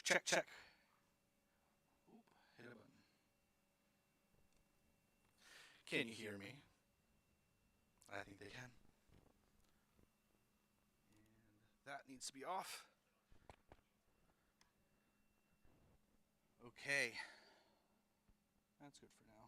Check, check. Oop, hit a button. Can you hear me? I think they can. And that needs to be off. Okay. That's good for now.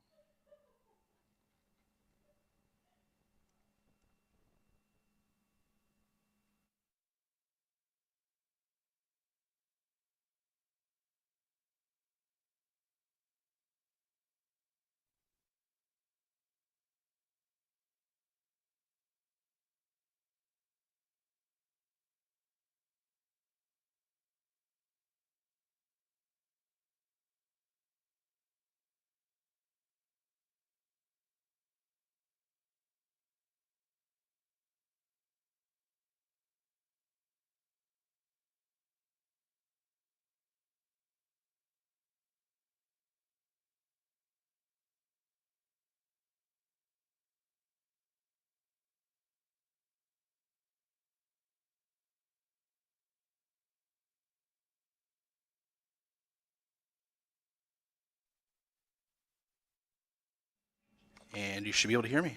And you should be able to hear me.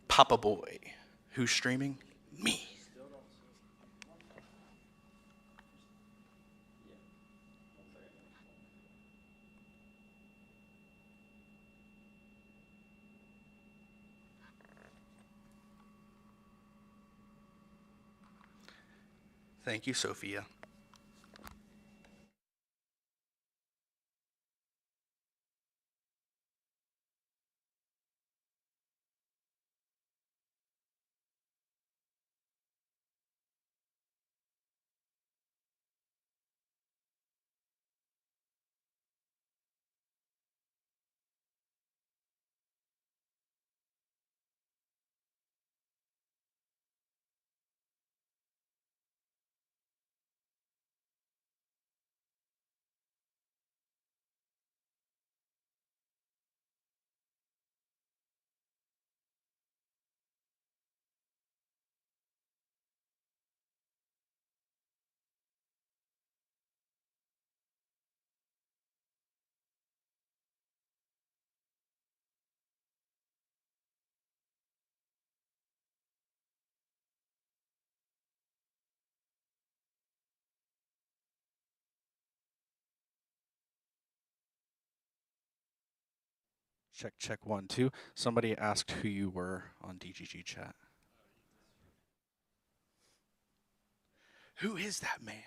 Papa Boy. Who's streaming? Me. Thank you, Sophia. Check, check, 1, 2. Somebody asked who you were on DGG chat. Who is that man?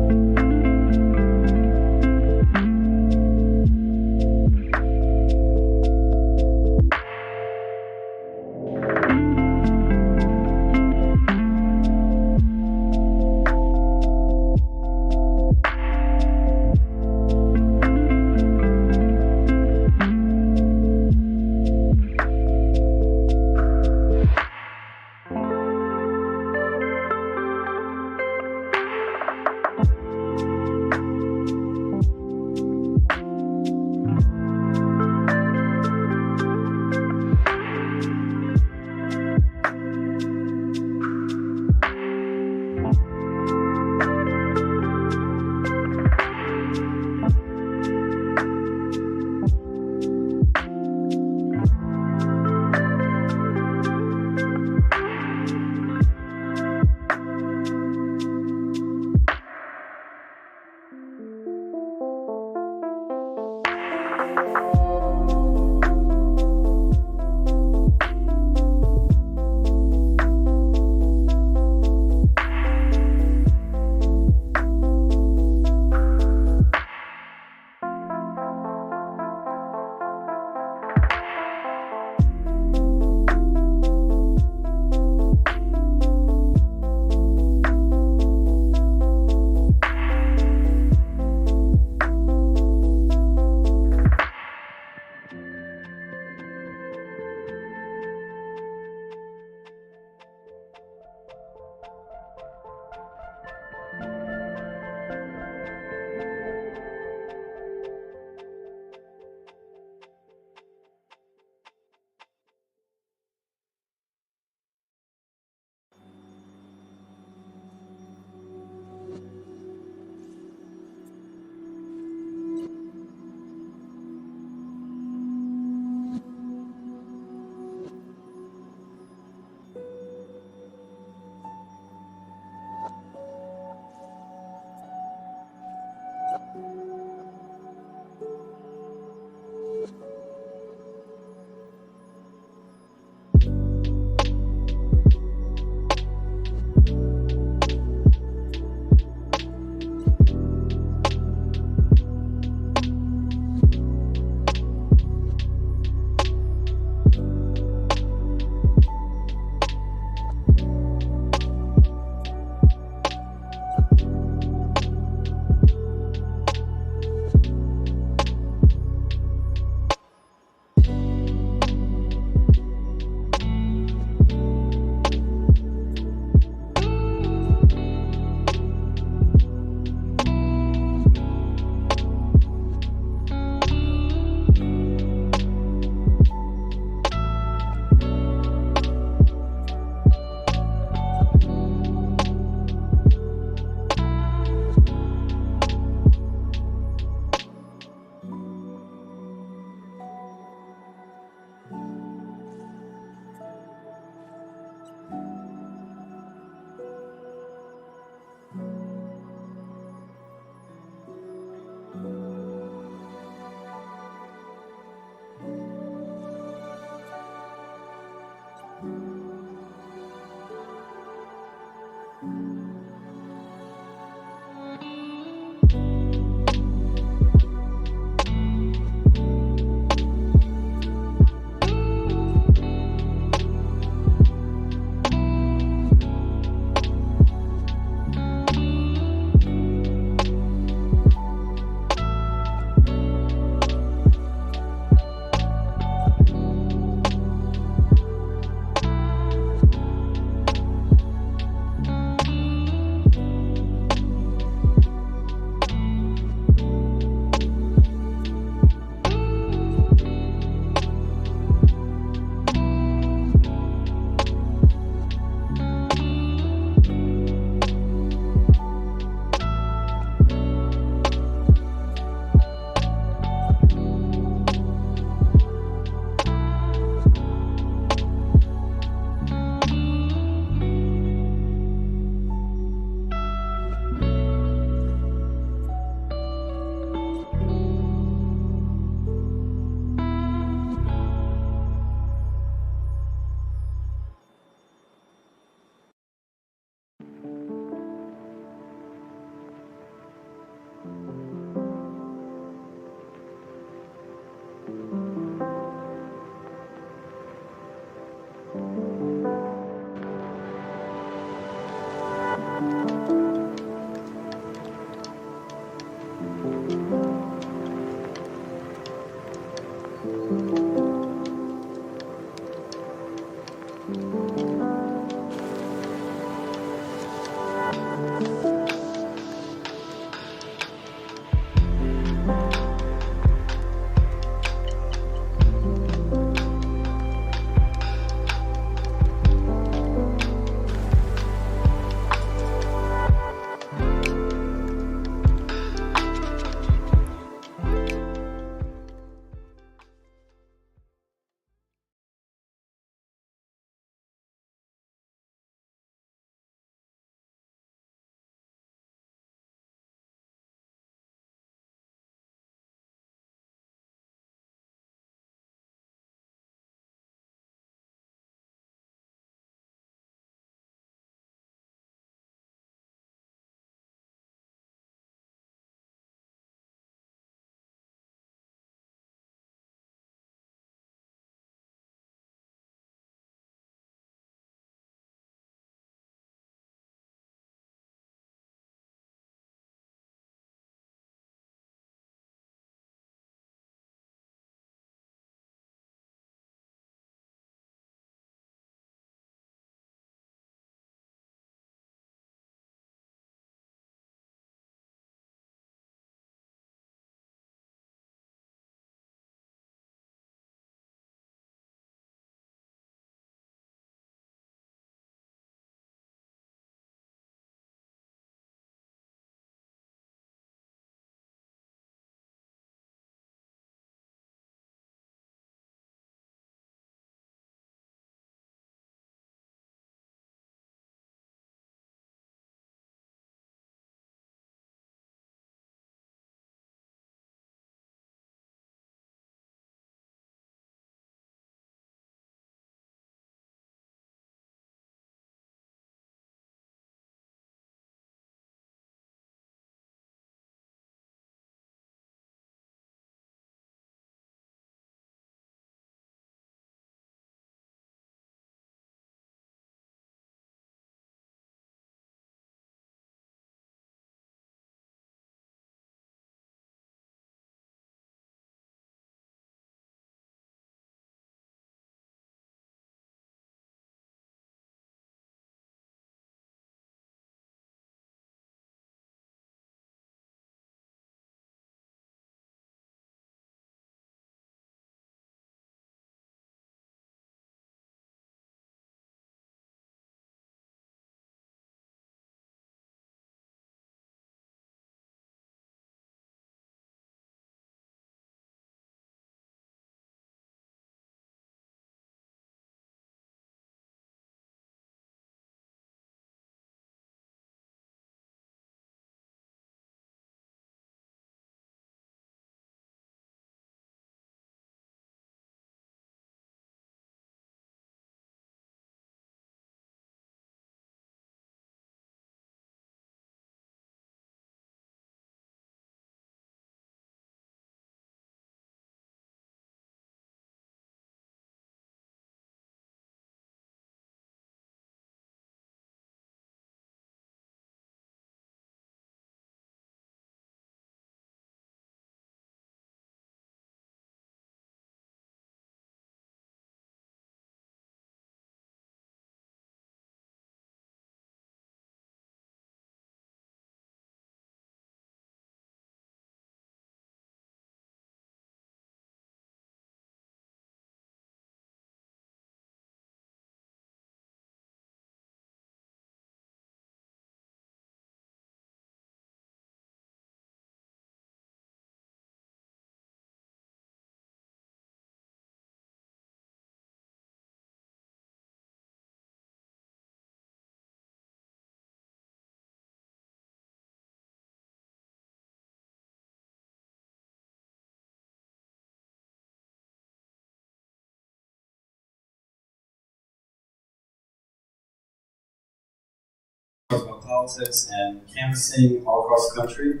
About politics and canvassing all across the country.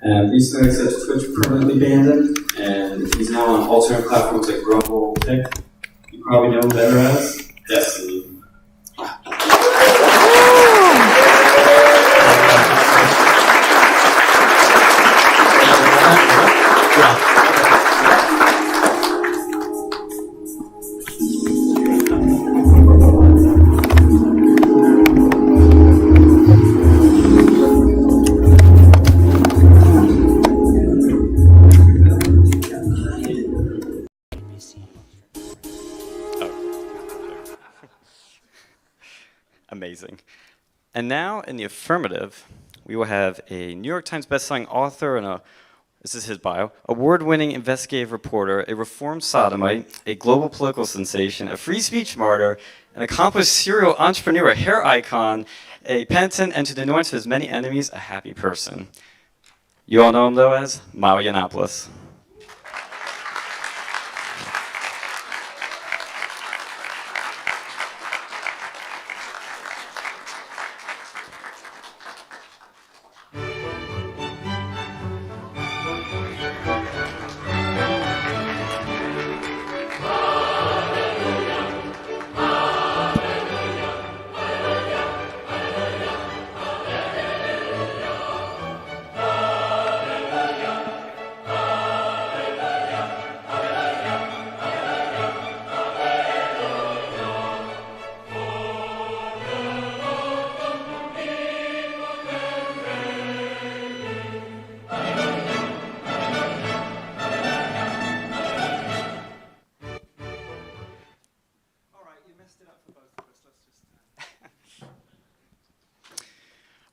And recently said Twitch permanently banned him, and he's now on alternate platforms like Rumble, Tick. You probably know him better as Destiny. Amazing. And now, in the affirmative, we will have a New York Times bestselling author and this is his bio, award-winning investigative reporter, a reformed sodomite, a global political sensation, a free speech martyr, an accomplished serial entrepreneur, a hair icon, a penitent, and to the annoyance of his many enemies, a happy person. You all know him, though, as Milo Yiannopoulos.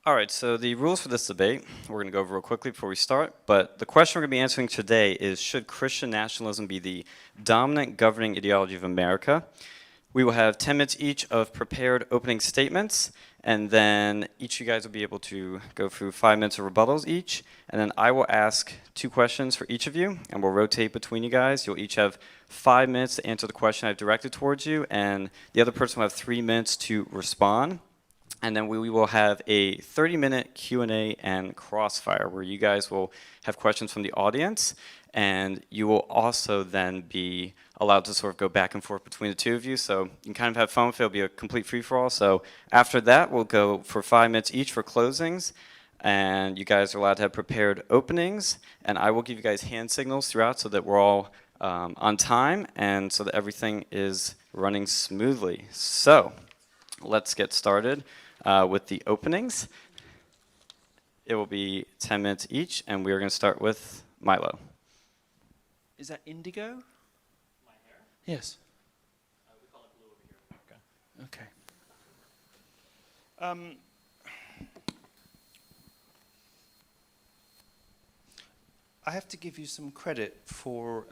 All right, so the rules for this debate, we're going to go over real quickly before we start, but the question we're going to be answering today is, should Christian nationalism be the dominant governing ideology of America? We will have 10 minutes each of prepared opening statements, and then each of you guys will be able to go through 5 minutes of rebuttals each, and then I will ask 2 questions for each of you, and we'll rotate between you guys. You'll each have 5 minutes to answer the question I've directed towards you, and the other person will have 3 minutes to respond. And then we will have a 30-minute Q&A and crossfire where you guys will have questions from the audience, and you will also then be allowed to sort of go back and forth between the two of you. So you can kind of have fun with it. It'll be a complete free-for-all. So after that, we'll go for 5 minutes each for closings, and you guys are allowed to have prepared openings, and I will give you guys hand signals throughout so that we're all on time and so that everything is running smoothly. So let's get started with the openings. It will be 10 minutes each, and we are going to start with Milo. Is that indigo? My hair? Yes. We call it blue over here. Okay. I have to give you some credit for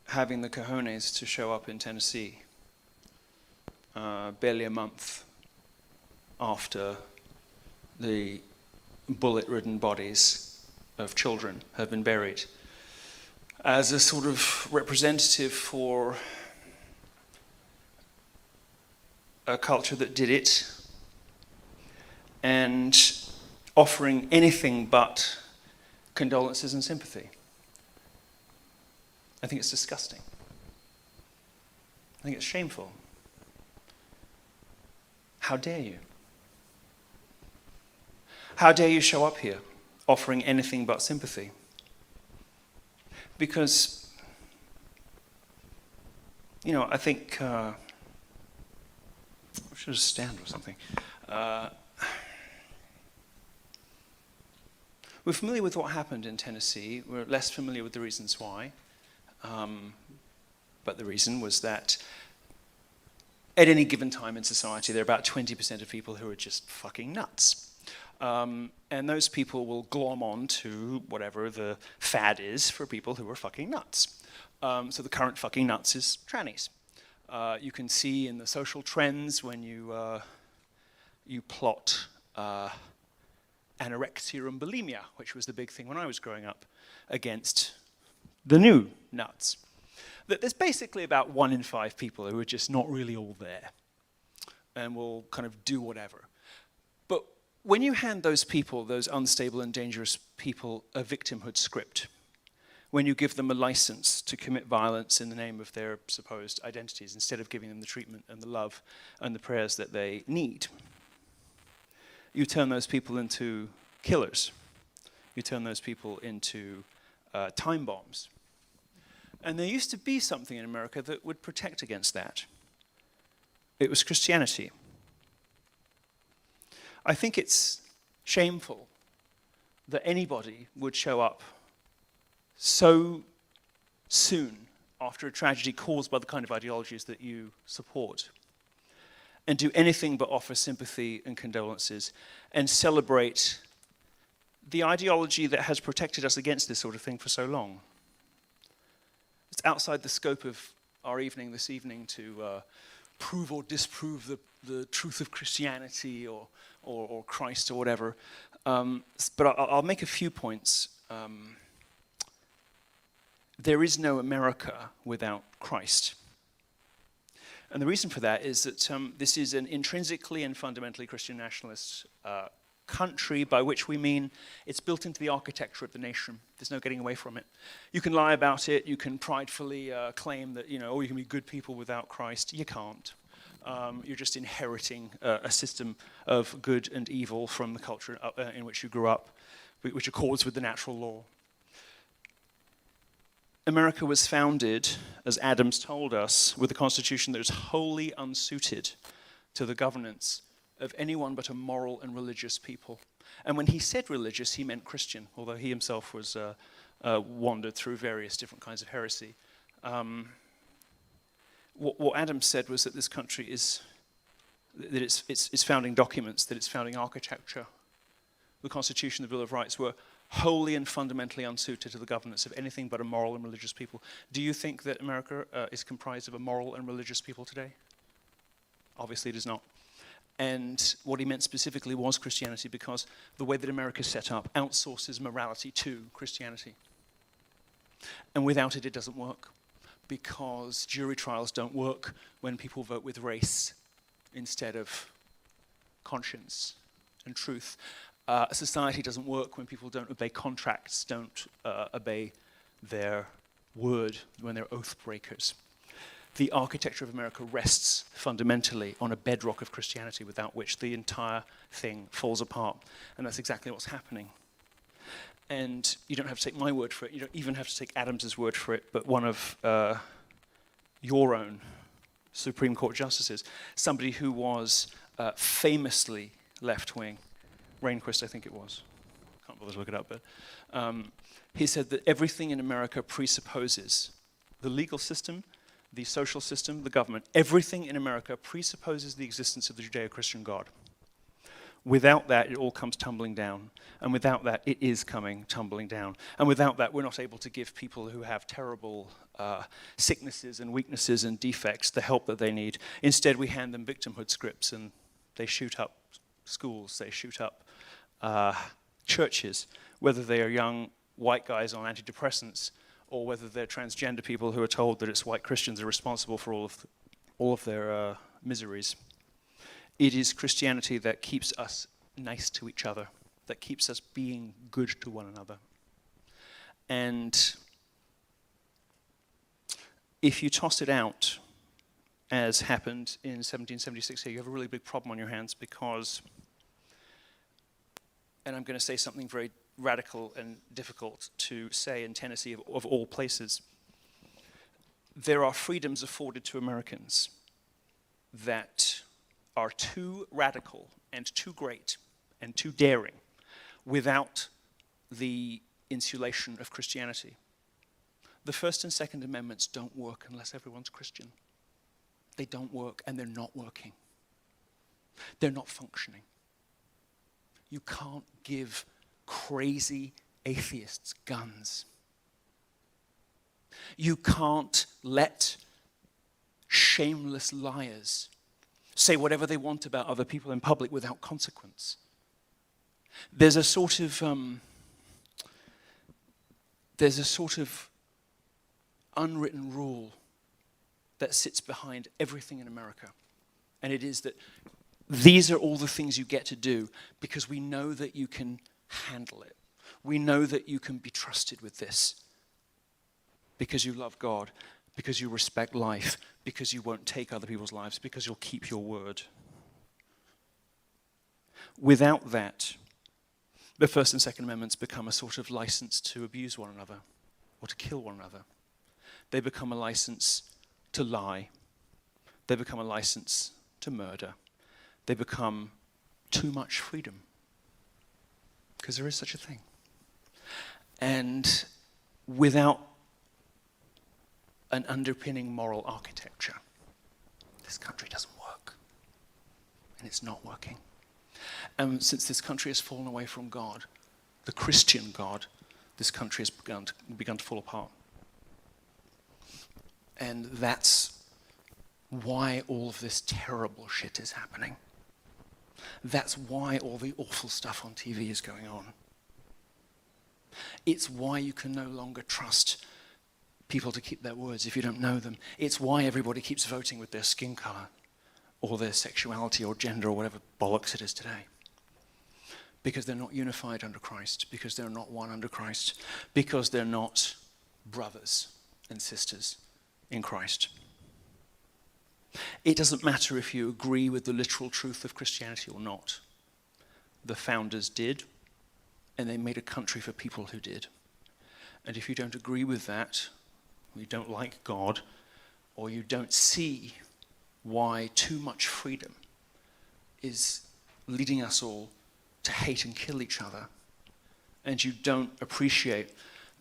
having the cojones to show up in Tennessee barely a month after the bullet-ridden bodies of children have been buried, as a sort of representative for a culture that did it, and offering anything but condolences and sympathy. I think it's disgusting. I think it's shameful. How dare you? How dare you show up here offering anything but sympathy? Because, you know, I think, I should stand or something. We're familiar with what happened in Tennessee. We're less familiar with the reasons why. But the reason was that at any given time in society, there are about 20% of people who are just fucking nuts. And those people will glom on to whatever the fad is for people who are fucking nuts. So the current fucking nuts is trannies. You can see in the social trends when you plot anorexia and bulimia, which was the big thing when I was growing up, against the new nuts. That there's basically about 1 in 5 people who are just not really all there and will kind of do whatever. But when you hand those people, those unstable and dangerous people, a victimhood script, when you give them a license to commit violence in the name of their supposed identities, instead of giving them the treatment and the love and the prayers that they need, you turn those people into killers. You turn those people into time bombs. And there used to be something in America that would protect against that. It was Christianity. I think it's shameful that anybody would show up so soon after a tragedy caused by the kind of ideologies that you support and do anything but offer sympathy and condolences and celebrate the ideology that has protected us against this sort of thing for so long. It's outside the scope of our evening this evening to prove or disprove the truth of Christianity or Christ or whatever. But I'll make a few points. There is no America without Christ. And the reason for that is that this is an intrinsically and fundamentally Christian nationalist country, by which we mean it's built into the architecture of the nation. There's no getting away from it. You can lie about it. You can pridefully claim that, you can be good people without Christ. You can't. You're just inheriting a system of good and evil from the culture in which you grew up, which accords with the natural law. America was founded, as Adams told us, with a constitution that is wholly unsuited to the governance of anyone but a moral and religious people. And when he said religious, he meant Christian, although he himself was wandered through various different kinds of heresy. What Adams said was that this country is, that its founding documents, that its founding architecture, the Constitution, the Bill of Rights, were wholly and fundamentally unsuited to the governance of anything but a moral and religious people. Do you think that America is comprised of a moral and religious people today? Obviously it is not. And what he meant specifically was Christianity, because the way that America is set up outsources morality to Christianity. And without it, it doesn't work, because jury trials don't work when people vote with race instead of conscience and truth. A society doesn't work when people don't obey contracts, don't obey their word, when they're oath breakers. The architecture of America rests fundamentally on a bedrock of Christianity, without which the entire thing falls apart. And that's exactly what's happening. And you don't have to take my word for it. You don't even have to take Adams's word for it, but one of your own Supreme Court justices, somebody who was famously left-wing, Rehnquist, I think it was. Can't bother to look it up, but he said that everything in America presupposes the legal system, the social system, the government. Everything in America presupposes the existence of the Judeo-Christian God. Without that, it all comes tumbling down. And without that, it is coming tumbling down. And without that, we're not able to give people who have terrible sicknesses and weaknesses and defects the help that they need. Instead, we hand them victimhood scripts, and they shoot up schools, they shoot up churches, whether they are young white guys on antidepressants or whether they're transgender people who are told that it's white Christians are responsible for all of their miseries. It is Christianity that keeps us nice to each other, that keeps us being good to one another. And if you toss it out, as happened in 1776 here, you have a really big problem on your hands, because, and I'm going to say something very radical and difficult to say in Tennessee of all places, there are freedoms afforded to Americans that are too radical and too great and too daring without the insulation of Christianity. The First and Second Amendments don't work unless everyone's Christian. They don't work, and they're not working. They're not functioning. You can't give crazy atheists guns. You can't let shameless liars say whatever they want about other people in public without consequence. There's a sort of unwritten rule that sits behind everything in America, and it is that These are all the things you get to do because we know that you can handle it. We know that you can be trusted with this because you love God, because you respect life, because you won't take other people's lives, because you'll keep your word. Without that, the First and Second Amendments become a sort of license to abuse one another or to kill one another. They become a license to lie. They become a license to murder. They become too much freedom, because there is such a thing. And without an underpinning moral architecture, this country doesn't work. And it's not working. And since this country has fallen away from God, the Christian God, this country has begun to fall apart. And that's why all of this terrible shit is happening. That's why all the awful stuff on TV is going on. It's why you can no longer trust people to keep their words if you don't know them. It's why everybody keeps voting with their skin color or their sexuality or gender or whatever bollocks it is today. Because they're not unified under Christ, because they're not one under Christ, because they're not brothers and sisters in Christ. It doesn't matter if you agree with the literal truth of Christianity or not. The founders did, and they made a country for people who did. And if you don't agree with that, or you don't like God, or you don't see why too much freedom is leading us all to hate and kill each other, and you don't appreciate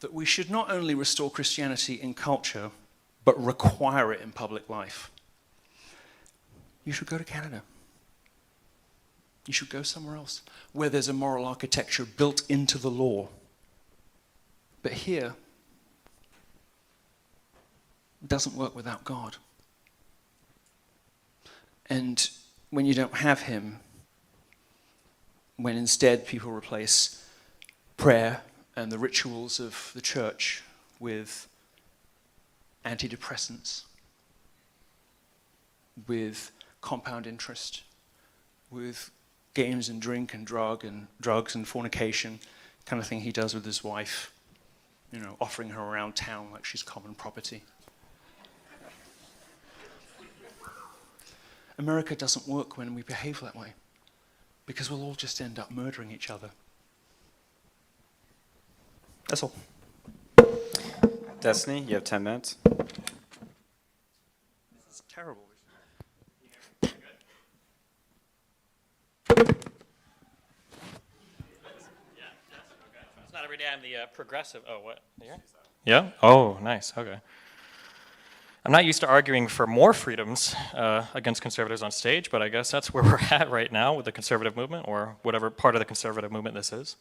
that we should not only restore Christianity in culture, but require it in public life, you should go to Canada. You should go somewhere else where there's a moral architecture built into the law. But here, it doesn't work without God. And when you don't have him, when instead people replace prayer and the rituals of the church with antidepressants, with compound interest, with games and drink and drugs and fornication, kind of thing he does with his wife, offering her around town like she's common property. America doesn't work when we behave that way, because we'll all just end up murdering each other. That's all. Destiny, you have 10 minutes. This is terrible. It's not every day I'm the progressive. Oh, what? Here? Yeah? Oh, nice. Okay. I'm not used to arguing for more freedoms against conservatives on stage, but I guess that's where we're at right now with the conservative movement, or whatever part of the conservative movement this is.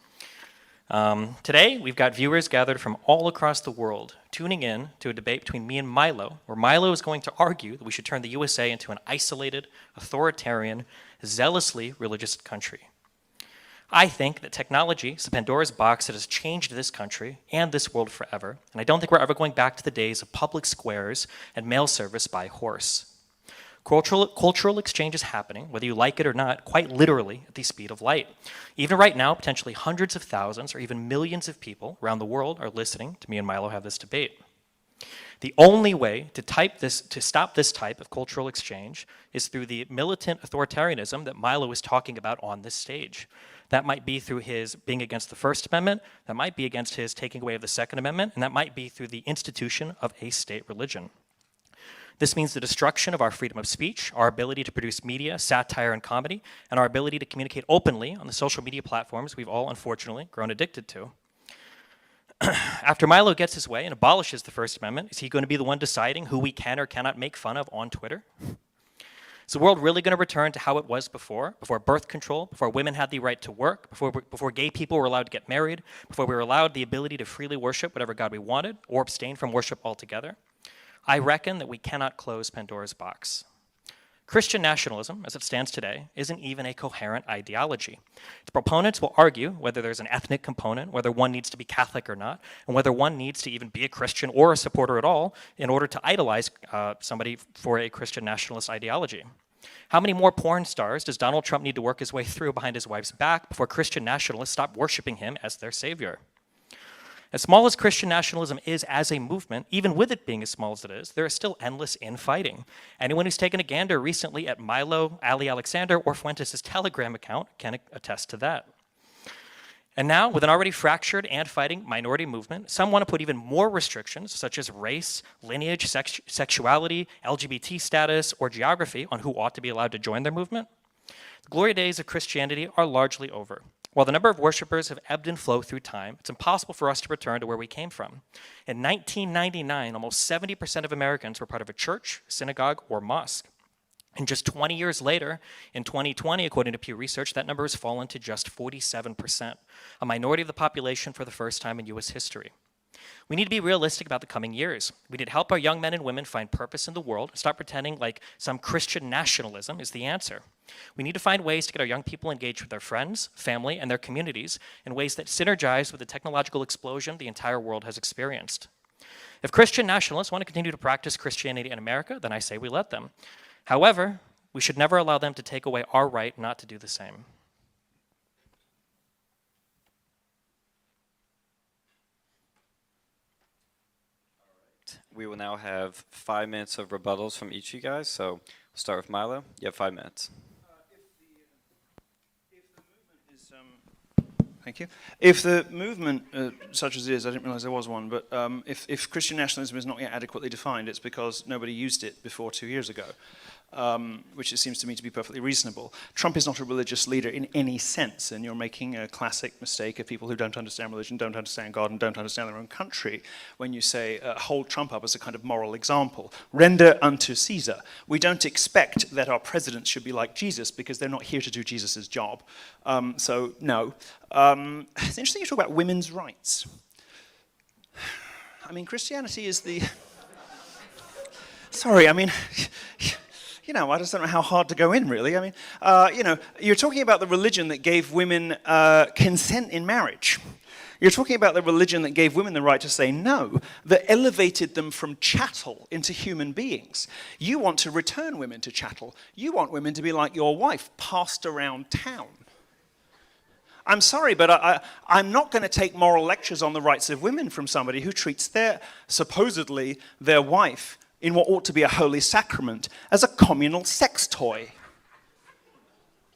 Today, we've got viewers gathered from all across the world tuning in to a debate between me and Milo, where Milo is going to argue that we should turn the USA into an isolated, authoritarian, zealously religious country. I think that technology is a Pandora's box that has changed this country and this world forever, and I don't think we're ever going back to the days of public squares and mail service by horse. Cultural exchange is happening, whether you like it or not, quite literally at the speed of light. Even right now, potentially hundreds of thousands or even millions of people around the world are listening to me and Milo have this debate. The only way to stop this type of cultural exchange is through the militant authoritarianism that Milo is talking about on this stage. That might be through his being against the First Amendment, that might be against his taking away of the Second Amendment, and that might be through the institution of a state religion. This means the destruction of our freedom of speech, our ability to produce media, satire, and comedy, and our ability to communicate openly on the social media platforms we've all unfortunately grown addicted to. After Milo gets his way and abolishes the First Amendment, is he going to be the one deciding who we can or cannot make fun of on Twitter? Is the world really going to return to how it was before birth control, before women had the right to work, before gay people were allowed to get married, before we were allowed the ability to freely worship whatever God we wanted, or abstain from worship altogether? I reckon that we cannot close Pandora's box. Christian nationalism, as it stands today, isn't even a coherent ideology. Its proponents will argue whether there's an ethnic component, whether one needs to be Catholic or not, and whether one needs to even be a Christian or a supporter at all in order to idolize somebody for a Christian nationalist ideology. How many more porn stars does Donald Trump need to work his way through behind his wife's back before Christian nationalists stop worshiping him as their savior? As small as Christian nationalism is as a movement, even with it being as small as it is, there is still endless infighting. Anyone who's taken a gander recently at Milo, Ali Alexander, or Fuentes' Telegram account can attest to that. And now, with an already fractured and fighting minority movement, some want to put even more restrictions, such as race, lineage, sexuality, LGBT status, or geography on who ought to be allowed to join their movement. The glory days of Christianity are largely over. While the number of worshipers have ebbed and flowed through time, it's impossible for us to return to where we came from. In 1999, almost 70% of Americans were part of a church, synagogue, or mosque. And just 20 years later, in 2020, according to Pew Research, that number has fallen to just 47%, a minority of the population for the first time in U.S. history. We need to be realistic about the coming years. We need to help our young men and women find purpose in the world and stop pretending like some Christian nationalism is the answer. We need to find ways to get our young people engaged with their friends, family, and their communities in ways that synergize with the technological explosion the entire world has experienced. If Christian nationalists want to continue to practice Christianity in America, then I say we let them. However, we should never allow them to take away our right not to do the same. We will now have 5 minutes of rebuttals from each of you guys. So we'll start with Milo. You have 5 minutes. Thank you. If the movement, such as it is, I didn't realize there was one, but if Christian nationalism is not yet adequately defined, it's because nobody used it before 2 years ago, which it seems to me to be perfectly reasonable. Trump is not a religious leader in any sense, and you're making a classic mistake of people who don't understand religion, don't understand God, and don't understand their own country when you say, hold Trump up as a kind of moral example. Render unto Caesar. We don't expect that our presidents should be like Jesus because they're not here to do Jesus' job. So, no. It's interesting you talk about women's rights. I mean, Christianity is the... Sorry, I mean... You know, I just don't know how hard to go in, really. I mean, you know, you're talking about the religion that gave women consent in marriage. You're talking about the religion that gave women the right to say no, that elevated them from chattel into human beings. You want to return women to chattel. You want women to be like your wife, passed around town. I'm sorry, but I'm not going to take moral lectures on the rights of women from somebody who treats supposedly their wife in what ought to be a holy sacrament as a communal sex toy.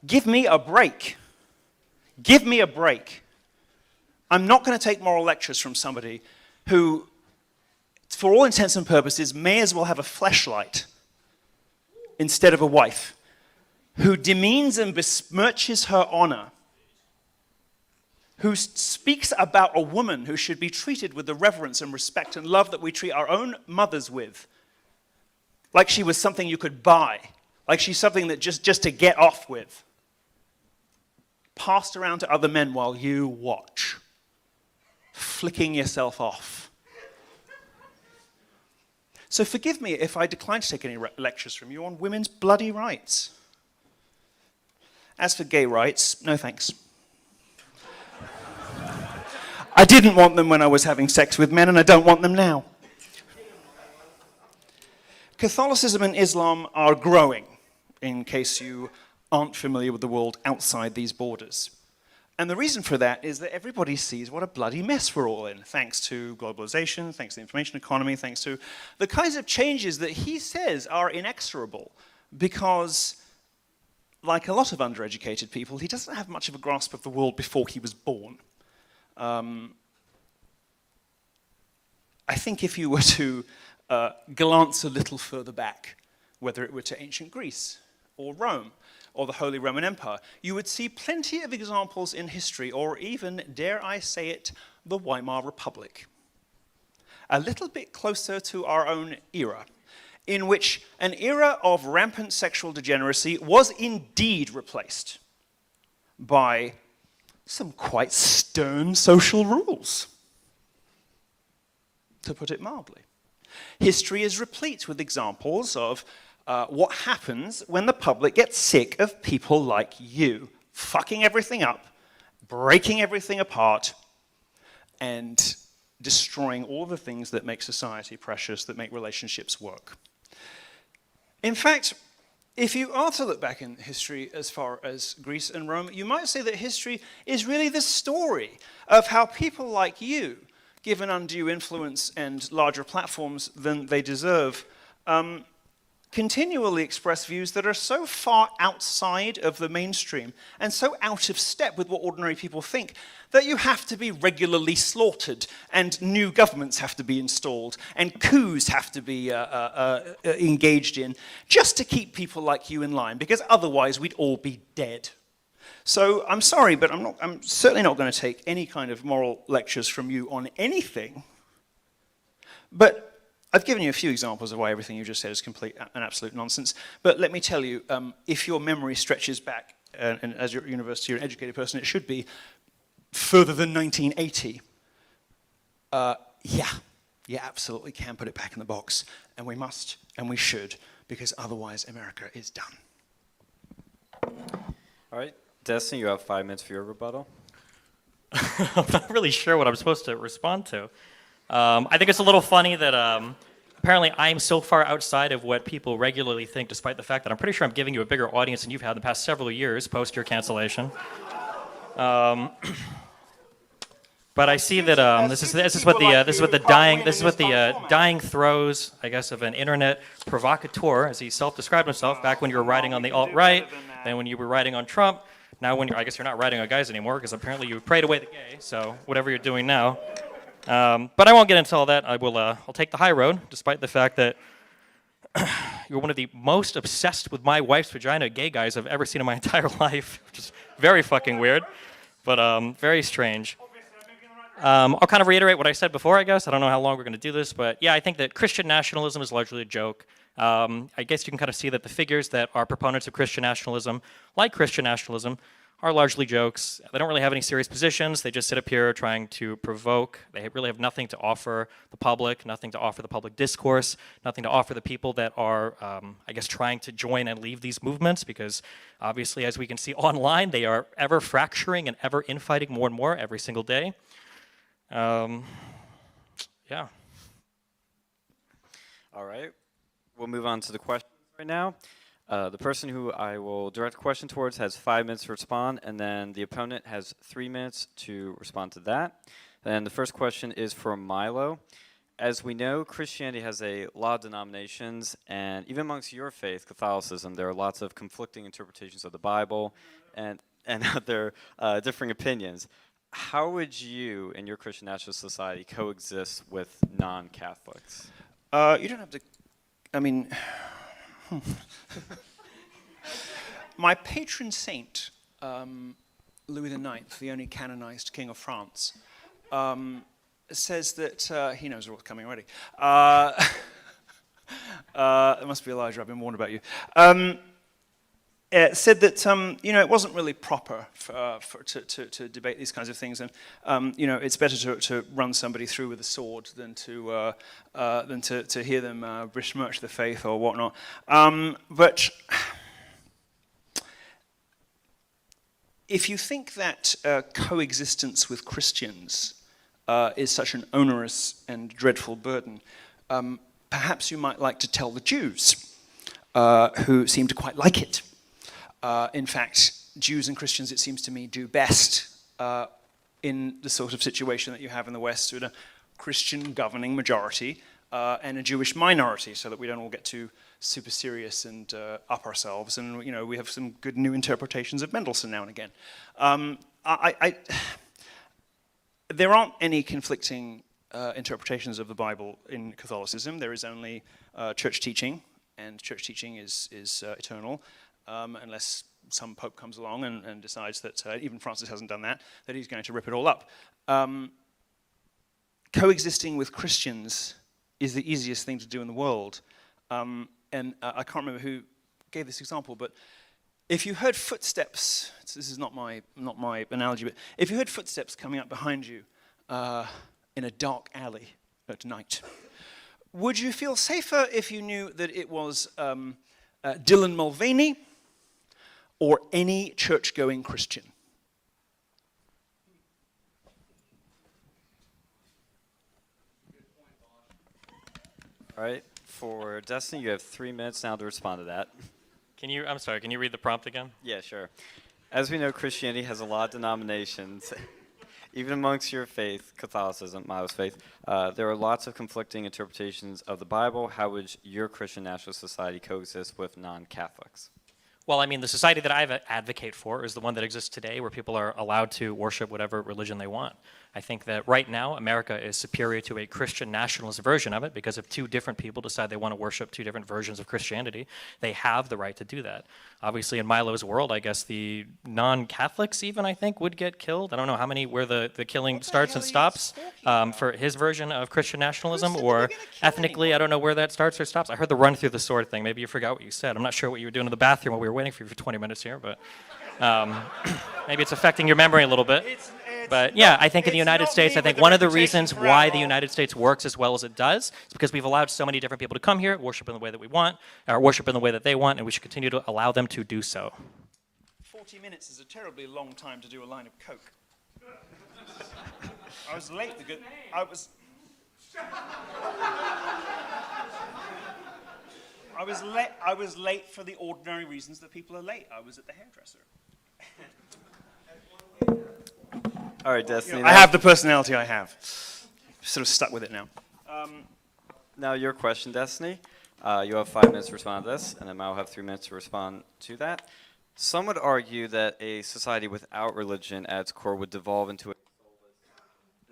Give me a break. Give me a break. I'm not going to take moral lectures from somebody who, for all intents and purposes, may as well have a fleshlight instead of a wife, who demeans and besmirches her honor, who speaks about a woman who should be treated with the reverence and respect and love that we treat our own mothers with, like she was something you could buy, like she's something that just to get off with, passed around to other men while you watch, flicking yourself off. So forgive me if I decline to take any lectures from you on women's bloody rights. As for gay rights, no thanks. I didn't want them when I was having sex with men, and I don't want them now. Catholicism and Islam are growing, in case you aren't familiar with the world outside these borders. And the reason for that is that everybody sees what a bloody mess we're all in, thanks to globalization, thanks to the information economy, thanks to the kinds of changes that he says are inexorable, because, like a lot of undereducated people, he doesn't have much of a grasp of the world before he was born. I think if you were to glance a little further back, whether it were to ancient Greece or Rome or the Holy Roman Empire, you would see plenty of examples in history, or even, dare I say it, the Weimar Republic. A little bit closer to our own era, in which an era of rampant sexual degeneracy was indeed replaced by some quite stern social rules, to put it mildly. History is replete with examples of what happens when the public gets sick of people like you, fucking everything up, breaking everything apart, and destroying all the things that make society precious, that make relationships work. In fact, if you are to look back in history as far as Greece and Rome, you might say that history is really the story of how people like you, given undue influence and larger platforms than they deserve, continually express views that are so far outside of the mainstream and so out of step with what ordinary people think that you have to be regularly slaughtered and new governments have to be installed and coups have to be engaged in just to keep people like you in line, because otherwise we'd all be dead. So I'm sorry, but I'm certainly not going to take any kind of moral lectures from you on anything. But I've given you a few examples of why everything you just said is complete and absolute nonsense. But let me tell you, if your memory stretches back, and as you're at university, you're an educated person, it should be further than 1980. Yeah, you absolutely can put it back in the box. And we must, and we should, because otherwise America is done. All right, Destiny, you have 5 minutes for your rebuttal. I'm not really sure what I'm supposed to respond to. I think it's a little funny that apparently I'm so far outside of what people regularly think, despite the fact that I'm pretty sure I'm giving you a bigger audience than you've had in the past several years post your cancellation. But I see that this is what the dying throes, I guess, of an internet provocateur, as he self-described himself back when you were writing on the alt-right, then when you were writing on Trump. Now I guess you're not writing on guys anymore because apparently you prayed away the gay. So whatever you're doing now. But I won't get into all that. I'll take the high road, despite the fact that you're one of the most obsessed with my wife's vagina gay guys I've ever seen in my entire life, which is very fucking weird, but very strange. I'll kind of reiterate what I said before, I guess. I don't know how long we're going to do this, but yeah, I think that Christian nationalism is largely a joke. I guess you can kind of see that the figures that are proponents of Christian nationalism, like Christian nationalism, are largely jokes. They don't really have any serious positions. They just sit up here trying to provoke. They really have nothing to offer the public, nothing to offer the public discourse, nothing to offer the people that are, I guess, trying to join and leave these movements, because obviously, as we can see online, they are ever fracturing and ever infighting more and more every single day. Yeah. All right, we'll move on to the questions right now. The person who I will direct the question towards has 5 minutes to respond, and then the opponent has 3 minutes to respond to that. Then the first question is for Milo. As we know, Christianity has a lot of denominations, and even amongst your faith, Catholicism, there are lots of conflicting interpretations of the Bible and other differing opinions. How would you, in your Christian nationalist society, coexist with non-Catholics? You don't have to, I mean, my patron saint, Louis IX, the only canonized king of France, says that, he knows what's coming already. It must be Elijah, I've been warned about you. Said that it wasn't really proper to debate these kinds of things, and it's better to run somebody through with a sword than to hear them besmirch the faith or whatnot. But if you think that coexistence with Christians is such an onerous and dreadful burden, perhaps you might like to tell the Jews, who seem to quite like it. In fact, Jews and Christians, it seems to me, do best in the sort of situation that you have in the West, with a Christian governing majority and a Jewish minority, so that we don't all get too super serious and up ourselves. And we have some good new interpretations of Mendelssohn now and again. There aren't any conflicting interpretations of the Bible in Catholicism. There is only church teaching, and church teaching is eternal. Unless some pope comes along and decides that, even Francis hasn't done that he's going to rip it all up. Coexisting with Christians is the easiest thing to do in the world. And I can't remember who gave this example, but if you heard footsteps, this is not my analogy, but if you heard footsteps coming up behind you in a dark alley at night, would you feel safer if you knew that it was Dylan Mulvaney or any church-going Christian? All right, for Destiny, you have 3 minutes now to respond to that. Can I'm sorry, can you read the prompt again? Yeah, sure. As we know, Christianity has a lot of denominations. Even amongst your faith, Catholicism, Milo's faith, there are lots of conflicting interpretations of the Bible. How would your Christian nationalist society coexist with non-Catholics? Well, I mean, the society that I advocate for is the one that exists today where people are allowed to worship whatever religion they want. I think that right now, America is superior to a Christian nationalist version of it because if two different people decide they want to worship two different versions of Christianity, they have the right to do that. Obviously, in Milo's world, I guess the non-Catholics even, I think, would get killed. I don't know how many, where the killing starts and stops for his version of Christian nationalism, or ethnically, I don't know where that starts or stops. I heard the run through the sword thing. Maybe you forgot what you said. I'm not sure what you were doing in the bathroom while we were waiting for you for 20 minutes here, but maybe it's affecting your memory a little bit. But yeah, I think in the United States, I think one of the reasons why the United States works as well as it does is because we've allowed so many different people to come here, worship in the way that we want, or worship in the way that they want, and we should continue to allow them to do so. 40 minutes is a terribly long time to do a line of coke. I was late. I was late for the ordinary reasons that people are late. I was at the hairdresser. All right, Destiny. I have the personality I have. Sort of stuck with it now. Now your question, Destiny. You have 5 minutes to respond to this, and then Mao will have 3 minutes to respond to that. Some would argue that a society without religion at its core would devolve into a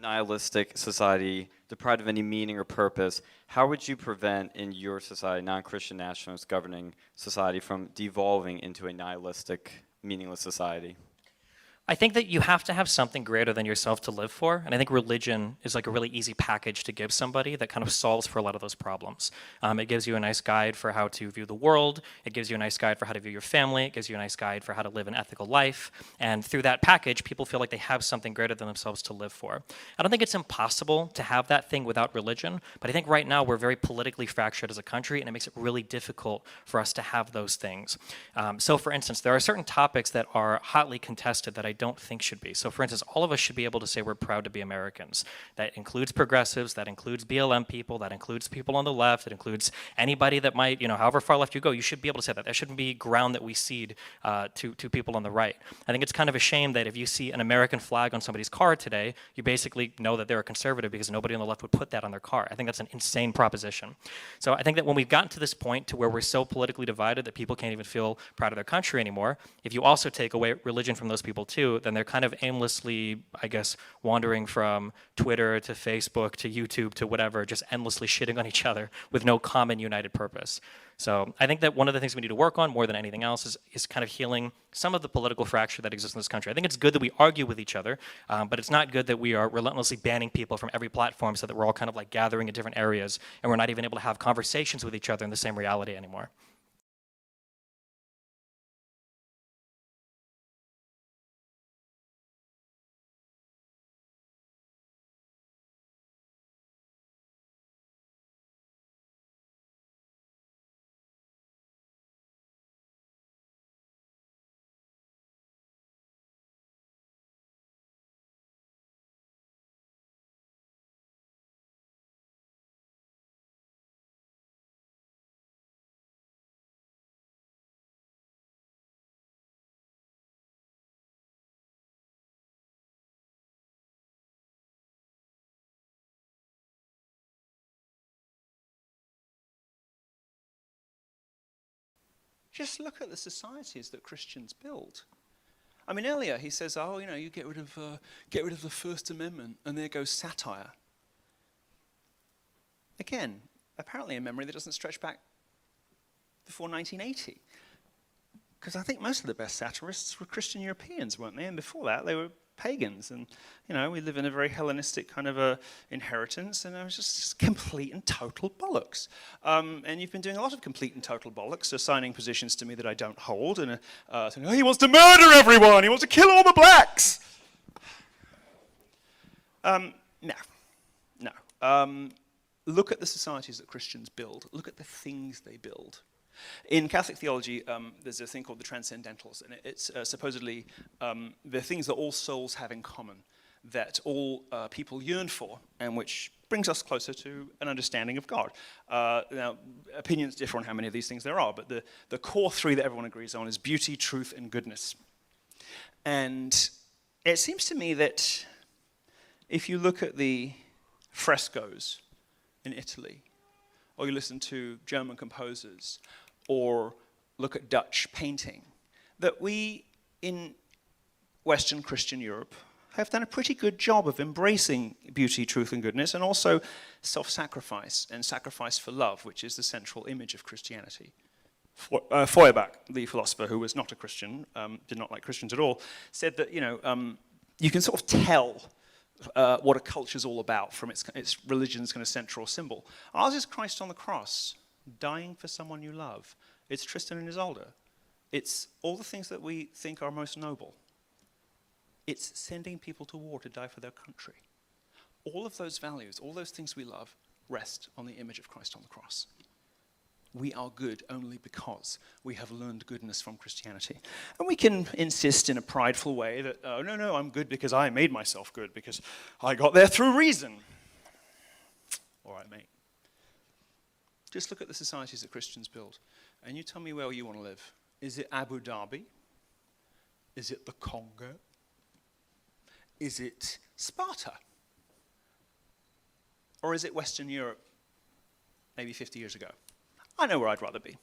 nihilistic society, deprived of any meaning or purpose. How would you prevent, in your society, non-Christian nationalist governing society, from devolving into a nihilistic, meaningless society? I think that you have to have something greater than yourself to live for, and I think religion is like a really easy package to give somebody that kind of solves for a lot of those problems. It gives you a nice guide for how to view the world, it gives you a nice guide for how to view your family, it gives you a nice guide for how to live an ethical life, and through that package, people feel like they have something greater than themselves to live for. I don't think it's impossible to have that thing without religion, but I think right now we're very politically fractured as a country, and it makes it really difficult for us to have those things. So for instance, there are certain topics that are hotly contested that I don't think should be. So for instance, all of us should be able to say we're proud to be Americans. That includes progressives, that includes BLM people, that includes people on the left, that includes anybody that might, however far left you go, you should be able to say that. That shouldn't be ground that we cede to people on the right. I think it's kind of a shame that if you see an American flag on somebody's car today, you basically know that they're a conservative because nobody on the left would put that on their car. I think that's an insane proposition. So I think that when we've gotten to this point to where we're so politically divided that people can't even feel proud of their country anymore, if you also take away religion from those people too, then they're kind of aimlessly, I guess, wandering from Twitter to Facebook to YouTube to whatever, just endlessly shitting on each other with no common united purpose. So I think that one of the things we need to work on more than anything else is kind of healing some of the political fracture that exists in this country. I think it's good that we argue with each other, but it's not good that we are relentlessly banning people from every platform so that we're all kind of like gathering in different areas and we're not even able to have conversations with each other in the same reality anymore. Just look at the societies that Christians build. I mean, earlier he says, "Oh, you get rid of the First Amendment," and there goes satire. Again, apparently a memory that doesn't stretch back before 1980, because I think most of the best satirists were Christian Europeans, weren't they? And before that, they were pagans, and we live in a very Hellenistic kind of a inheritance, and it was just complete and total bollocks. And you've been doing a lot of complete and total bollocks, assigning positions to me that I don't hold, and saying, "Oh, he wants to murder everyone, he wants to kill all the blacks." No. Look at the societies that Christians build. Look at the things they build. In Catholic theology, there's a thing called the transcendentals, and it's supposedly the things that all souls have in common, that all people yearn for, and which brings us closer to an understanding of God. Now, opinions differ on how many of these things there are, but the core three that everyone agrees on is beauty, truth, and goodness. And it seems to me that if you look at the frescoes in Italy, or you listen to German composers, or look at Dutch painting, that we in Western Christian Europe have done a pretty good job of embracing beauty, truth, and goodness, and also self-sacrifice and sacrifice for love, which is the central image of Christianity. Feuerbach, the philosopher who was not a Christian, did not like Christians at all, said that you can sort of tell what a culture's all about from its religion's kind of central symbol. Ours is Christ on the cross, dying for someone you love. It's Tristan and Isolde. It's all the things that we think are most noble. It's sending people to war to die for their country. All of those values, all those things we love, rest on the image of Christ on the cross. We are good only because we have learned goodness from Christianity. And we can insist in a prideful way that, oh, no, I'm good because I made myself good, because I got there through reason. All right, mate. Just look at the societies that Christians build, and you tell me where you want to live. Is it Abu Dhabi? Is it the Congo? Is it Sparta? Or is it Western Europe maybe 50 years ago? I know where I'd rather be.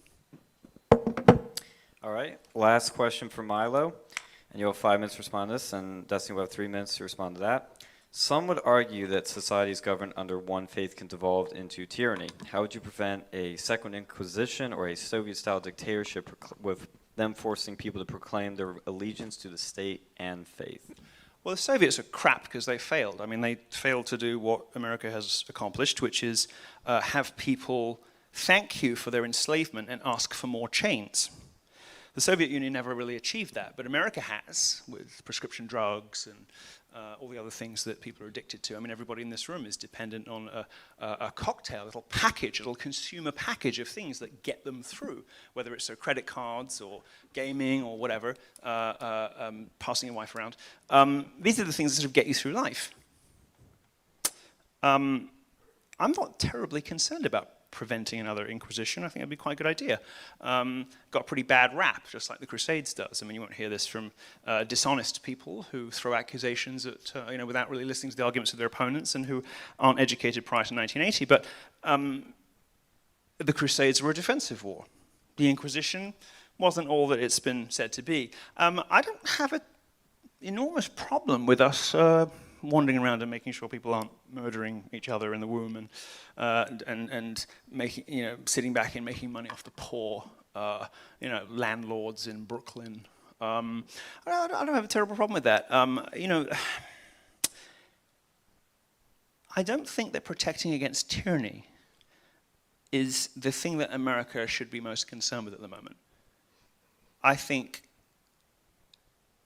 All right, last question for Milo, and you'll have 5 minutes to respond to this, and Destiny will have 3 minutes to respond to that. Some would argue that societies governed under one faith can devolve into tyranny. How would you prevent a Second Inquisition or a Soviet-style dictatorship with them forcing people to proclaim their allegiance to the state and faith? Well, the Soviets are crap because they failed. I mean, they failed to do what America has accomplished, which is have people thank you for their enslavement and ask for more chains. The Soviet Union never really achieved that, but America has, with prescription drugs and all the other things that people are addicted to. I mean, everybody in this room is dependent on a cocktail, a little package, a little consumer package of things that get them through, whether it's their credit cards or gaming or whatever, passing your wife around. These are the things that sort of get you through life. I'm not terribly concerned about preventing another Inquisition. I think that'd be quite a good idea. Got a pretty bad rap, just like the Crusades does. I mean, you won't hear this from dishonest people who throw accusations at, without really listening to the arguments of their opponents and who aren't educated prior to 1980. But the Crusades were a defensive war. The Inquisition wasn't all that it's been said to be. I don't have an enormous problem with us wandering around and making sure people aren't murdering each other in the womb and making, sitting back and making money off the poor, landlords in Brooklyn. I don't have a terrible problem with that. I don't think that protecting against tyranny is the thing that America should be most concerned with at the moment. I think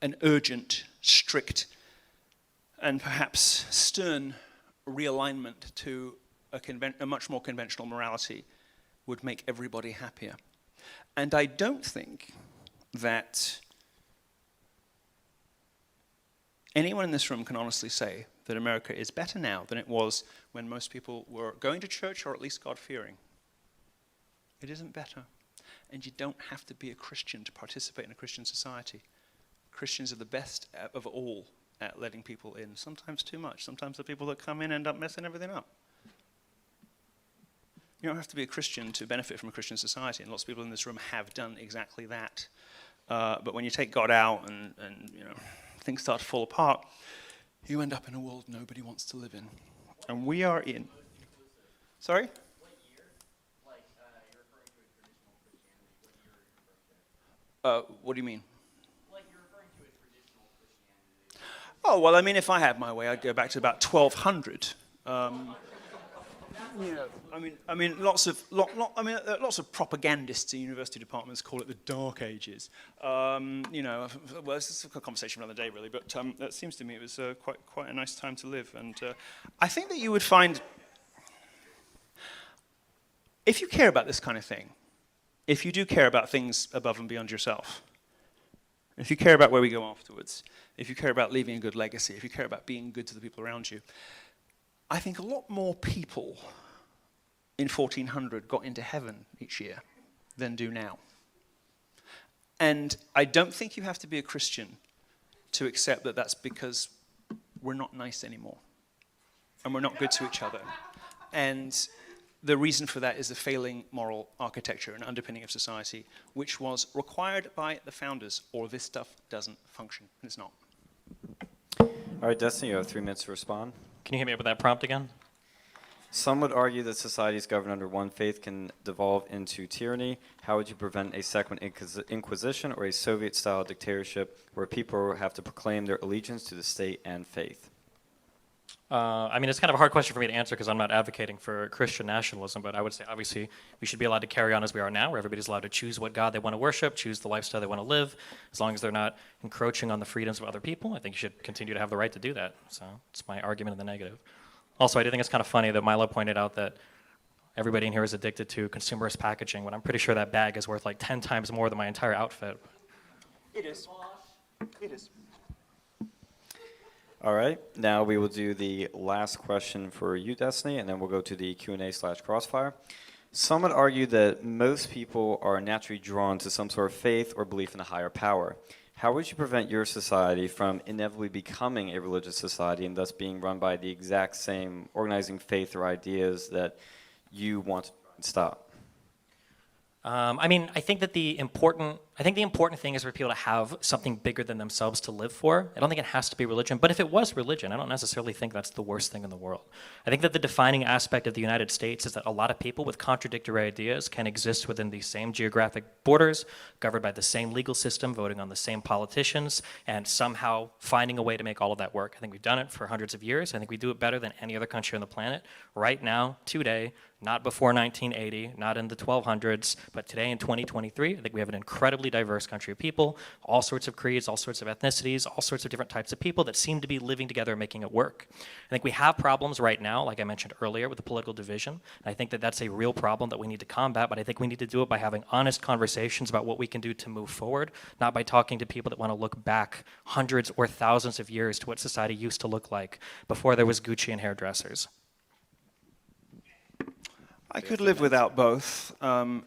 an urgent, strict, and perhaps stern realignment to a much more conventional morality would make everybody happier. And I don't think that anyone in this room can honestly say that America is better now than it was when most people were going to church or at least God-fearing. It isn't better. And you don't have to be a Christian to participate in a Christian society. Christians are the best of all at letting people in, sometimes too much. Sometimes the people that come in end up messing everything up. You don't have to be a Christian to benefit from a Christian society, and lots of people in this room have done exactly that. But when you take God out and things start to fall apart, you end up in a world nobody wants to live in. And we are in. Sorry? What year? Like, you're referring to a traditional Christianity. What year are you referring to? What do you mean? Oh, well, I mean, if I had my way, I'd go back to about 1200. Lots of propagandists in university departments call it the Dark Ages. This is a conversation for another day, really, but it seems to me it was quite a nice time to live. And I think that you would find, if you care about this kind of thing, if you do care about things above and beyond yourself, if you care about where we go afterwards, if you care about leaving a good legacy, if you care about being good to the people around you, I think a lot more people in 1400 got into heaven each year than do now. And I don't think you have to be a Christian to accept that that's because we're not nice anymore. And we're not good to each other. And the reason for that is the failing moral architecture and underpinning of society, which was required by the founders, or this stuff doesn't function. And it's not. All right, Destiny, you have 3 minutes to respond. Can you hit me up with that prompt again? Some would argue that societies governed under one faith can devolve into tyranny. How would you prevent a second Inquisition or a Soviet-style dictatorship where people have to proclaim their allegiance to the state and faith? I mean, it's kind of a hard question for me to answer because I'm not advocating for Christian nationalism, but I would say obviously we should be allowed to carry on as we are now, where everybody's allowed to choose what God they want to worship, choose the lifestyle they want to live, as long as they're not encroaching on the freedoms of other people. I think you should continue to have the right to do that. So it's my argument in the negative. Also, I do think it's kind of funny that Milo pointed out that everybody in here is addicted to consumerist packaging, when I'm pretty sure that bag is worth like 10 times more than my entire outfit. It is. It is. All right, now we will do the last question for you, Destiny, and then we'll go to the Q&A/crossfire. Some would argue that most people are naturally drawn to some sort of faith or belief in a higher power. How would you prevent your society from inevitably becoming a religious society and thus being run by the exact same organizing faith or ideas that you want to stop? I mean, I think the important thing is for people to have something bigger than themselves to live for. I don't think it has to be religion, but if it was religion, I don't necessarily think that's the worst thing in the world. I think that the defining aspect of the United States is that a lot of people with contradictory ideas can exist within the same geographic borders, governed by the same legal system, voting on the same politicians, and somehow finding a way to make all of that work. I think we've done it for hundreds of years. I think we do it better than any other country on the planet right now, today, not before 1980, not in the 1200s, but today in 2023, I think we have an incredibly diverse country of people, all sorts of creeds, all sorts of ethnicities, all sorts of different types of people that seem to be living together and making it work. I think we have problems right now, like I mentioned earlier, with the political division. And I think that that's a real problem that we need to combat, but I think we need to do it by having honest conversations about what we can do to move forward, not by talking to people that want to look back hundreds or thousands of years to what society used to look like before there was Gucci and hairdressers. I could live without both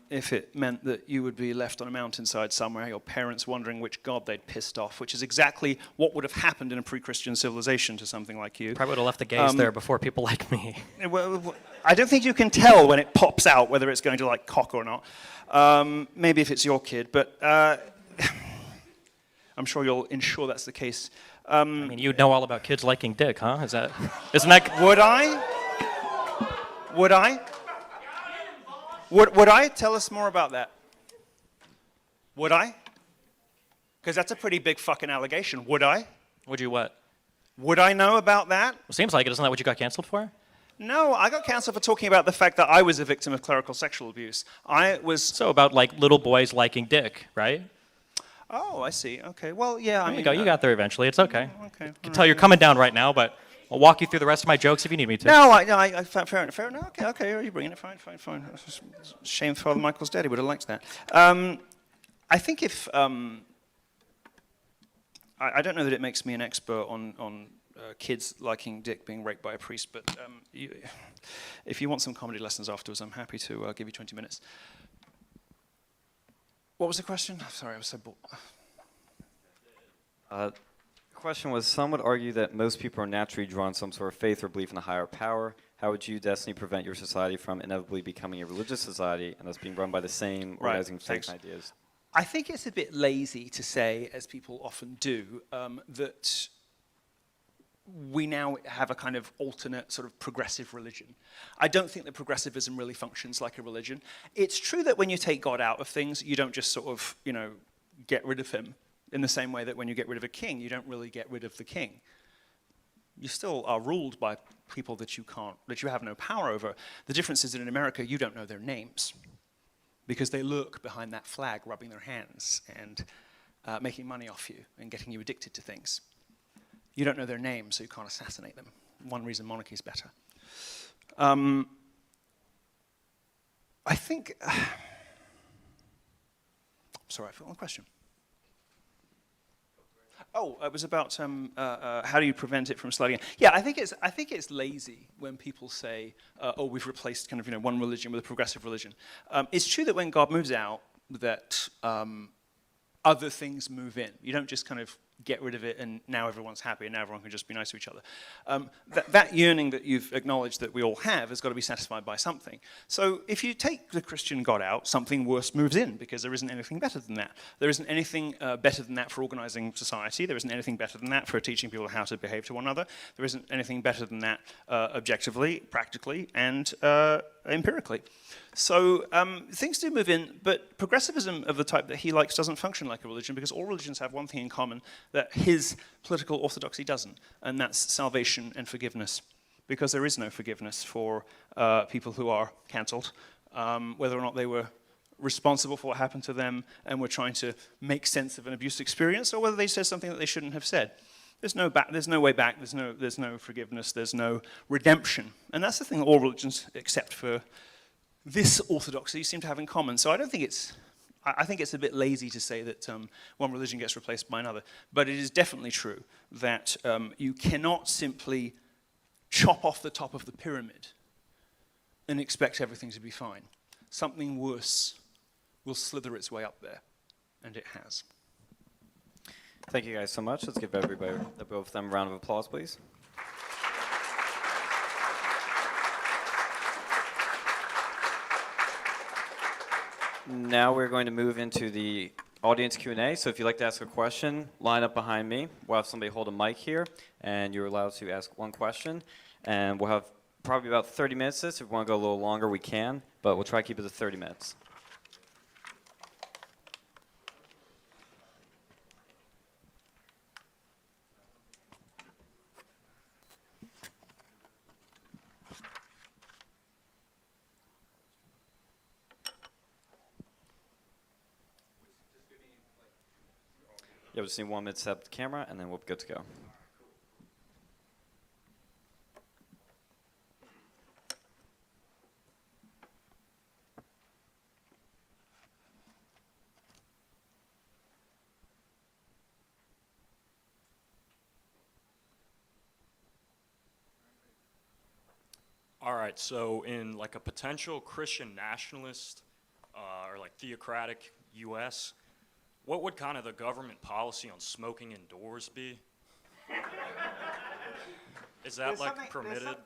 if it meant that you would be left on a mountainside somewhere, your parents wondering which god they'd pissed off, which is exactly what would have happened in a pre-Christian civilization to something like you. Probably would have left the gays there before people like me. Well, I don't think you can tell when it pops out whether it's going to like cock or not. Maybe if it's your kid, but I'm sure you'll ensure that's the case. I mean, you'd know all about kids liking dick, huh? Isn't that? Would I? Would I? Would I? Tell us more about that. Would I? Because that's a pretty big fucking allegation. Would I? Would you what? Would I know about that? Well, seems like it. Isn't that what you got canceled for? No, I got canceled for talking about the fact that I was a victim of clerical sexual abuse. I was... So about like little boys liking dick, right? Oh, I see. Okay. Well, yeah, There you go. You got there eventually. It's okay. Okay. I can tell you're coming down right now, but I'll walk you through the rest of my jokes if you need me to. No, fair enough. Okay, you're bringing it. Fine. It's just a shame Father Michael's daddy would have liked that. I think if... I don't know that it makes me an expert on kids liking dick being raped by a priest, but if you want some comedy lessons afterwards, I'm happy to give you 20 minutes. What was the question? Sorry, I was so bored. The question was, some would argue that most people are naturally drawn to some sort of faith or belief in a higher power. How would you, Destiny, prevent your society from inevitably becoming a religious society and thus being run by the same organizing faith and ideas? I think it's a bit lazy to say, as people often do, that we now have a kind of alternate sort of progressive religion. I don't think that progressivism really functions like a religion. It's true that when you take God out of things, you don't just sort of, get rid of him in the same way that when you get rid of a king, you don't really get rid of the king. You still are ruled by people that you have no power over. The difference is that in America, you don't know their names because they lurk behind that flag, rubbing their hands and making money off you and getting you addicted to things. You don't know their names, so you can't assassinate them. One reason monarchy is better. I think... sorry, I forgot the question. Oh, it was about how do you prevent it from sliding in? Yeah, I think it's lazy when people say, "Oh, we've replaced kind of one religion with a progressive religion." It's true that when God moves out, that other things move in. You don't just kind of get rid of it and now everyone's happy and now everyone can just be nice to each other. That yearning that you've acknowledged that we all have has got to be satisfied by something. So if you take the Christian God out, something worse moves in because there isn't anything better than that. There isn't anything better than that for organizing society. There isn't anything better than that for teaching people how to behave to one another. There isn't anything better than that objectively, practically, and empirically. So things do move in, but progressivism of the type that he likes doesn't function like a religion because all religions have one thing in common that his political orthodoxy doesn't, and that's salvation and forgiveness. Because there is no forgiveness for people who are cancelled, whether or not they were responsible for what happened to them and were trying to make sense of an abuse experience, or whether they said something that they shouldn't have said. There's no way back, there's no forgiveness, there's no redemption. And that's the thing that all religions, except for this orthodoxy, seem to have in common. So I think it's a bit lazy to say that one religion gets replaced by another. But it is definitely true that you cannot simply chop off the top of the pyramid and expect everything to be fine. Something worse will slither its way up there, and it has. Thank you guys so much. Let's give everybody, both of them, a round of applause, please. Now we're going to move into the audience Q&A. So if you'd like to ask a question, line up behind me. We'll have somebody hold a mic here, and you're allowed to ask one question. And we'll have probably about 30 minutes this. If we want to go a little longer, we can, but we'll try to keep it to 30 minutes. Yeah, we'll just need 1 minute to set up the camera, and then we'll be good to go. All right, so in like a potential Christian nationalist or like theocratic U.S., what would kind of the government policy on smoking indoors be? Is that like permitted?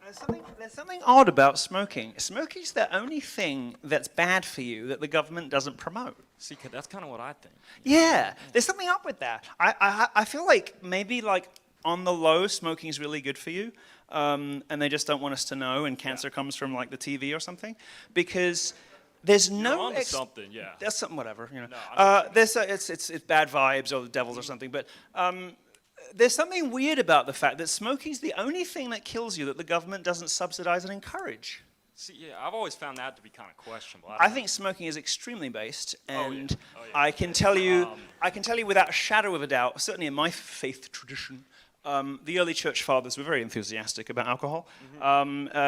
There's something odd about smoking. Smoking is the only thing that's bad for you that the government doesn't promote. See, that's kind of what I think. Yeah, there's something up with that. I feel like maybe like on the low, smoking is really good for you, and they just don't want us to know, and cancer comes from like the TV or something, because there's no something, yeah. That's something, whatever, you know. No, it's bad vibes or the devils or something, but there's something weird about the fact that smoking's the only thing that kills you that the government doesn't subsidize and encourage. See, yeah, I've always found that to be kind of questionable. I think smoking is extremely based, and Oh, yeah. I can tell you without a shadow of a doubt, certainly in my faith tradition, the early church fathers were very enthusiastic about alcohol,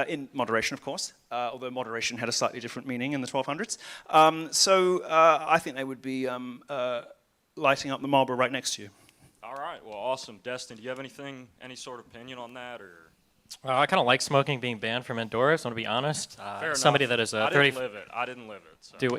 in moderation, of course, although moderation had a slightly different meaning in the 1200s. So I think they would be lighting up the Marlboro right next to you. All right, well, awesome. Destin, do you have any sort of opinion on that, or? I kind of like smoking being banned from indoors, I want to be honest. Fair somebody enough. that is I 30. didn't live it. I didn't live it. So.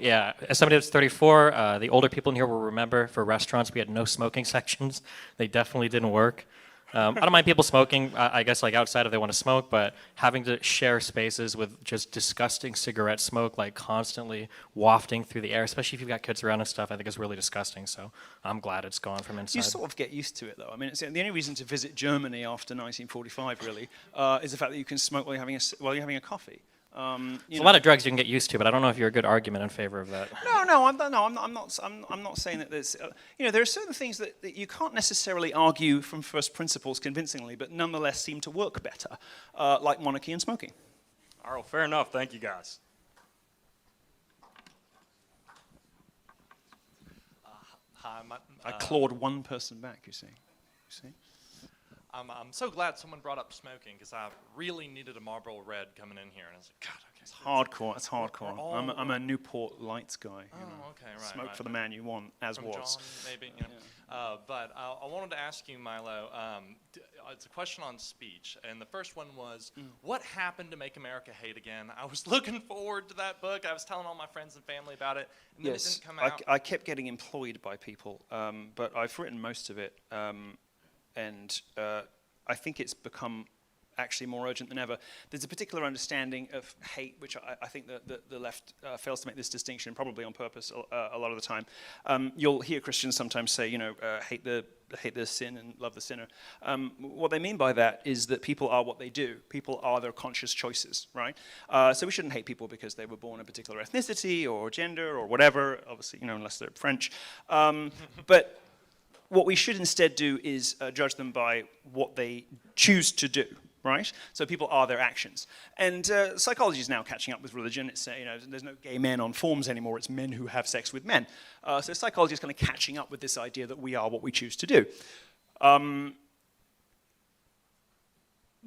As somebody that's 34, the older people in here will remember for restaurants we had no smoking sections. They definitely didn't work. I don't mind people smoking, I guess, like outside if they want to smoke, but having to share spaces with just disgusting cigarette smoke, like constantly wafting through the air, especially if you've got kids around and stuff, I think is really disgusting. So I'm glad it's gone from inside. You sort of get used to it, though. I mean, the only reason to visit Germany after 1945, really, is the fact that you can smoke while you're having a coffee. There's a lot of drugs you can get used to, but I don't know if you're a good argument in favor of that. I'm not saying that there's, there are certain things that you can't necessarily argue from first principles convincingly, but nonetheless seem to work better, like monarchy and smoking. All right, well, fair enough. Thank you, guys. Hi, I clawed one person back, you see. I'm so glad someone brought up smoking because I really needed a Marlboro Red coming in here. And I was like, God, okay. It's hardcore. It's hardcore. all- I'm a Newport Lights guy. Oh, okay, right. Smoke right. for the man you want, as From was. John, maybe. You know. But I wanted to ask you, Milo. It's a question on speech, and the first one was, what happened to make America hate again? I was looking forward to that book. I was telling all my friends and family about it, and then it didn't come out. I kept getting employed by people, but I've written most of it, and I think it's become actually more urgent than ever. There's a particular understanding of hate, which I think that the left fails to make this distinction, probably on purpose a lot of the time. You'll hear Christians sometimes say, you know, hate the sin and love the sinner. What they mean by that is that people are what they do. People are their conscious choices, right? So we shouldn't hate people because they were born a particular ethnicity or gender or whatever, obviously, you know, unless they're French. But what we should instead do is judge them by what they choose to do. Right? So people are their actions. And psychology is now catching up with religion. It's, you know, there's no gay men on forms anymore. It's men who have sex with men. So psychology is kind of catching up with this idea that we are what we choose to do.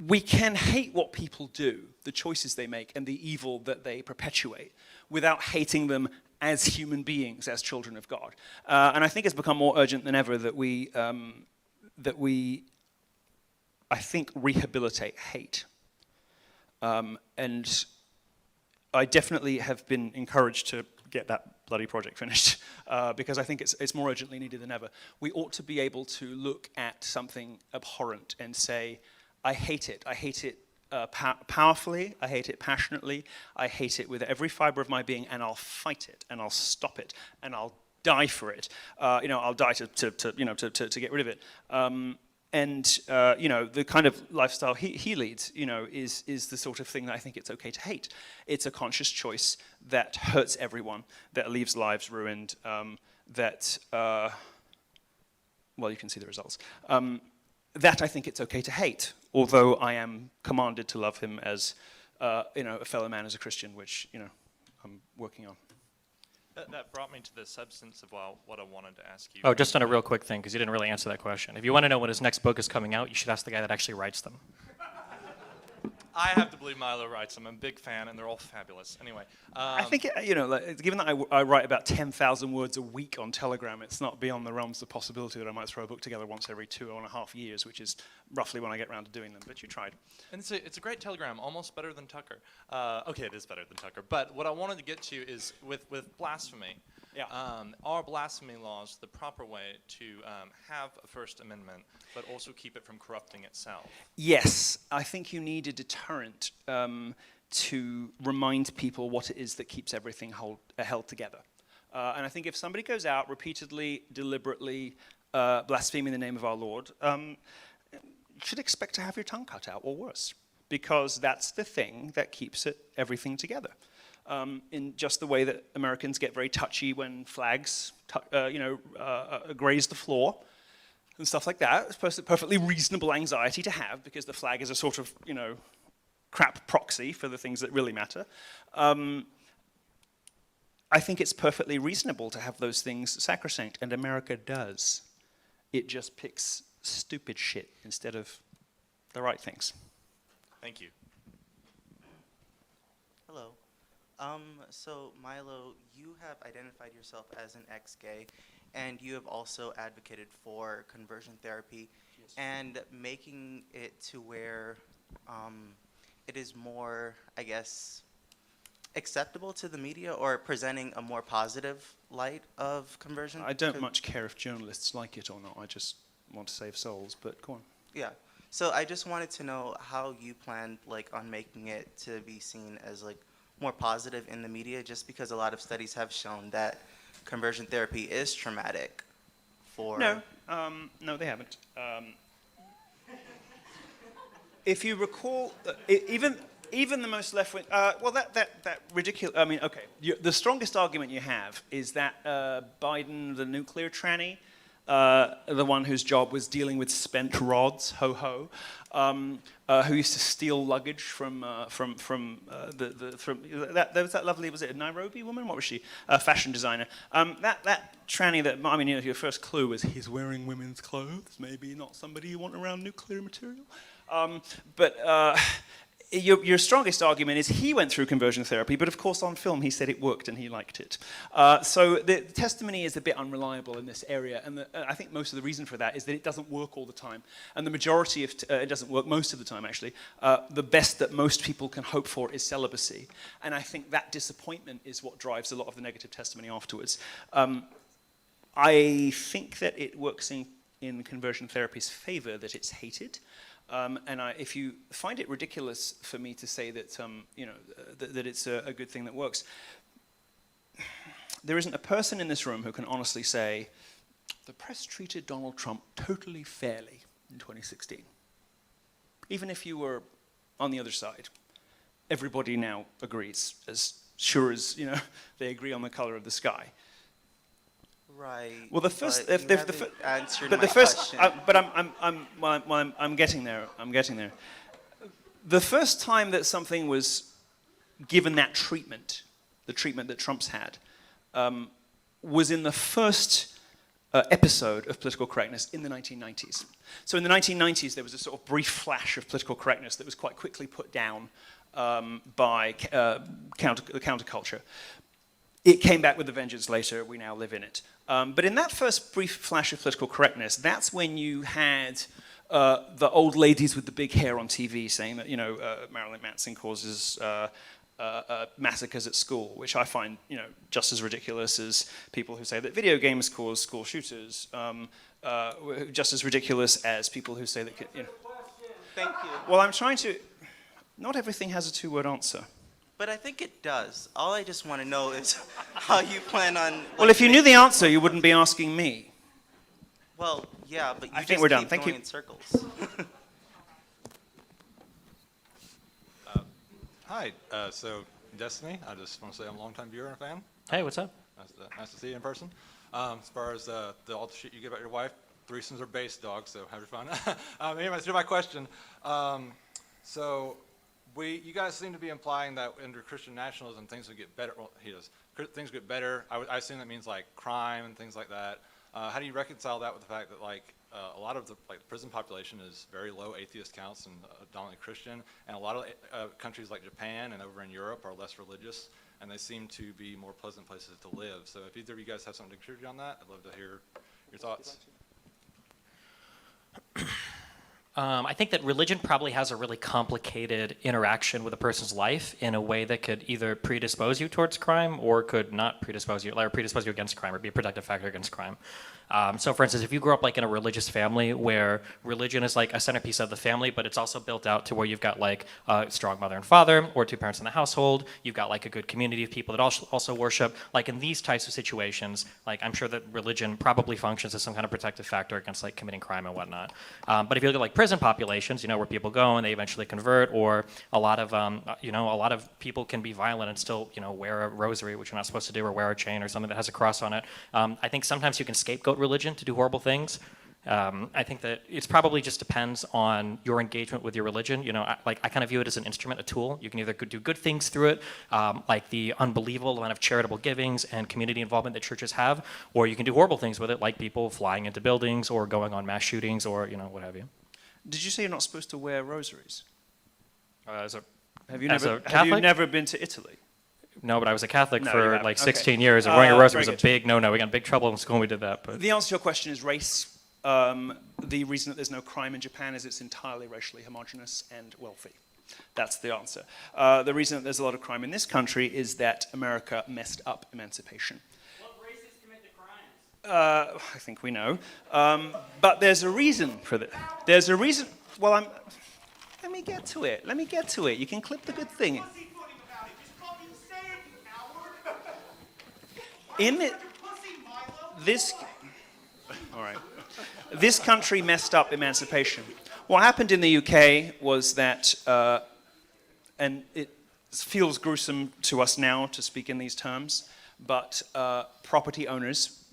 We can hate what people do, the choices they make, and the evil that they perpetuate, without hating them as human beings, as children of God. And I think it's become more urgent than ever that we I think, rehabilitate hate. And I definitely have been encouraged to get that bloody project finished because I think it's more urgently needed than ever. We ought to be able to look at something abhorrent and say, I hate it. I hate it powerfully. I hate it passionately. I hate it with every fiber of my being, and I'll fight it, and I'll stop it, and I'll die for it. You know, I'll die to get rid of it. And you know, the kind of lifestyle he leads, you know, is the sort of thing that I think it's okay to hate. It's a conscious choice that hurts everyone, that leaves lives ruined, that, well, you can see the results. That I think it's okay to hate, although I am commanded to love him as, you know, a fellow man, as a Christian, which, you know, I'm working on. That brought me to the substance of what I wanted to ask you. Oh, just on a real quick thing, because you didn't really answer that question. If you want to know when his next book is coming out, you should ask the guy that actually writes them. I have to believe Milo writes them. I'm a big fan, and they're all fabulous. Anyway. I think, you know, like, given that I write about 10,000 words a week on Telegram, it's not beyond the realms of possibility that I might throw a book together once every 2.5 years, which is roughly when I get around to doing them. But you tried. And it's a great Telegram, almost better than Tucker. Okay, it is better than Tucker. But what I wanted to get to is with blasphemy. Yeah. Are blasphemy laws the proper way to have a First Amendment, but also keep it from corrupting itself? Yes, I think you need a deterrent to remind people what it is that keeps everything held together. And I think if somebody goes out repeatedly, deliberately blaspheming the name of our Lord, you should expect to have your tongue cut out, or worse, because that's the thing that keeps everything together. In just the way that Americans get very touchy when flags, graze the floor and stuff like that. It's perfectly reasonable anxiety to have because the flag is a sort of, you know, crap proxy for the things that really matter. I think it's perfectly reasonable to have those things sacrosanct, and America does. It just picks stupid shit instead of the right things. Thank you. Hello. So Milo, you have identified yourself as an ex-gay, and you have also advocated for conversion therapy, yes, and making it to where it is more, I guess, acceptable to the media, or presenting a more positive light of conversion. I don't much care if journalists like it or not. I just want to save souls, but go on. Yeah. So I just wanted to know how you planned, like, on making it to be seen as, like, more positive in the media, just because a lot of studies have shown that conversion therapy is traumatic for... No, they haven't. If you recall, even the most left-wing, well, that ridiculous, I mean, okay, the strongest argument you have is that Biden, the nuclear tranny, the one whose job was dealing with spent rods, ho-ho, who used to steal luggage from there was that lovely, was it a Nairobi woman? What was she? A fashion designer. That tranny that, I mean, you know, your first clue was he's wearing women's clothes, maybe not somebody you want around nuclear material. But your strongest argument is he went through conversion therapy, but of course on film he said it worked and he liked it. So the testimony is a bit unreliable in this area, and I think most of the reason for that is that it doesn't work all the time. And the majority of, it doesn't work most of the time actually, the best that most people can hope for is celibacy. And I think that disappointment is what drives a lot of the negative testimony afterwards. I think that it works in conversion therapy's favor that it's hated. And if you find it ridiculous for me to say that, that it's a good thing that works, there isn't a person in this room who can honestly say, the press treated Donald Trump totally fairly in 2016. Even if you were on the other side, everybody now agrees, as sure as they agree on the color of the sky. Right. Well, the first, but I'm getting there. I'm getting there. The first time that something was given that treatment, the treatment that Trump's had, was in the first episode of political correctness in the 1990s. So in the 1990s, there was a sort of brief flash of political correctness that was quite quickly put down by the counterculture. It came back with a vengeance later. We now live in it. But in that first brief flash of political correctness, that's when you had the old ladies with the big hair on TV saying that Marilyn Manson causes massacres at school, which I find just as ridiculous as people who say that video games cause school shooters, just as ridiculous as people who say that. Thank you. Well, I'm trying to. Not everything has a two-word answer. But I think it does. All I just want to know is how you plan on. Well, if you knew the answer, you wouldn't be asking me. Well, yeah, but you I think just we're done. keep Thank going you. in circles. Hi, so Destiny, I just want to say I'm a longtime viewer and a fan. Hey, what's up? Nice to see you in person. As far as all the shit you give about your wife, threesomes are base, dog, so have your fun. Anyways, to my question. You guys seem to be implying that under Christian nationalism, things would get better. Well, he does. Things get better. I assume that means like crime and things like that. How do you reconcile that with the fact that a lot of the prison population is very low atheist counts and dominantly Christian, and a lot of countries like Japan and over in Europe are less religious, and they seem to be more pleasant places to live. So if either of you guys have something to contribute on that, I'd love to hear your thoughts. I think that religion probably has a really complicated interaction with a person's life in a way that could either predispose you towards crime or could not predispose you, or predispose you against crime or be a protective factor against crime. So for instance, if you grow up in a religious family where religion is a centerpiece of the family, but it's also built out to where you've got a strong mother and father or two parents in the household, you've got a good community of people that also worship, in these types of situations, I'm sure that religion probably functions as some kind of protective factor against committing crime and whatnot. But if you look at prison populations, where people go and they eventually convert, or a lot of people can be violent and still, wear a rosary, which you're not supposed to do, or wear a chain or something that has a cross on it. I think sometimes you can scapegoat religion to do horrible things. I think that it's probably just depends on your engagement with your religion. I kind of view it as an instrument, a tool. You can either do good things through it, like the unbelievable amount of charitable givings and community involvement that churches have, or you can do horrible things with it, like people flying into buildings or going on mass shootings or what have you. Did you say you're not supposed to wear rosaries? Have you never been to Italy? No, but I was a Catholic for 16 Okay. years, and wearing a rosary was a Very good. big no-no. We got in big trouble in school when we did that. But The answer to your question is race. The reason that there's no crime in Japan is it's entirely racially homogenous and wealthy. That's the answer. The reason that there's a lot of crime in this country is that America messed up emancipation. What races commit the crimes? I think we know. But there's a reason for that. There's a reason. Well, let me get to it. You can clip the good thing. All right. This country messed up emancipation. What happened in the UK was that, and it feels gruesome to us now to speak in these terms, but property owners,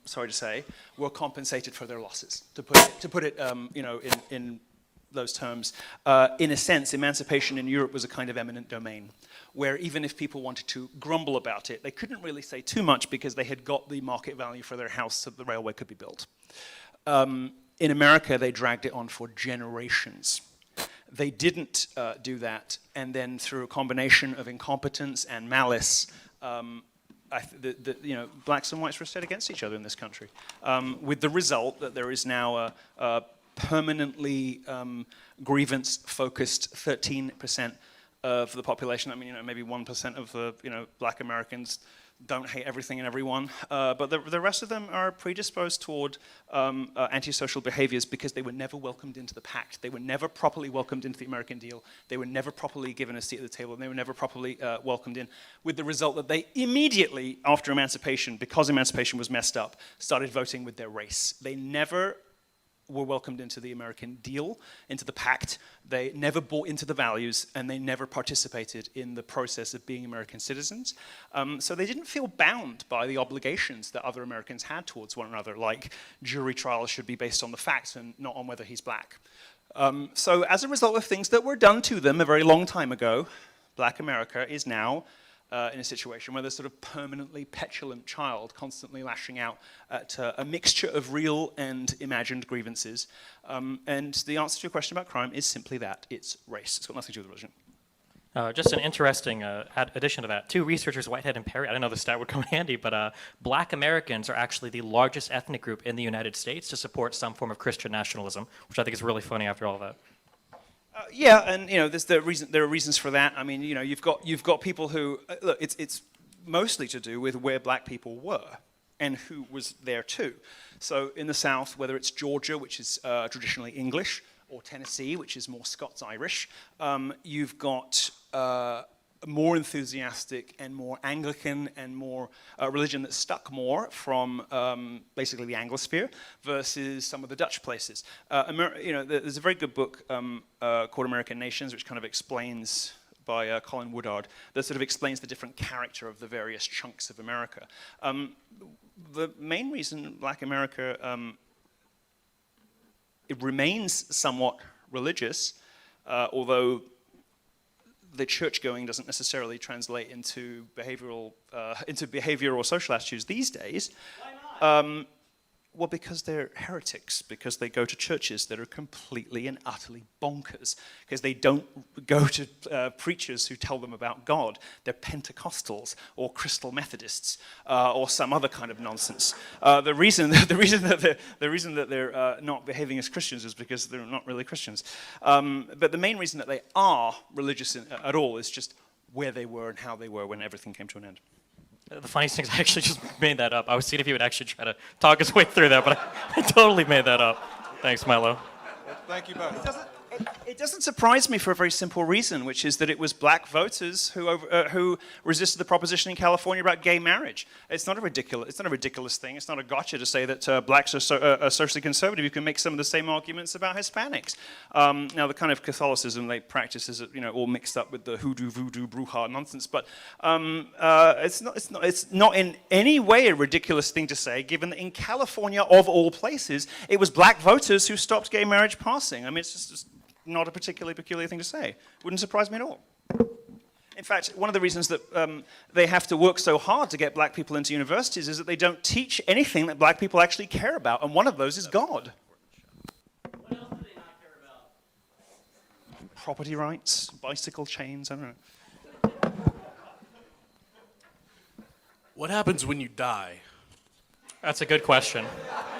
sorry to say, were compensated for their losses. To put it, in those terms, in a sense, emancipation in Europe was a kind of eminent domain, where even if people wanted to grumble about it, they couldn't really say too much because they had got the market value for their house so the railway could be built. In America, they dragged it on for generations. they didn't do that, and then through a combination of incompetence and malice, blacks and whites were set against each other in this country, with the result that there is now a permanently grievance-focused 13% of the population. I mean, maybe 1% of the black Americans don't hate everything and everyone, but the rest of them are predisposed toward antisocial behaviors because they were never welcomed into the pact. They were never properly welcomed into the American deal. They were never properly given a seat at the table, and they were never properly welcomed in, with the result that they immediately, after emancipation, because emancipation was messed up, started voting with their race. They never were welcomed into the American deal, into the pact. They never bought into the values, and they never participated in the process of being American citizens. So they didn't feel bound by the obligations that other Americans had towards one another, like jury trials should be based on the facts and not on whether he's black. So as a result of things that were done to them a very long time ago, black America is now in a situation where there's sort of permanently petulant child constantly lashing out at a mixture of real and imagined grievances. And the answer to your question about crime is simply that. It's race. It's got nothing to do with religion. Just an interesting addition to that. Two researchers, Whitehead and Perry, I didn't know the stat would come in handy, but black Americans are actually the largest ethnic group in the United States to support some form of Christian nationalism, which I think is really funny after all of that. Yeah, and there are reasons for that. I mean, you've got people who look. It's mostly to do with where black people were and who was there too. So in the South, whether it's Georgia, which is traditionally English, or Tennessee, which is more Scots-Irish, you've got more enthusiastic and more Anglican and more religion that stuck more from basically the Anglosphere versus some of the Dutch places. There's a very good book called American Nations, which kind of explains, by Colin Woodard, that sort of explains the different character of the various chunks of America. The main reason black America it remains somewhat religious, although the church going doesn't necessarily translate into behavior or social attitudes these days. Why not? Well, because they're heretics, because they go to churches that are completely and utterly bonkers, because they don't go to preachers who tell them about God. They're Pentecostals or Crystal Methodists or some other kind of nonsense. The reason that they're not behaving as Christians is because they're not really Christians. But the main reason that they are religious at all is just where they were and how they were when everything came to an end. The funniest thing is I actually just made that up. I was seeing if he would actually try to talk his way through that, but I totally made that up. Thanks, Milo. Thank you both. It doesn't surprise me for a very simple reason, which is that it was black voters who resisted the proposition in California about gay marriage. It's not a ridiculous thing. It's not a gotcha to say that blacks are socially conservative. You can make some of the same arguments about Hispanics. Now, the kind of Catholicism they practice is all mixed up with the hoodoo, voodoo, bruja nonsense. But it's not in any way a ridiculous thing to say, given that in California, of all places, it was black voters who stopped gay marriage passing. I mean, it's just not a particularly peculiar thing to say. Wouldn't surprise me at all. In fact, one of the reasons that they have to work so hard to get black people into universities is that they don't teach anything that black people actually care about, and one of those is God. What else do they not care about? Property rights, bicycle chains, I don't know. What happens when you die? That's a good question.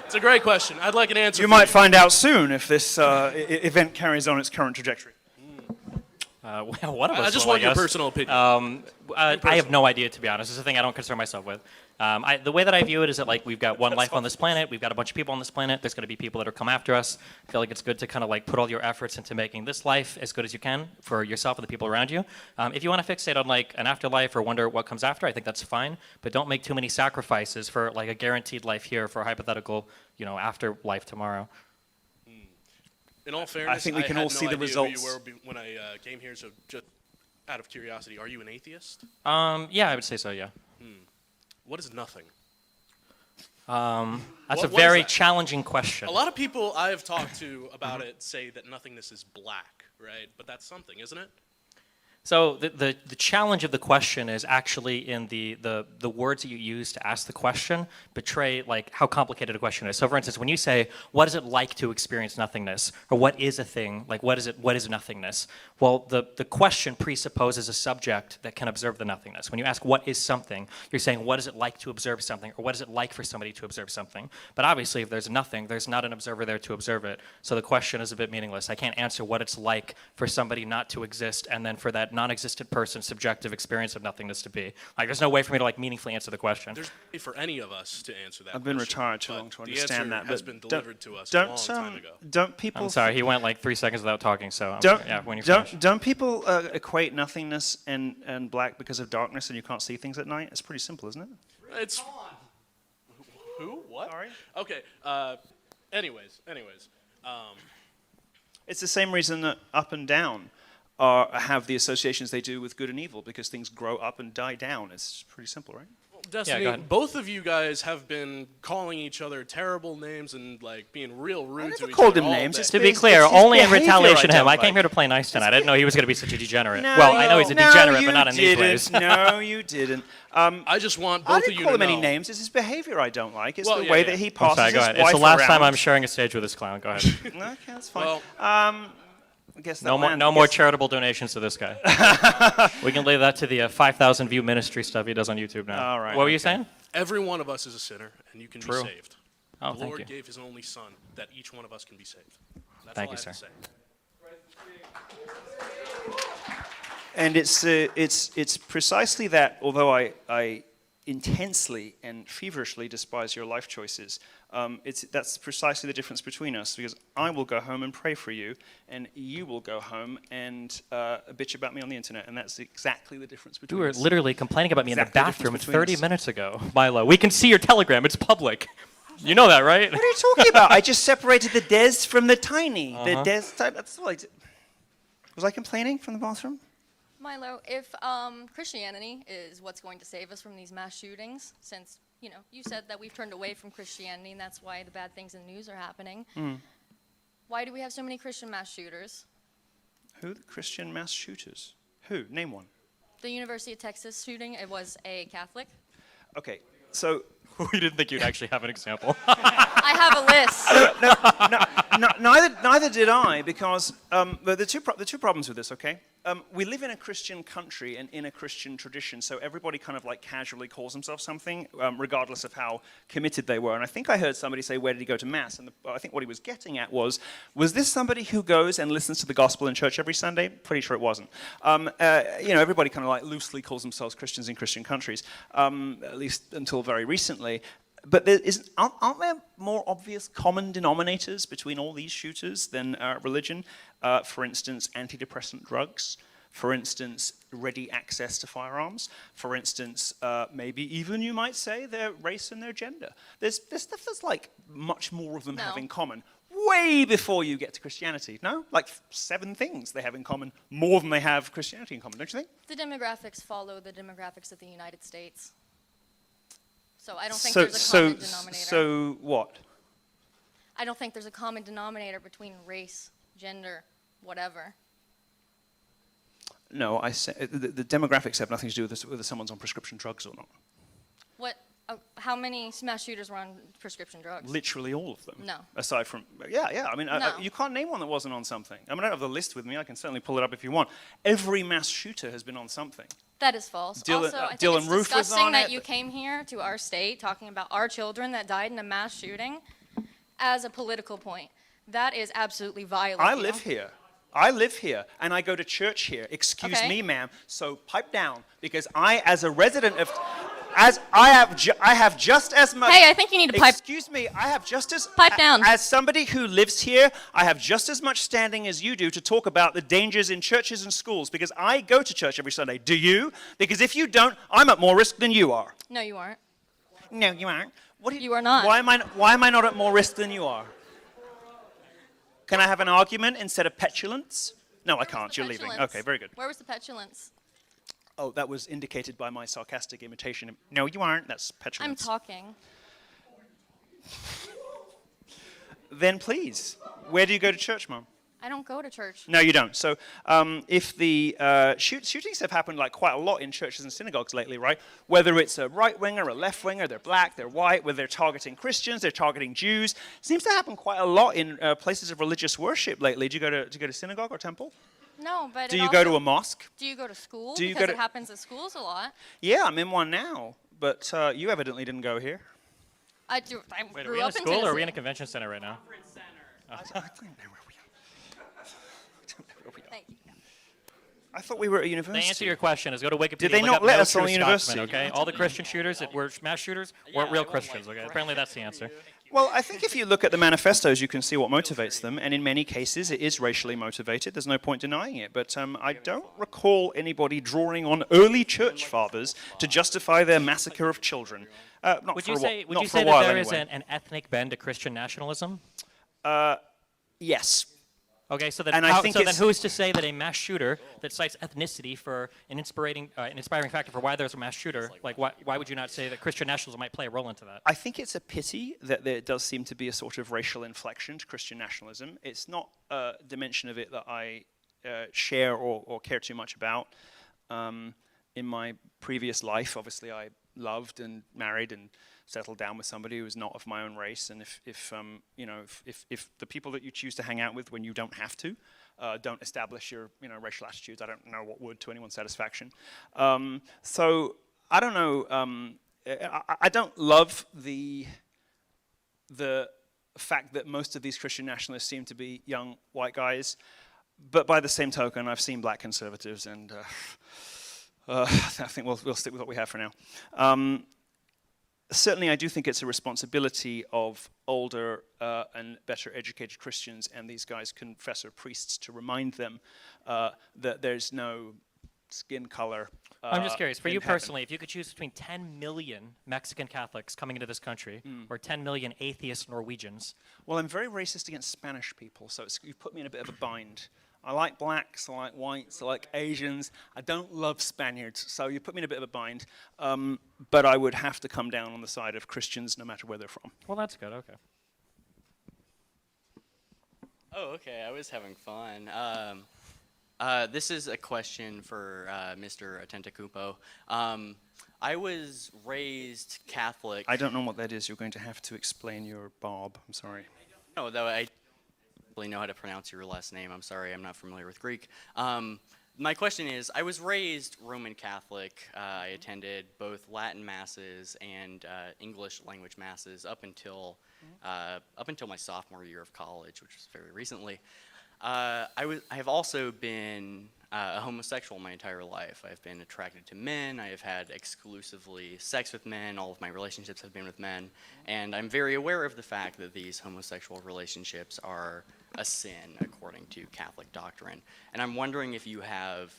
It's a great question. I'd like an answer. You might find out soon if this event carries on its current trajectory. Well, one of us I just will, want your guess. personal opinion. I have no idea, to be honest. It's a thing I don't concern myself with. The way that I view it is that we've got one life on this planet. We've got a bunch of people on this planet. There's going to be people that are come after us. I feel like it's good to kind of put all your efforts into making this life as good as you can for yourself and the people around you. If you want to fixate on an afterlife or wonder what comes after, I think that's fine. But don't make too many sacrifices for a guaranteed life here for a hypothetical, afterlife tomorrow. In all fairness, I think we can all see the results. Who you were when I came here, so just out of curiosity, are you an atheist? Yeah, I would say so, yeah. What is nothing? That's a What is very that? challenging question. A lot of people I've talked to about it say that nothingness is black, right? But that's something, isn't it? So the challenge of the question is actually in the words that you use to ask the question betray like how complicated a question is. So for instance, when you say, what is it like to experience nothingness? Or what is a thing? Like what is nothingness? Well, the question presupposes a subject that can observe the nothingness. When you ask what is something, you're saying what is it like to observe something? Or what is it like for somebody to observe something? But obviously if there's nothing, there's not an observer there to observe it. So the question is a bit meaningless. I can't answer what it's like for somebody not to exist and then for that non-existent person's subjective experience of nothingness to be. Like, there's no way for me to like meaningfully answer the question. There's no way for any of us to answer that. I've been question, retired too long to understand that. The answer has but been delivered to us a don't, long time ago. Don't people? I'm sorry, he went like 3 seconds without talking, so yeah, when you finish. Don't people equate nothingness and black because of darkness and you can't see things at night? It's pretty simple, isn't it? It's who? What? Sorry. Okay. Anyways. It's the same reason that up and down have the associations they do with good and evil, because things grow up and die down. It's pretty simple, right? Destiny, go ahead. both of you guys have been calling each other terrible names and like being real rude to never each called other him all names. day. It's To be It's clear, his only in behavior retaliation I to him. don't I came like. here to play nice tonight. I didn't know he was going to be such a degenerate. No, Well, I know he's a degenerate, you but not in these didn't. ways. No, you didn't. I just want I both of didn't you call to him any know. names. It's his behavior I don't like. It's Well, the yeah, way yeah. that he I'm passes sorry, go his ahead. wife It's the last time around. I'm sharing a stage with this clown. Go ahead. Okay, that's fine. Well, I guess that No more charitable donations to this guy. We can leave that to the 5,000 view ministry stuff he does on YouTube now. All right, What were you okay. saying? every one of us is a sinner, and you can True. be saved. Oh, the thank Lord you. gave His only Son that each one of us can be saved. That's Thank all you, I have sir. to say. And it's precisely that, although I intensely and feverishly despise your life choices, that's precisely the difference between us, because I will go home and pray for you, and you will go home and bitch about me on the internet, and that's exactly the difference You between were us. literally complaining about me in the Exactly the difference bathroom between 30 us. minutes ago, Milo. We can see your Telegram. It's public. You know that, right? What are you talking about? I just separated the des from the tiny. The des, that's all I did. Was I complaining from the bathroom? Milo, if Christianity is what's going to save us from these mass shootings, since you said that we've turned away from Christianity and that's why the bad things in the news are happening, why do we have so many Christian mass shooters? Who? The Christian mass shooters? Who? Name one. The University of Texas shooting, it was a Catholic. Okay, so We didn't think you'd actually have an example. I have a list. neither did I, because the two problems with this. Okay, we live in a Christian country and in a Christian tradition, so everybody kind of like casually calls themselves something, regardless of how committed they were. And I think I heard somebody say, "Where did he go to mass?" And I think what he was getting at was this somebody who goes and listens to the gospel in church every Sunday? Pretty sure it wasn't. Everybody kind of like loosely calls themselves Christians in Christian countries, at least until very recently. But aren't there more obvious common denominators between all these shooters than religion? For instance, antidepressant drugs. For instance, ready access to firearms. For instance, maybe even you might say their race and their gender. There's stuff that's like much more of them have in common. Way before you get to Christianity, no? Like 7 things they have in common, more than they have Christianity in common, don't you think? The demographics follow the demographics of the United States. So I don't think there's a common denominator. So what? I don't think there's a common denominator between race, gender, whatever. No, I say the demographics have nothing to do with whether someone's on prescription drugs or not. How many mass shooters were on prescription drugs? Literally all of them. No. Aside from, yeah. I mean, No. you can't name one that wasn't on something. I mean, I don't have the list with me. I can certainly pull it up if you want. Every mass shooter has been on something. That is false. Dylan- Also, I think Dylan it's Roof was disgusting on that it. you came here to our state talking about our children that died in a mass shooting as a political point. That is absolutely vile. I live here. I live here, and I go to church here. Excuse Okay. me, ma'am. So pipe down, because I, as a resident of, I have just as much. Hey, I think you need to pipe. Excuse me, I have just as. Pipe down. As somebody who lives here, I have just as much standing as you do to talk about the dangers in churches and schools, because I go to church every Sunday. Do you? Because if you don't, I'm at more risk than you are. No, you aren't. No, you aren't. You are not. Why am I not at more risk than you are? Can I have an argument instead of petulance? No, I can't. You're leaving. Okay, very good. Where was the petulance? Oh, that was indicated by my sarcastic imitation. No, you aren't. That's I'm petulance. talking. Then please, where do you go to church, Mom? I don't go to church. No, you don't. So if the shootings have happened like quite a lot in churches and synagogues lately, right? Whether it's a right winger or a left winger, they're black, they're white, whether they're targeting Christians, they're targeting Jews. Seems to happen quite a lot in places of religious worship lately. Do you go to synagogue or temple? No, but Do you go to a mosque? Do you go to school? Do you because go it to- happens at schools a lot. Yeah, I'm in one now, but you evidently didn't go here. I do. I Wait, are grew we in a up in school or are we in a Tennessee. convention center right now? Thank you. I thought we were at a The university. answer to your question is go to Wikipedia. Did they look not up let no us on true the Scotsman, university? Okay, all the Christian shooters that were mass shooters weren't real Christians. Okay, apparently that's the answer. Well, I think if you look at the manifestos, you can see what motivates them, and in many cases, it is racially motivated. There's no point denying it. But I don't recall anybody drawing on early church fathers to justify their massacre of children. Not Would for you a say wh- would not you for a say while that there is anyway. an ethnic bend to Christian nationalism? Yes. Okay, so then, And I think so then it's- who's to say that a mass shooter that cites ethnicity for an inspiring factor for why there's a mass shooter, like why would you not say that Christian nationalism might play a role into that? I think it's a pity that there does seem to be a sort of racial inflection to Christian nationalism. It's not a dimension of it that I share or care too much about. In my previous life, obviously, I loved and married and settled down with somebody who was not of my own race. And if the people that you choose to hang out with when you don't have to don't establish your racial attitudes, I don't know what would to anyone's satisfaction. So I don't know. I don't love the fact that most of these Christian nationalists seem to be young white guys, but by the same token, I've seen black conservatives, and I think we'll stick with what we have for now. Certainly, I do think it's a responsibility of older and better educated Christians and these guys, confessor priests, to remind them that there's no skin color. I'm just curious, for in you heaven. personally, if you could choose between 10 million Mexican Catholics coming into this country or 10 million atheist Norwegians. Well, I'm very racist against Spanish people, so you've put me in a bit of a bind. I like blacks, I like whites, I like Asians. I don't love Spaniards, so you put me in a bit of a bind. But I would have to come down on the side of Christians no matter where they're from. Well, that's good, okay. Oh, okay. I was having fun. This is a question for Mr. Atentacumpo. I was raised Catholic. I don't know what that is. You're going to have to explain your Bob. I'm sorry. No, though I don't really know how to pronounce your last name. I'm sorry, I'm not familiar with Greek. My question is, I was raised Roman Catholic. I attended both Latin masses and English language masses up until my sophomore year of college, which was very recently. I have also been a homosexual my entire life. I've been attracted to men. I have had exclusively sex with men. All of my relationships have been with men. And I'm very aware of the fact that these homosexual relationships are a sin according to Catholic doctrine. And I'm wondering if you have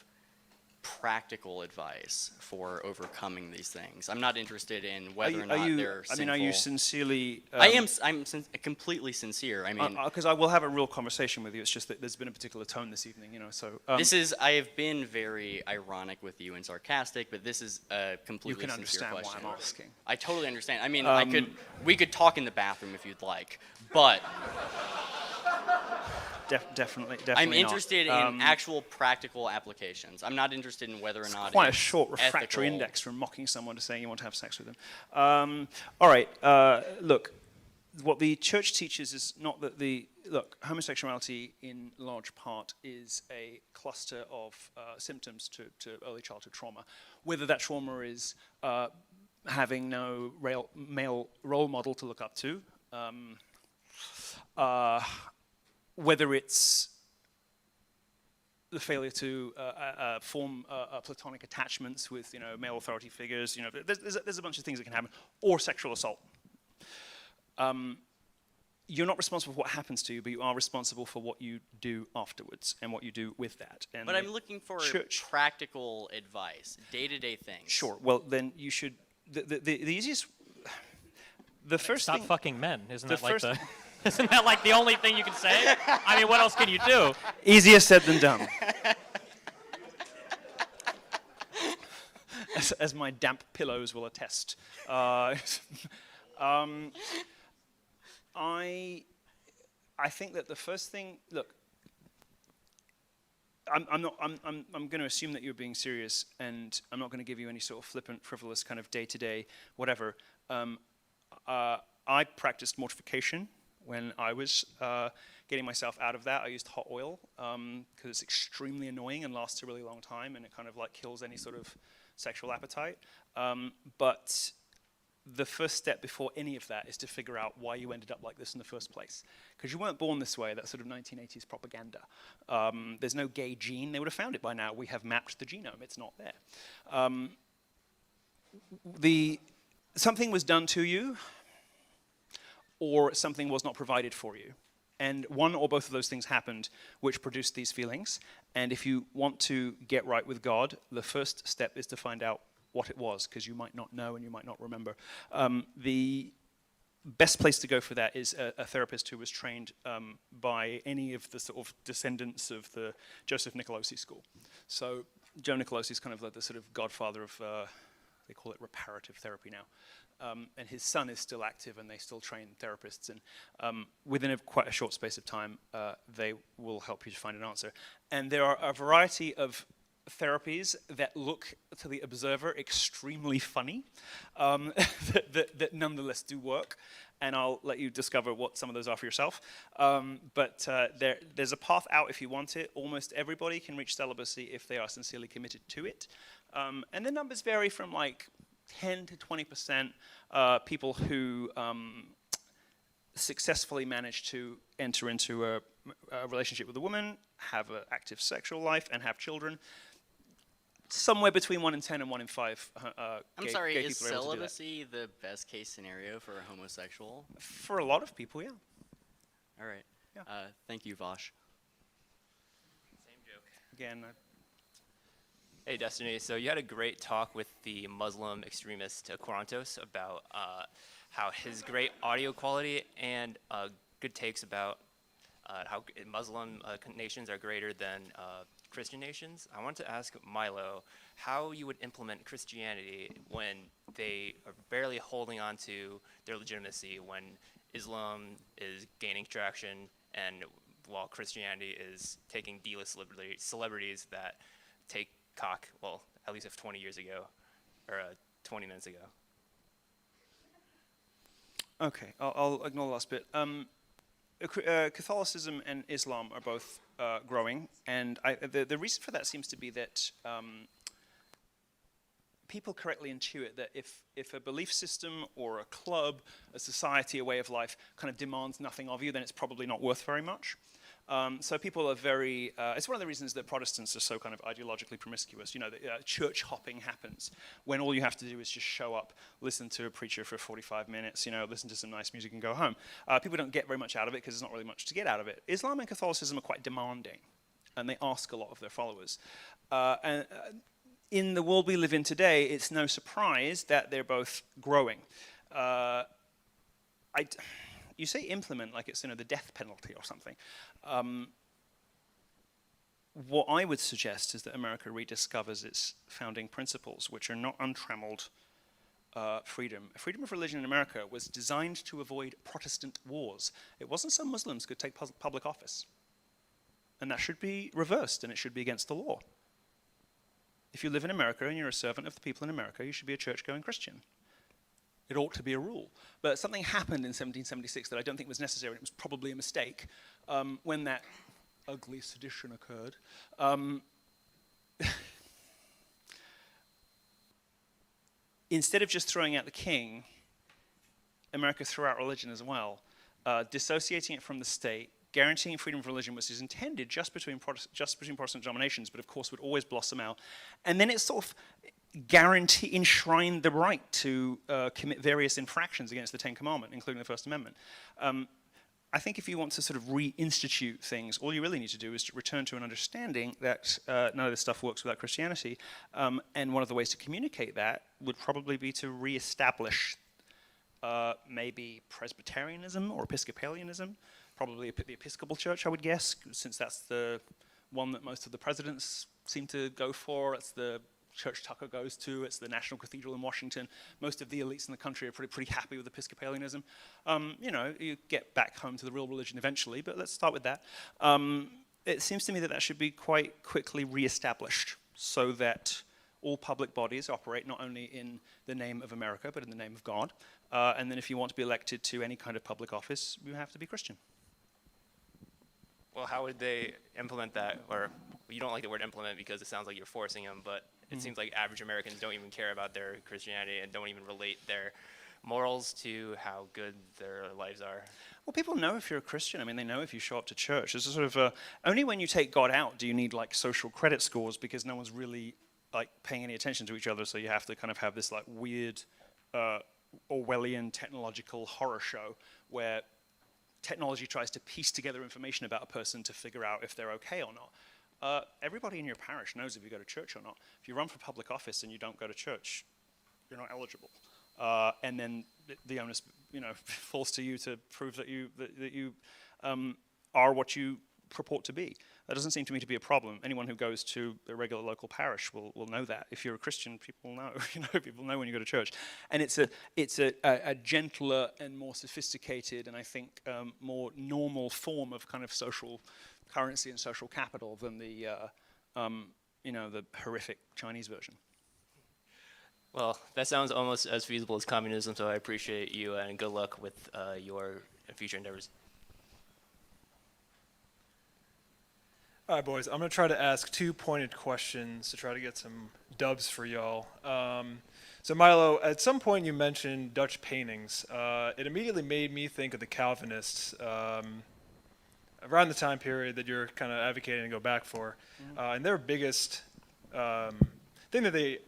practical advice for overcoming these things. I'm not interested in whether or not they're sinful. are you sincerely... I'm completely sincere. I mean... Because I will have a real conversation with you. It's just that there's been a particular tone this evening, so... I have been very ironic with you and sarcastic, but this is a completely You can sincere understand question. why I'm asking. I totally understand. I mean, we could talk in the bathroom if you'd like, but... Definitely I'm not. interested in actual practical applications. I'm not interested in whether or not Quite a it's short refractory ethical. index from mocking someone to saying you want to have sex with them. All right, look, what the church teaches is not that homosexuality in large part is a cluster of symptoms to early childhood trauma. Whether that trauma is having no male role model to look up to, whether it's the failure to form platonic attachments with male authority figures, there's a bunch of things that can happen, or sexual assault. You're not responsible for what happens to you, but you are responsible for what you do afterwards and what you do with that. And But I'm looking for practical advice, day-to-day things. Sure. Well, then you should. The easiest. The first Stop thing. fucking men. Isn't the that like first- the... Isn't that like the only thing you can say? I mean, what else can you do? Easier said than done. as my damp pillows will attest. I think that the first thing, look, I'm going to assume that you're being serious, and I'm not going to give you any sort of flippant, frivolous kind of day-to-day whatever. I practiced mortification when I was getting myself out of that. I used hot oil because it's extremely annoying and lasts a really long time, and it kind of like kills any sort of sexual appetite. But the first step before any of that is to figure out why you ended up like this in the first place. Because you weren't born this way, that's sort of 1980s propaganda. There's no gay gene, they would have found it by now. We have mapped the genome, it's not there. Something was done to you, or something was not provided for you. And one or both of those things happened which produced these feelings. And if you want to get right with God, the first step is to find out what it was, because you might not know and you might not remember. The best place to go for that is a therapist who was trained by any of the sort of descendants of the Joseph Nicolosi school. So Joe Nicolosi is kind of like the sort of godfather of, they call it reparative therapy now. And his son is still active, and they still train therapists. And within quite a short space of time, they will help you to find an answer. And there are a variety of therapies that look to the observer extremely funny, that nonetheless do work. And I'll let you discover what some of those are for yourself. But there's a path out if you want it. Almost everybody can reach celibacy if they are sincerely committed to it. And the numbers vary from like 10 to 20% people who successfully manage to enter into a relationship with a woman, have an active sexual life, and have children. Somewhere between 1 in 10 and 1 in 5 I'm sorry, gay is people are able to do that. celibacy the best case scenario for a homosexual? For a lot of people, yeah. All right. Yeah. Thank you, Vosh. Same joke. Again, Hey, Destiny. So you had a great talk with the Muslim extremist Quarantos about how his great audio quality and good takes about how Muslim nations are greater than Christian nations. I want to ask Milo how you would implement Christianity when they are barely holding on to their legitimacy, when Islam is gaining traction and while Christianity is taking D-list celebrities that take cock, well, at least if 20 years ago, or 20 minutes ago. Okay, I'll ignore the last bit. Catholicism and Islam are both growing, and the reason for that seems to be that people correctly intuit that if a belief system or a club, a society, a way of life kind of demands nothing of you, then it's probably not worth very much. So people are very, it's one of the reasons that Protestants are so kind of ideologically promiscuous. You know, church hopping happens when all you have to do is just show up, listen to a preacher for 45 minutes, you know, listen to some nice music and go home. People don't get very much out of it because there's not really much to get out of it. Islam and Catholicism are quite demanding, and they ask a lot of their followers. In the world we live in today, it's no surprise that they're both growing. You say implement like it's, you know, the death penalty or something. What I would suggest is that America rediscovers its founding principles, which are not untrammeled freedom. Freedom of religion in America was designed to avoid Protestant wars. It wasn't so Muslims could take public office. And that should be reversed, and it should be against the law. If you live in America and you're a servant of the people in America, you should be a church-going Christian. It ought to be a rule. But something happened in 1776 that I don't think was necessary, and it was probably a mistake, when that ugly sedition occurred. Instead of just throwing out the king, America threw out religion as well, dissociating it from the state, guaranteeing freedom of religion, which is intended just between Protestant denominations, but of course would always blossom out. And then it sort of enshrined the right to commit various infractions against the Ten Commandments, including the First Amendment. I think if you want to sort of reinstitute things, all you really need to do is to return to an understanding that none of this stuff works without Christianity. And one of the ways to communicate that would probably be to reestablish maybe Presbyterianism or Episcopalianism, probably the Episcopal Church, I would guess, since that's the one that most of the presidents seem to go for. It's the church Tucker goes to. It's the National Cathedral in Washington. Most of the elites in the country are pretty happy with Episcopalianism. You know, you get back home to the real religion eventually, but let's start with that. it seems to me that that should be quite quickly reestablished so that all public bodies operate not only in the name of America, but in the name of God. And then if you want to be elected to any kind of public office, you have to be Christian. Well, how would they implement that? Or you don't like the word implement because it sounds like you're forcing them, but it seems like average Americans don't even care about their Christianity and don't even relate their morals to how good their lives are. Well, people know if you're a Christian. I mean, they know if you show up to church. It's a sort of only when you take God out do you need like social credit scores, because no one's really like paying any attention to each other. So you have to kind of have this like weird Orwellian technological horror show where technology tries to piece together information about a person to figure out if they're okay or not. Everybody in your parish knows if you go to church or not. If you run for public office and you don't go to church, you're not eligible. And then the onus, falls to you to prove that you are what you purport to be. That doesn't seem to me to be a problem. Anyone who goes to a regular local parish will know that. If you're a Christian, people know. People know when you go to church, and it's a gentler and more sophisticated, and I think more normal form of kind of social currency and social capital than the the horrific Chinese version. Well, that sounds almost as feasible as communism, so I appreciate you and good luck with your future endeavors. All right, boys, I'm going to try to ask 2 pointed questions to try to get some dubs for y'all. So Milo, at some point you mentioned Dutch paintings. It immediately made me think of the Calvinists around the time period that you're kind of advocating to go back for. And their biggest thing that they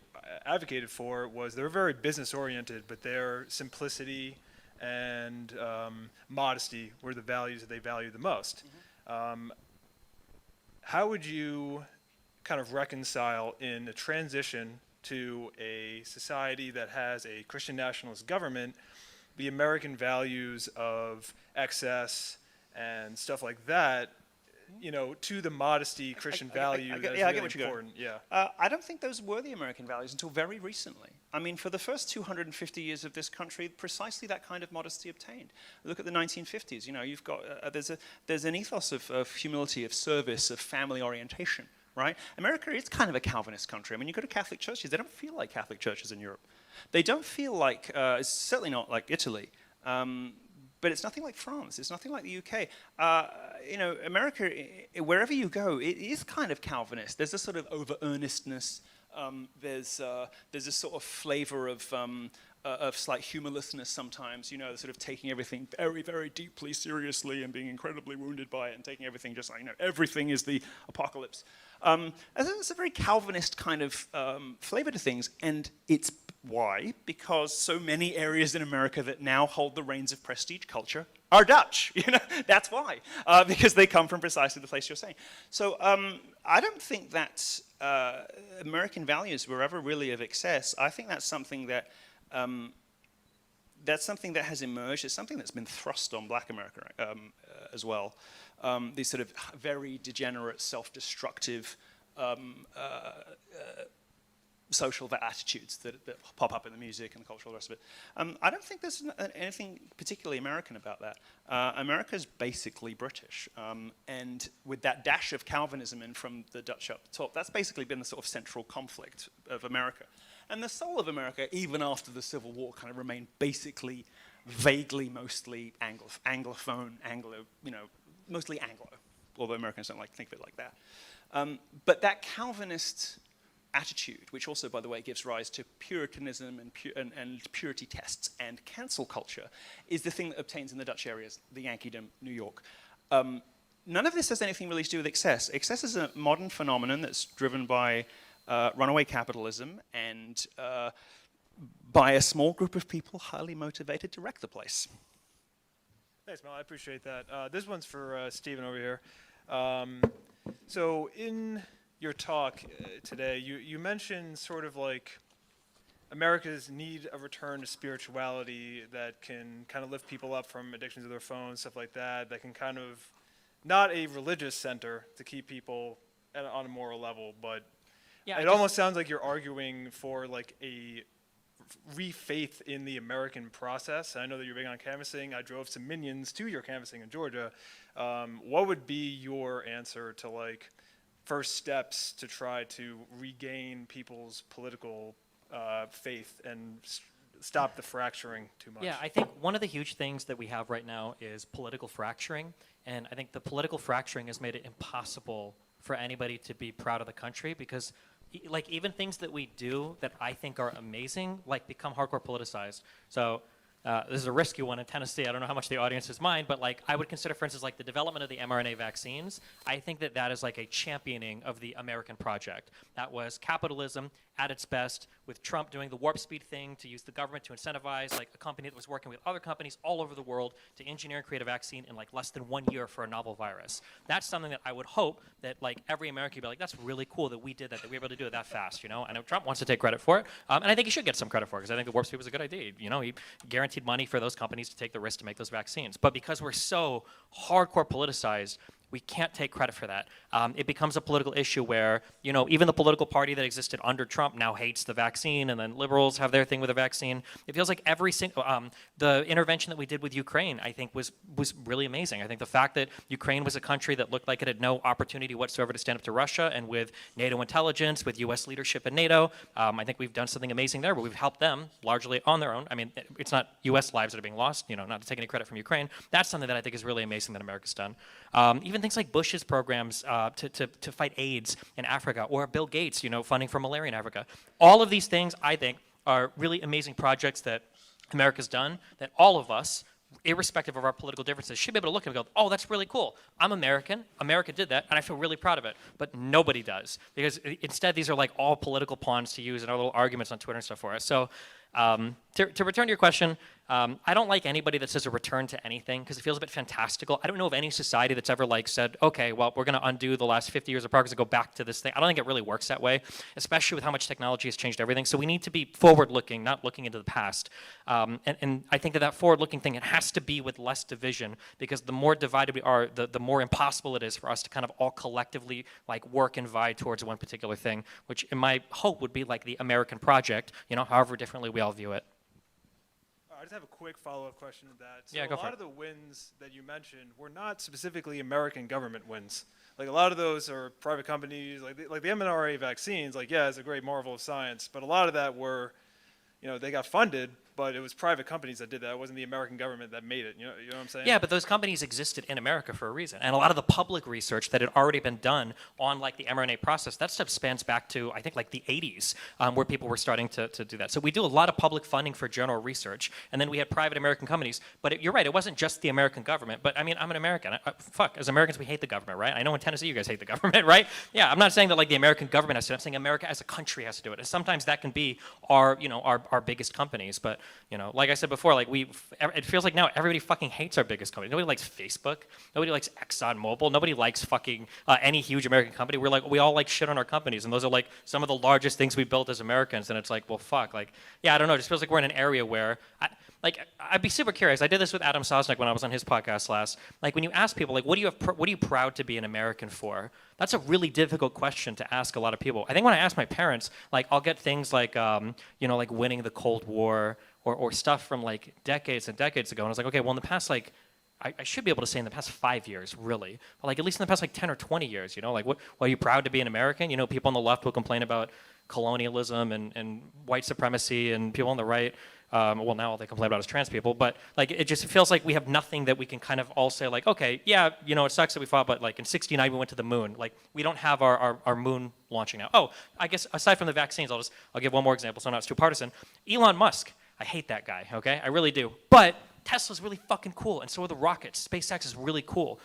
advocated for was they were very business-oriented, but their simplicity and modesty were the values that they valued the most. How would you kind of reconcile in a transition to a society that has a Christian nationalist government, the American values of excess and stuff like that, to the modesty Christian value that is really important? I don't think those were the American values until very recently. I mean, for the first 250 years of this country, precisely that kind of modesty obtained. Look at the 1950s. You've got there's an ethos of humility, of service, of family orientation, right? America is kind of a Calvinist country. I mean, you go to Catholic churches; they don't feel like Catholic churches in Europe. They don't feel like it's certainly not like Italy. But it's nothing like France. It's nothing like the UK. America, wherever you go, it is kind of Calvinist. There's a sort of over-earnestness. There's a sort of flavor of slight humorlessness sometimes. Sort of taking everything very, very deeply seriously and being incredibly wounded by it, and taking everything just like everything is the apocalypse. And it's a very Calvinist kind of flavor to things, and it's why? Because so many areas in America that now hold the reins of prestige culture are Dutch. That's why. Because they come from precisely the place you're saying. So I don't think that American values were ever really of excess. I think that's something that has emerged. It's something that's been thrust on Black America as well. These sort of very degenerate, self-destructive social attitudes that pop up in the music and the culture, all the rest of it. I don't think there's anything particularly American about that. America's basically British. And with that dash of Calvinism in from the Dutch up top, that's basically been the sort of central conflict of America. And the soul of America, even after the Civil War, kind of remained basically, vaguely, mostly Anglophone, mostly Anglo, although Americans don't like to think of it like that. But that Calvinist attitude, which also, by the way, gives rise to Puritanism and purity tests and cancel culture, is the thing that obtains in the Dutch areas, the Yankeedom, New York. None of this has anything really to do with excess. Excess is a modern phenomenon that's driven by runaway capitalism and by a small group of people highly motivated to wreck the place. Thanks, Mel. I appreciate that. This one's for Stephen over here. So in your talk today, you mentioned sort of like America's need a return to spirituality that can kind of lift people up from addictions to their phones, stuff like that, that can kind of, not a religious center to keep people on a moral level, but it almost sounds like you're arguing for like a re-faith in the American process. I know that you're big on canvassing. I drove some minions to your canvassing in Georgia. What would be your answer to like first steps to try to regain people's political faith and stop the fracturing too much? Yeah, I think one of the huge things that we have right now is political fracturing, and I think the political fracturing has made it impossible for anybody to be proud of the country because like even things that we do that I think are amazing like become hardcore politicized. So this is a risky one in Tennessee. I don't know how much the audience is mind, but like I would consider, for instance, like the development of the mRNA vaccines. I think that that is like a championing of the American project. That was capitalism at its best, with Trump doing the warp speed thing to use the government to incentivize like a company that was working with other companies all over the world to engineer and create a vaccine in like less than 1 year for a novel virus. That's something that I would hope that like every American would be like, that's really cool that we did that, that we were able to do it that fast, you know? I know Trump wants to take credit for it, and I think he should get some credit for it because I think the warp speed was a good idea. You know, he guaranteed money for those companies to take the risk to make those vaccines. But because we're so hardcore politicized, we can't take credit for that. It becomes a political issue where, you know, even the political party that existed under Trump now hates the vaccine, and then liberals have their thing with the vaccine. It feels like every single, the intervention that we did with Ukraine, I think was really amazing. I think the fact that Ukraine was a country that looked like it had no opportunity whatsoever to stand up to Russia, and with NATO intelligence, with US leadership in NATO, I think we've done something amazing there, but we've helped them largely on their own. I mean, it's not US lives that are being lost, you know, not to take any credit from Ukraine. That's something that I think is really amazing that America's done. Even things like Bush's programs to fight AIDS in Africa, or Bill Gates, you know, funding for malaria in Africa. All of these things, I think, are really amazing projects that America's done, that all of us, irrespective of our political differences, should be able to look at and go, oh, that's really cool. I'm American. America did that, and I feel really proud of it. But nobody does, because instead these are like all political pawns to use in our little arguments on Twitter and stuff for us. So to return to your question, I don't like anybody that says a return to anything because it feels a bit fantastical. I don't know of any society that's ever like said, okay, well, we're going to undo the last 50 years of progress and go back to this thing. I don't think it really works that way, especially with how much technology has changed everything. So we need to be forward-looking, not looking into the past. And I think that forward-looking thing, it has to be with less division, because the more divided we are, the more impossible it is for us to kind of all collectively like work and vie towards one particular thing, which in my hope would be like the American project, you know, however differently we all view it. I just have a quick follow-up question to that. So Yeah, go a for lot it. of the wins that you mentioned were not specifically American government wins. Like a lot of those are private companies, like the mRNA vaccines. Like, yeah, it's a great marvel of science, but a lot of that were, you know, they got funded, but it was private companies that did that. It wasn't the American government that made it. You know what I'm saying? Yeah, but those companies existed in America for a reason. And a lot of the public research that had already been done on like the mRNA process, that stuff spans back to, I think, like the 80s, where people were starting to do that. So we do a lot of public funding for general research, and then we had private American companies. But you're right, it wasn't just the American government. But I mean, I'm an American. Fuck, as Americans, we hate the government, right? I know in Tennessee you guys hate the government, right? Yeah, I'm not saying that like the American government has to do it. I'm saying America as a country has to do it. And sometimes that can be our, you know, our biggest companies. But, you know, like I said before, like it feels like now everybody fucking hates our biggest company. Nobody likes Facebook. Nobody likes ExxonMobil. Nobody likes fucking any huge American company. We all like shit on our companies, and those are like some of the largest things we built as Americans. And it's like, well, fuck, like, yeah, I don't know. It just feels like we're in an area where, I'd be super curious. I did this with Adam Sosnick when I was on his podcast last. Like, when you ask people, like, what are you proud to be an American for? That's a really difficult question to ask a lot of people. I think when I ask my parents, like, I'll get things like, you know, like winning the Cold War, or stuff from like decades and decades ago. And I was like, okay, well, in the past, like, I should be able to say in the past 5 years, really. But like at least in the past like 10 or 20 years, you know, like, are you proud to be an American? You know, people on the left will complain about colonialism and white supremacy, and people on the right, well, now all they complain about is trans people. But like, it just feels like we have nothing that we can kind of all say like, okay, yeah, you know, it sucks that we fought, but like in '69 we went to the moon. Like, we don't have our moon launching now. Oh, I guess aside from the vaccines, I'll give one more example so I'm not too partisan. Elon Musk. I hate that guy, okay? I really do. But Tesla's really fucking cool, and so are the rockets. SpaceX is really cool.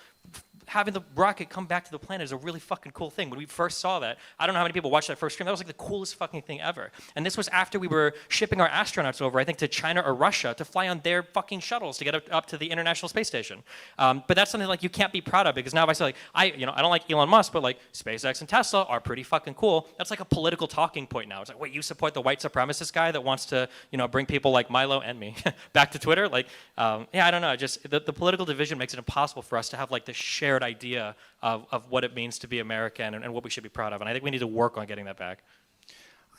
Having the rocket come back to the planet is a really fucking cool thing. When we first saw that, I don't know how many people watched that first stream. That was like the coolest fucking thing ever. And this was after we were shipping our astronauts over, I think, to China or Russia to fly on their fucking shuttles to get up to the International Space Station. But that's something like you can't be proud of, because now if I say like, I don't like Elon Musk, but like SpaceX and Tesla are pretty fucking cool. That's like a political talking point now. It's like, wait, you support the white supremacist guy that wants to, you know, bring people like Milo and me back to Twitter? Like, yeah, I don't know. Just the political division makes it impossible for us to have like this shared idea of what it means to be American and what we should be proud of. And I think we need to work on getting that back.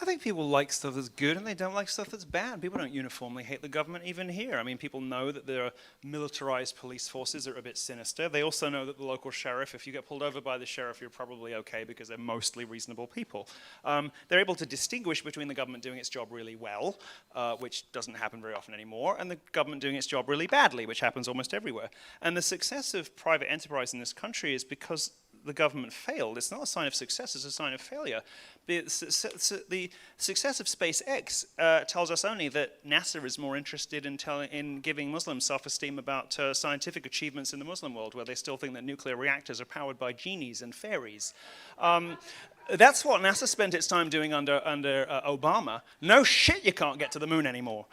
I think people like stuff that's good and they don't like stuff that's bad. People don't uniformly hate the government even here. I mean, people know that there are militarized police forces that are a bit sinister. They also know that the local sheriff, if you get pulled over by the sheriff, you're probably okay because they're mostly reasonable people. They're able to distinguish between the government doing its job really well, which doesn't happen very often anymore, and the government doing its job really badly, which happens almost everywhere. And the success of private enterprise in this country is because the government failed. It's not a sign of success, it's a sign of failure. The success of SpaceX tells us only that NASA is more interested in giving Muslims self-esteem about scientific achievements in the Muslim world, where they still think that nuclear reactors are powered by genies and fairies. That's what NASA spent its time doing under Obama. No shit, you can't get to the moon anymore.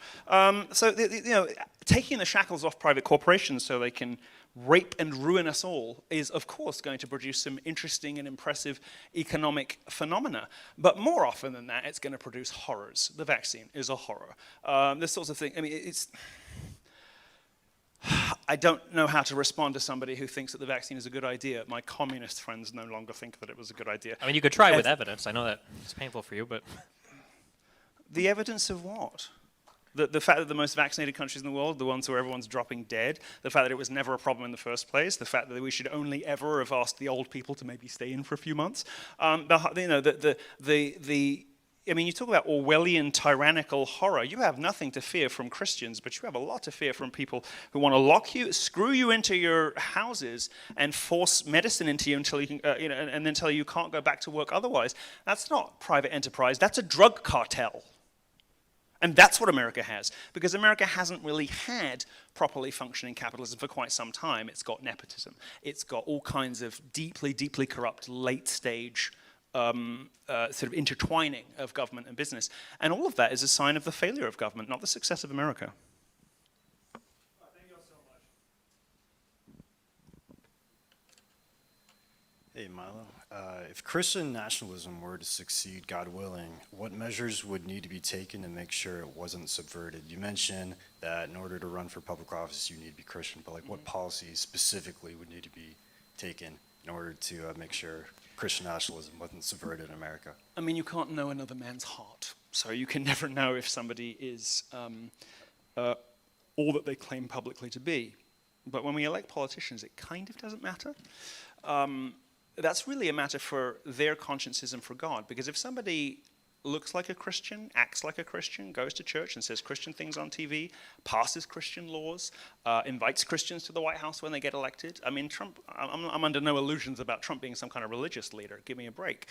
Taking the shackles off private corporations so they can rape and ruin us all is, of course, going to produce some interesting and impressive economic phenomena. But more often than that, it's going to produce horrors. The vaccine is a horror. This sort of thing, I mean, I don't know how to respond to somebody who thinks that the vaccine is a good idea. My communist friends no longer think that it was a good idea. I mean, you could try with evidence. I know that it's painful for you, but... The evidence of what? The fact that the most vaccinated countries in the world, the ones where everyone's dropping dead, the fact that it was never a problem in the first place, the fact that we should only ever have asked the old people to maybe stay in for a few months. I mean, you talk about Orwellian tyrannical horror. You have nothing to fear from Christians, but you have a lot to fear from people who want to lock you, screw you into your houses, and force medicine into you until you can, and then tell you can't go back to work otherwise. That's not private enterprise. That's a drug cartel. And that's what America has, because America hasn't really had properly functioning capitalism for quite some time. It's got nepotism. It's got all kinds of deeply, deeply corrupt late-stage sort of intertwining of government and business. And all of that is a sign of the failure of government, not the success of America. Thank you all so much. Hey, Milo. If Christian nationalism were to succeed, God willing, what measures would need to be taken to make sure it wasn't subverted? You mentioned that in order to run for public office, you need to be Christian, but like what policies specifically would need to be taken in order to make sure Christian nationalism wasn't subverted in America? I mean, you can't know another man's heart, so you can never know if somebody is all that they claim publicly to be. But when we elect politicians, it kind of doesn't matter. That's really a matter for their consciences and for God, because if somebody looks like a Christian, acts like a Christian, goes to church and says Christian things on TV, passes Christian laws, invites Christians to the White House when they get elected. I mean, Trump, I'm under no illusions about Trump being some kind of religious leader. Give me a break.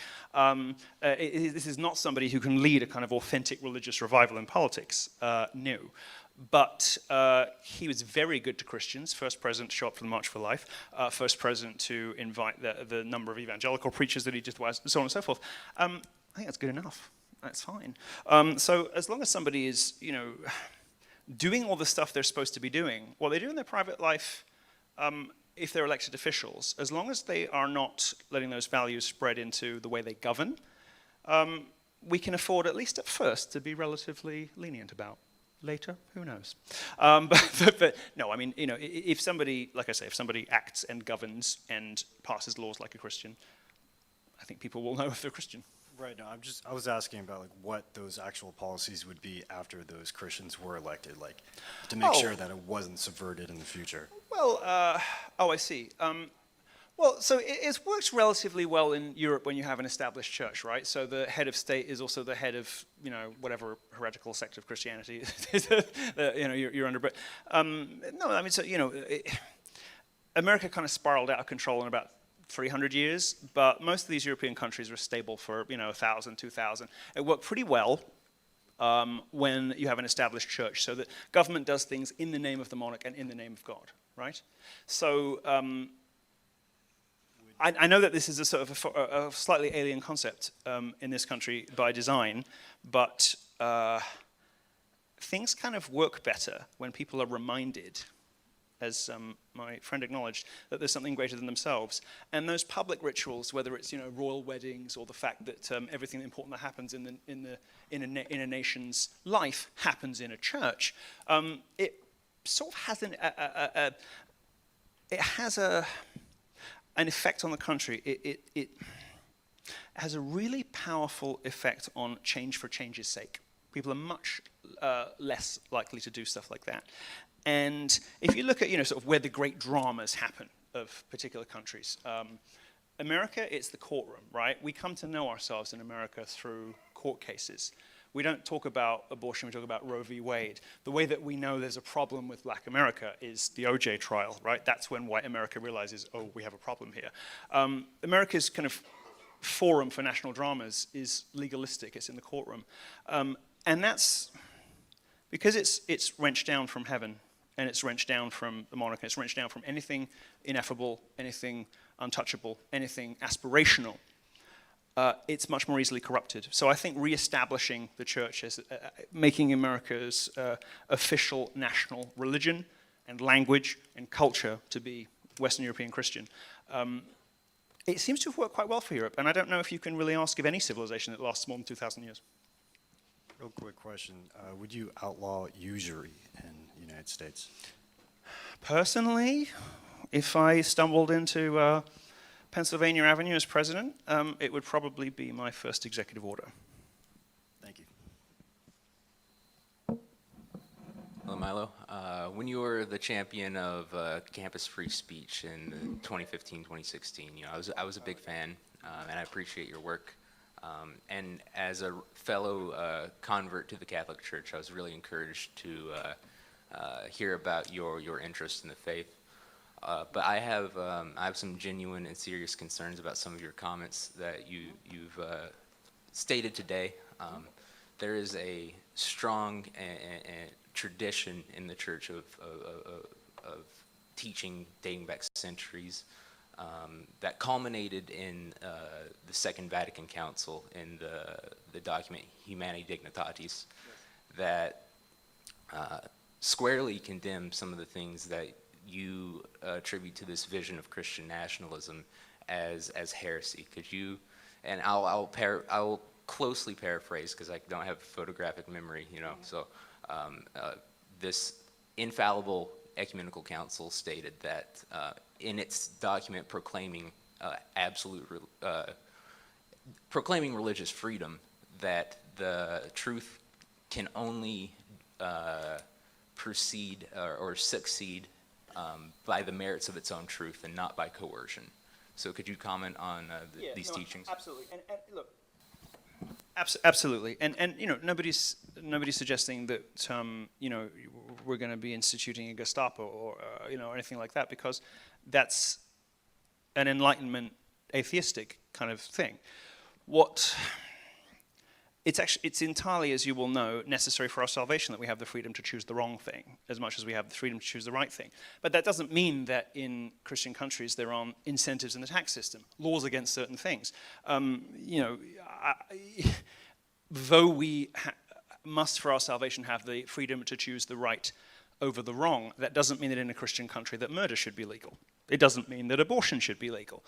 This is not somebody who can lead a kind of authentic religious revival in politics. No. But he was very good to Christians, first president to show up for the March for Life, first president to invite the number of evangelical preachers that he just was, and so on and so forth. I think that's good enough. That's fine. So as long as somebody is, doing all the stuff they're supposed to be doing, what they do in their private life, if they're elected officials, as long as they are not letting those values spread into the way they govern, we can afford, at least at first, to be relatively lenient about. Later, who knows? But no, I mean, if somebody, like I say, if somebody acts and governs and passes laws like a Christian, I think people will know if they're Christian. Right. No, I was asking about like what those actual policies would be after those Christians were elected, like to make sure that it wasn't subverted in the future. Well, I see. Well, so it works relatively well in Europe when you have an established church, right? So the head of state is also the head of, whatever heretical sect of Christianity you're under. But no, I mean, so America kind of spiraled out of control in about 300 years, but most of these European countries were stable for 1,000, 2,000. It worked pretty well when you have an established church, so that government does things in the name of the monarch and in the name of God, right? So. I know that this is a sort of a slightly alien concept in this country by design, but things kind of work better when people are reminded, as my friend acknowledged, that there's something greater than themselves. And those public rituals, whether it's royal weddings or the fact that everything important that happens in a nation's life happens in a church, it sort of has an effect on the country. has a really powerful effect on change for change's sake. People are much less likely to do stuff like that. And if you look at, sort of where the great dramas happen of particular countries, America, it's the courtroom, right? We come to know ourselves in America through court cases. We don't talk about abortion, we talk about Roe v. Wade. The way that we know there's a problem with black America is the OJ trial, right? That's when white America realizes, oh, we have a problem here. America's kind of forum for national dramas is legalistic, it's in the courtroom. And that's because it's wrenched down from heaven, and it's wrenched down from the monarch, and it's wrenched down from anything ineffable, anything untouchable, anything aspirational. It's much more easily corrupted. So I think reestablishing the church as making America's official national religion and language and culture to be Western European Christian, it seems to have worked quite well for Europe. And I don't know if you can really ask of any civilization that lasts more than 2,000 years. Real quick question. Would you outlaw usury in the United States? Personally, if I stumbled into Pennsylvania Avenue as president, it would probably be my first executive order. Thank you. Hello, Milo. When you were the champion of campus free speech in 2015-2016, I was a big fan, and I appreciate your work. And as a fellow convert to the Catholic Church, I was really encouraged to hear about your interest in the faith. But I have some genuine and serious concerns about some of your comments that you've stated today. There is a strong tradition in the church of teaching dating back centuries that culminated in the Second Vatican Council in the document Humani Dignitatis, that squarely condemns some of the things that you attribute to this vision of Christian nationalism as heresy. Could you, and I'll closely paraphrase because I don't have photographic memory, so this infallible ecumenical council stated that in its document proclaiming proclaiming religious freedom, that the truth can only proceed or succeed by the merits of its own truth and not by coercion. So could you comment on these teachings? Absolutely. And look, absolutely. And nobody's suggesting that we're going to be instituting a Gestapo or anything like that, because that's an Enlightenment atheistic kind of thing. It's entirely, as you will know, necessary for our salvation that we have the freedom to choose the wrong thing as much as we have the freedom to choose the right thing. But that doesn't mean that in Christian countries there aren't incentives in the tax system, laws against certain things. Though we must for our salvation have the freedom to choose the right over the wrong, that doesn't mean that in a Christian country that murder should be legal. It doesn't mean that abortion should be legal.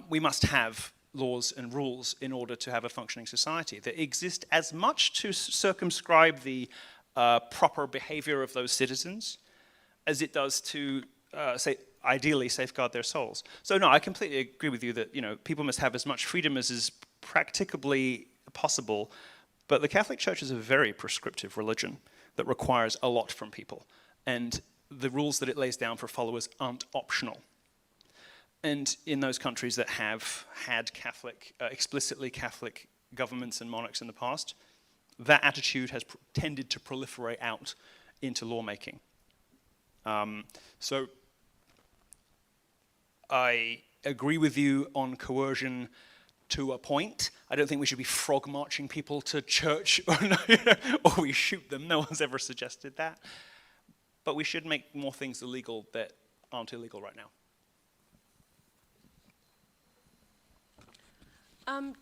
We must have laws and rules in order to have a functioning society that exist as much to circumscribe the proper behavior of those citizens as it does to, ideally safeguard their souls. So no, I completely agree with you that people must have as much freedom as is practicably possible, but the Catholic Church is a very prescriptive religion that requires a lot from people, and the rules that it lays down for followers aren't optional. And in those countries that have had explicitly Catholic governments and monarchs in the past, that attitude has tended to proliferate out into lawmaking. So I agree with you on coercion to a point. I don't think we should be frog marching people to church or we shoot them. No one's ever suggested that. But we should make more things illegal that aren't illegal right now.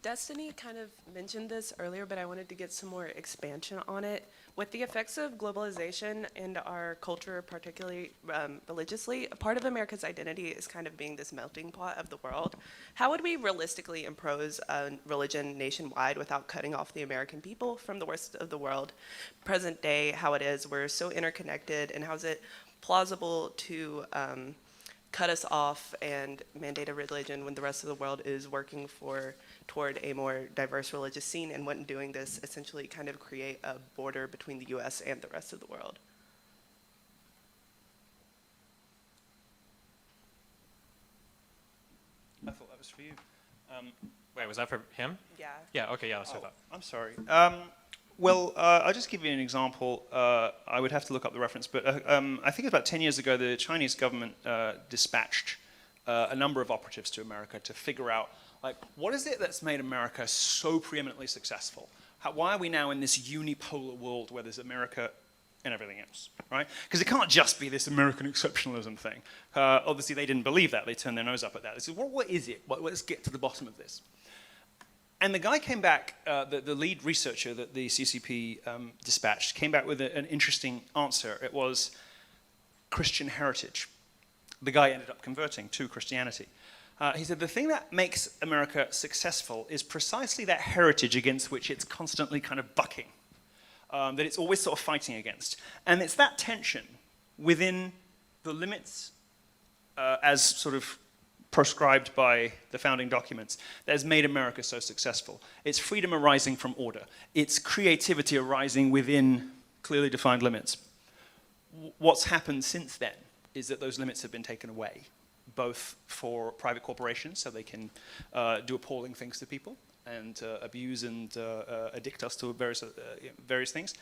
Destiny kind of mentioned this earlier, but I wanted to get some more expansion on it. With the effects of globalization and our culture, particularly religiously, a part of America's identity is kind of being this melting pot of the world. How would we realistically impose religion nationwide without cutting off the American people from the rest of the world? Present day, how it is, we're so interconnected, and how is it plausible to cut us off and mandate a religion when the rest of the world is working for toward a more diverse religious scene, and wouldn't doing this essentially kind of create a border between the US and the rest of the world? I thought that was for you. Wait, was that for him? Yeah. Yeah, okay, yeah, that's what I thought. I'm sorry. Well, I'll just give you an example. I would have to look up the reference, but I think about 10 years ago, the Chinese government dispatched a number of operatives to America to figure out, like, what is it that's made America so preeminently successful? Why are we now in this unipolar world where there's America and everything else, right? Because it can't just be this American exceptionalism thing. Obviously, they didn't believe that. They turned their nose up at that. They said, well, what is it? Let's get to the bottom of this. And the guy came back, the lead researcher that the CCP dispatched, came back with an interesting answer. It was Christian heritage. The guy ended up converting to Christianity. He said, the thing that makes America successful is precisely that heritage against which it's constantly kind of bucking, that it's always sort of fighting against. And it's that tension within the limits as sort of proscribed by the founding documents that has made America so successful. It's freedom arising from order. It's creativity arising within clearly defined limits. What's happened since then is that those limits have been taken away, both for private corporations, so they can do appalling things to people and abuse and addict us to various things,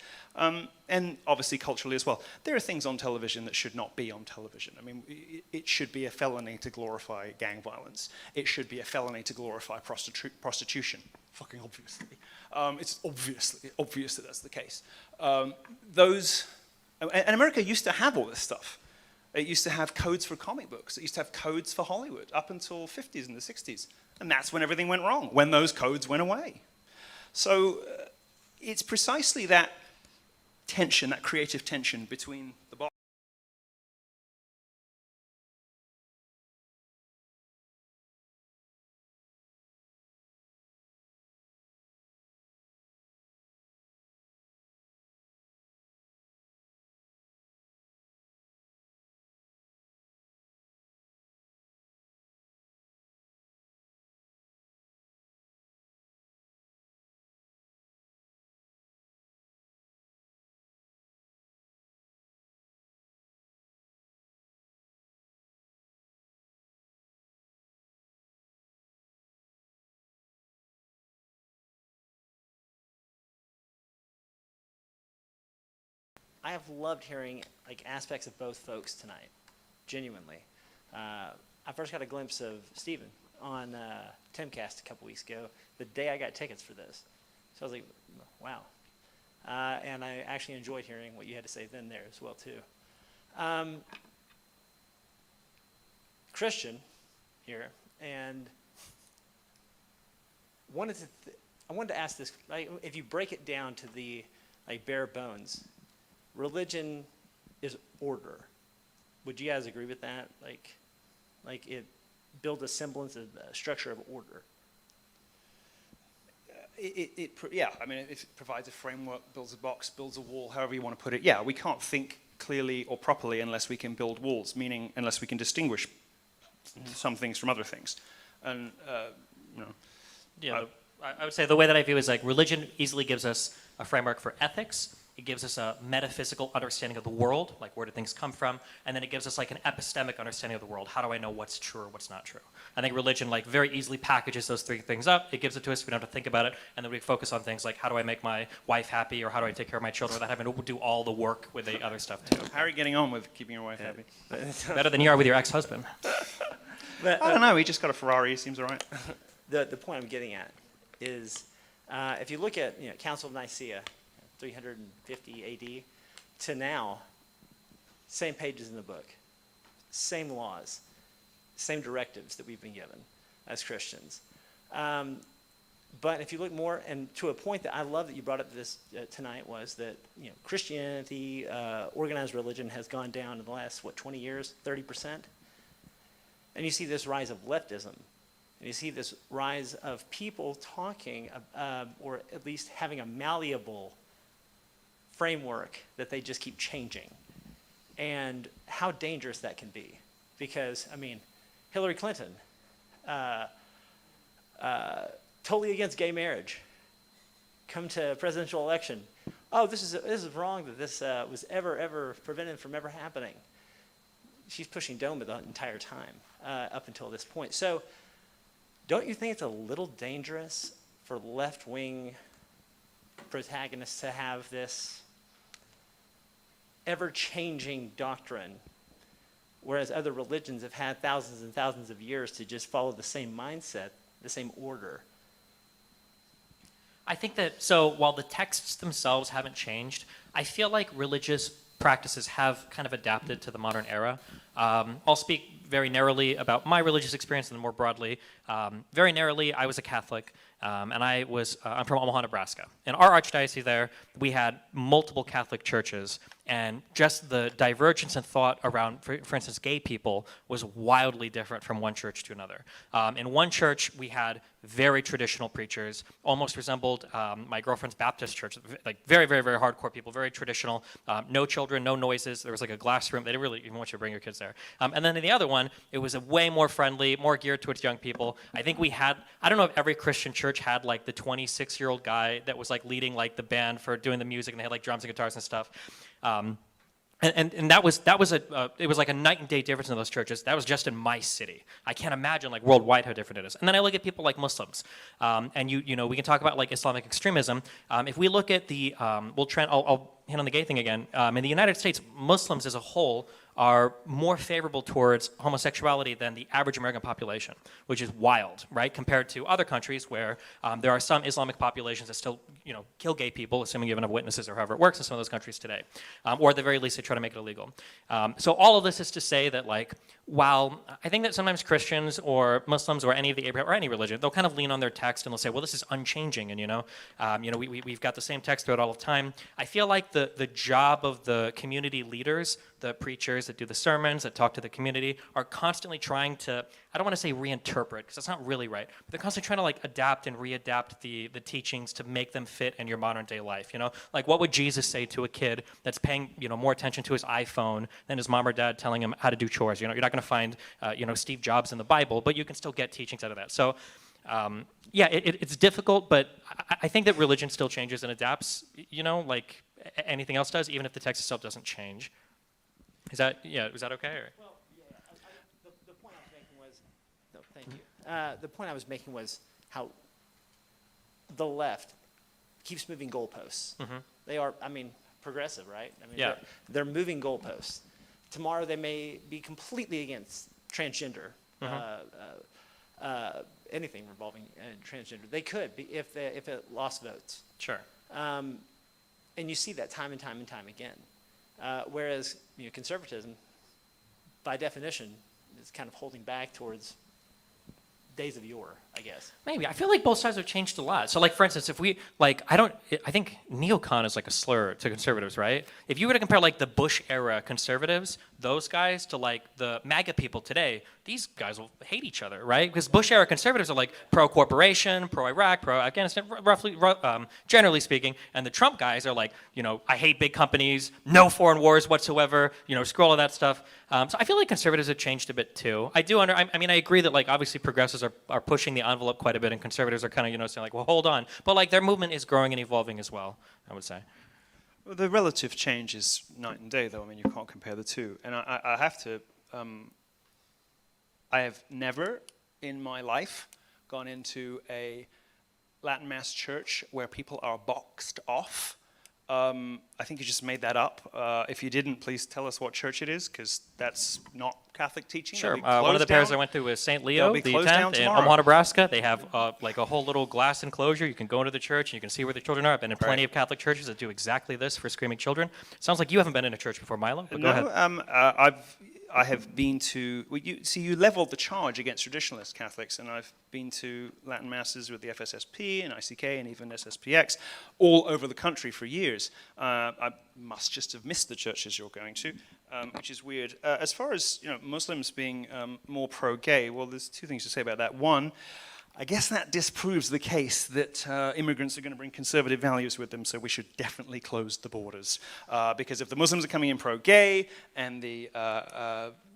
and obviously culturally as well. There are things on television that should not be on television. I mean, it should be a felony to glorify gang violence. It should be a felony to glorify prostitution, fucking obviously. It's obvious that that's the case. And America used to have all this stuff. It used to have codes for comic books. It used to have codes for Hollywood up until 50s and the 60s. And that's when everything went wrong, when those codes went away. So it's precisely that tension, that creative tension between the box. I have loved hearing like aspects of both folks tonight, genuinely. I first got a glimpse of Stephen on Timcast a couple weeks ago, the day I got tickets for this. So I was like, wow. And I actually enjoyed hearing what you had to say then there as well too. Christian here, and I wanted to ask this, like, if you break it down to the like bare bones, religion is order. Would you guys agree with that? Like it builds a semblance of a structure of order. Yeah, I mean, it provides a framework, builds a box, builds a wall, however you want to put it. Yeah, we can't think clearly or properly unless we can build walls, meaning unless we can distinguish some things from other things. And, you know. Yeah, I would say the way that I view is like religion easily gives us a framework for ethics. It gives us a metaphysical understanding of the world, like where do things come from, and then it gives us like an epistemic understanding of the world. How do I know what's true or what's not true? I think religion like very easily packages those three things up. It gives it to us. We don't have to think about it, and then we focus on things like how do I make my wife happy or how do I take care of my children without having to do all the work with the other stuff too. How are you getting on with keeping your wife happy? Better than you are with your ex-husband. I don't know. He just got a Ferrari. He seems all right. The point I'm getting at is if you look at Council of Nicaea, 350 AD to now, same pages in the book, same laws, same directives that we've been given as Christians. But if you look more, and to a point that I love that you brought up this tonight, was that Christianity, organized religion, has gone down in the last 20 years, 30%, and you see this rise of leftism. And you see this rise of people talking, or at least having a malleable framework that they just keep changing. And how dangerous that can be. Because, I mean, Hillary Clinton totally against gay marriage. Come to a presidential election. Oh, this is wrong that this was ever prevented from ever happening. She's pushing DOMA the entire time up until this point. So don't you think it's a little dangerous for left-wing protagonists to have this ever-changing doctrine, whereas other religions have had thousands and thousands of years to just follow the same mindset, the same order? I think that, so while the texts themselves haven't changed, I feel like religious practices have kind of adapted to the modern era. I'll speak very narrowly about my religious experience and then more broadly. Very narrowly, I was a Catholic, and I'm from Omaha, Nebraska. In our archdiocese there, we had multiple Catholic churches, and just the divergence in thought around, for instance, gay people was wildly different from one church to another. In one church, we had very traditional preachers, almost resembled my girlfriend's Baptist church, like very, very, very hardcore people, very traditional, no children, no noises. There was like a glass room. They didn't really even want you to bring your kids there. And then in the other one, it was a way more friendly, more geared towards young people. I think we had, I don't know if every Christian church had like the 26-year-old guy that was like leading like the band for doing the music, and they had like drums and guitars and stuff. And that was it was like a night and day difference in those churches. That was just in my city. I can't imagine like worldwide how different it is. And then I look at people like Muslims, and you know we can talk about like Islamic extremism. If we look at the I'll hit on the gay thing again. In the United States, Muslims as a whole are more favorable towards homosexuality than the average American population, which is wild, right? Compared to other countries where there are some Islamic populations that still, you know, kill gay people, assuming you have enough witnesses or however it works in some of those countries today, or at the very least they try to make it illegal. So all of this is to say that, like, while I think that sometimes Christians or Muslims or any of the Abraham or any religion, they'll kind of lean on their text and they'll say, well, this is unchanging, and we've got the same text throughout all the time. I feel like the job of the community leaders, the preachers that do the sermons, that talk to the community, are constantly trying to, I don't want to say reinterpret, because that's not really right, but they're constantly trying to like adapt and readapt the teachings to make them fit in your modern day life, you know? Like, what would Jesus say to a kid that's paying, more attention to his iPhone than his mom or dad telling him how to do chores? You're not going to find, Steve Jobs in the Bible, but you can still get teachings out of that. So, it's difficult, but I think that religion still changes and adapts, like anything else does, even if the text itself doesn't change. Was that okay? Or? Well, yeah, the point I was making was, no, thank you. The point I was making was how the left keeps moving goalposts. Mm-hmm. They are, progressive, right? Yeah. They're moving goalposts. Tomorrow they may be completely against transgender, anything revolving transgender. They could be if it lost votes. Sure. And you see that time and time and time again. Whereas conservatism, by definition, is kind of holding back towards days of yore, I guess. Maybe. I feel like both sides have changed a lot. So, like, for instance, if we, like, I think neocon is like a slur to conservatives, right? If you were to compare, like, the Bush-era conservatives, those guys, to, like, the MAGA people today, these guys will hate each other, right? Because Bush-era conservatives are, like, pro-corporation, pro-Iraq, pro-Afghanistan, generally speaking, and the Trump guys are like, I hate big companies, no foreign wars whatsoever, screw all of that stuff. So I feel like conservatives have changed a bit, too. I agree that, like, obviously progressives are pushing the envelope quite a bit, and conservatives are kind of, saying like, well, hold on. But like their movement is growing and evolving as well, I would say. Well, the relative change is night and day, though. You can't compare the two. And I have to, I have never in my life gone into a Latin Mass church where people are boxed off. I think you just made that up. If you didn't, please tell us what church it is, because that's not Catholic teaching. Sure. One of the pairs I went to was St. Leo, the 10th in Omaha, Nebraska. They have like a whole little glass enclosure. You can go into the church and you can see where the children are. I've been in plenty of Catholic churches that do exactly this for screaming children. Sounds like you haven't been in a church before, Milo. But go ahead. I have been to, you leveled the charge against traditionalist Catholics, and I've been to Latin Masses with the FSSP and ICK and even SSPX all over the country for years. I must just have missed the churches you're going to, which is weird. As far as Muslims being more pro-gay, well, there's two things to say about that. One, I guess that disproves the case that immigrants are going to bring conservative values with them, so we should definitely close the borders. Because if the Muslims are coming in pro-gay and the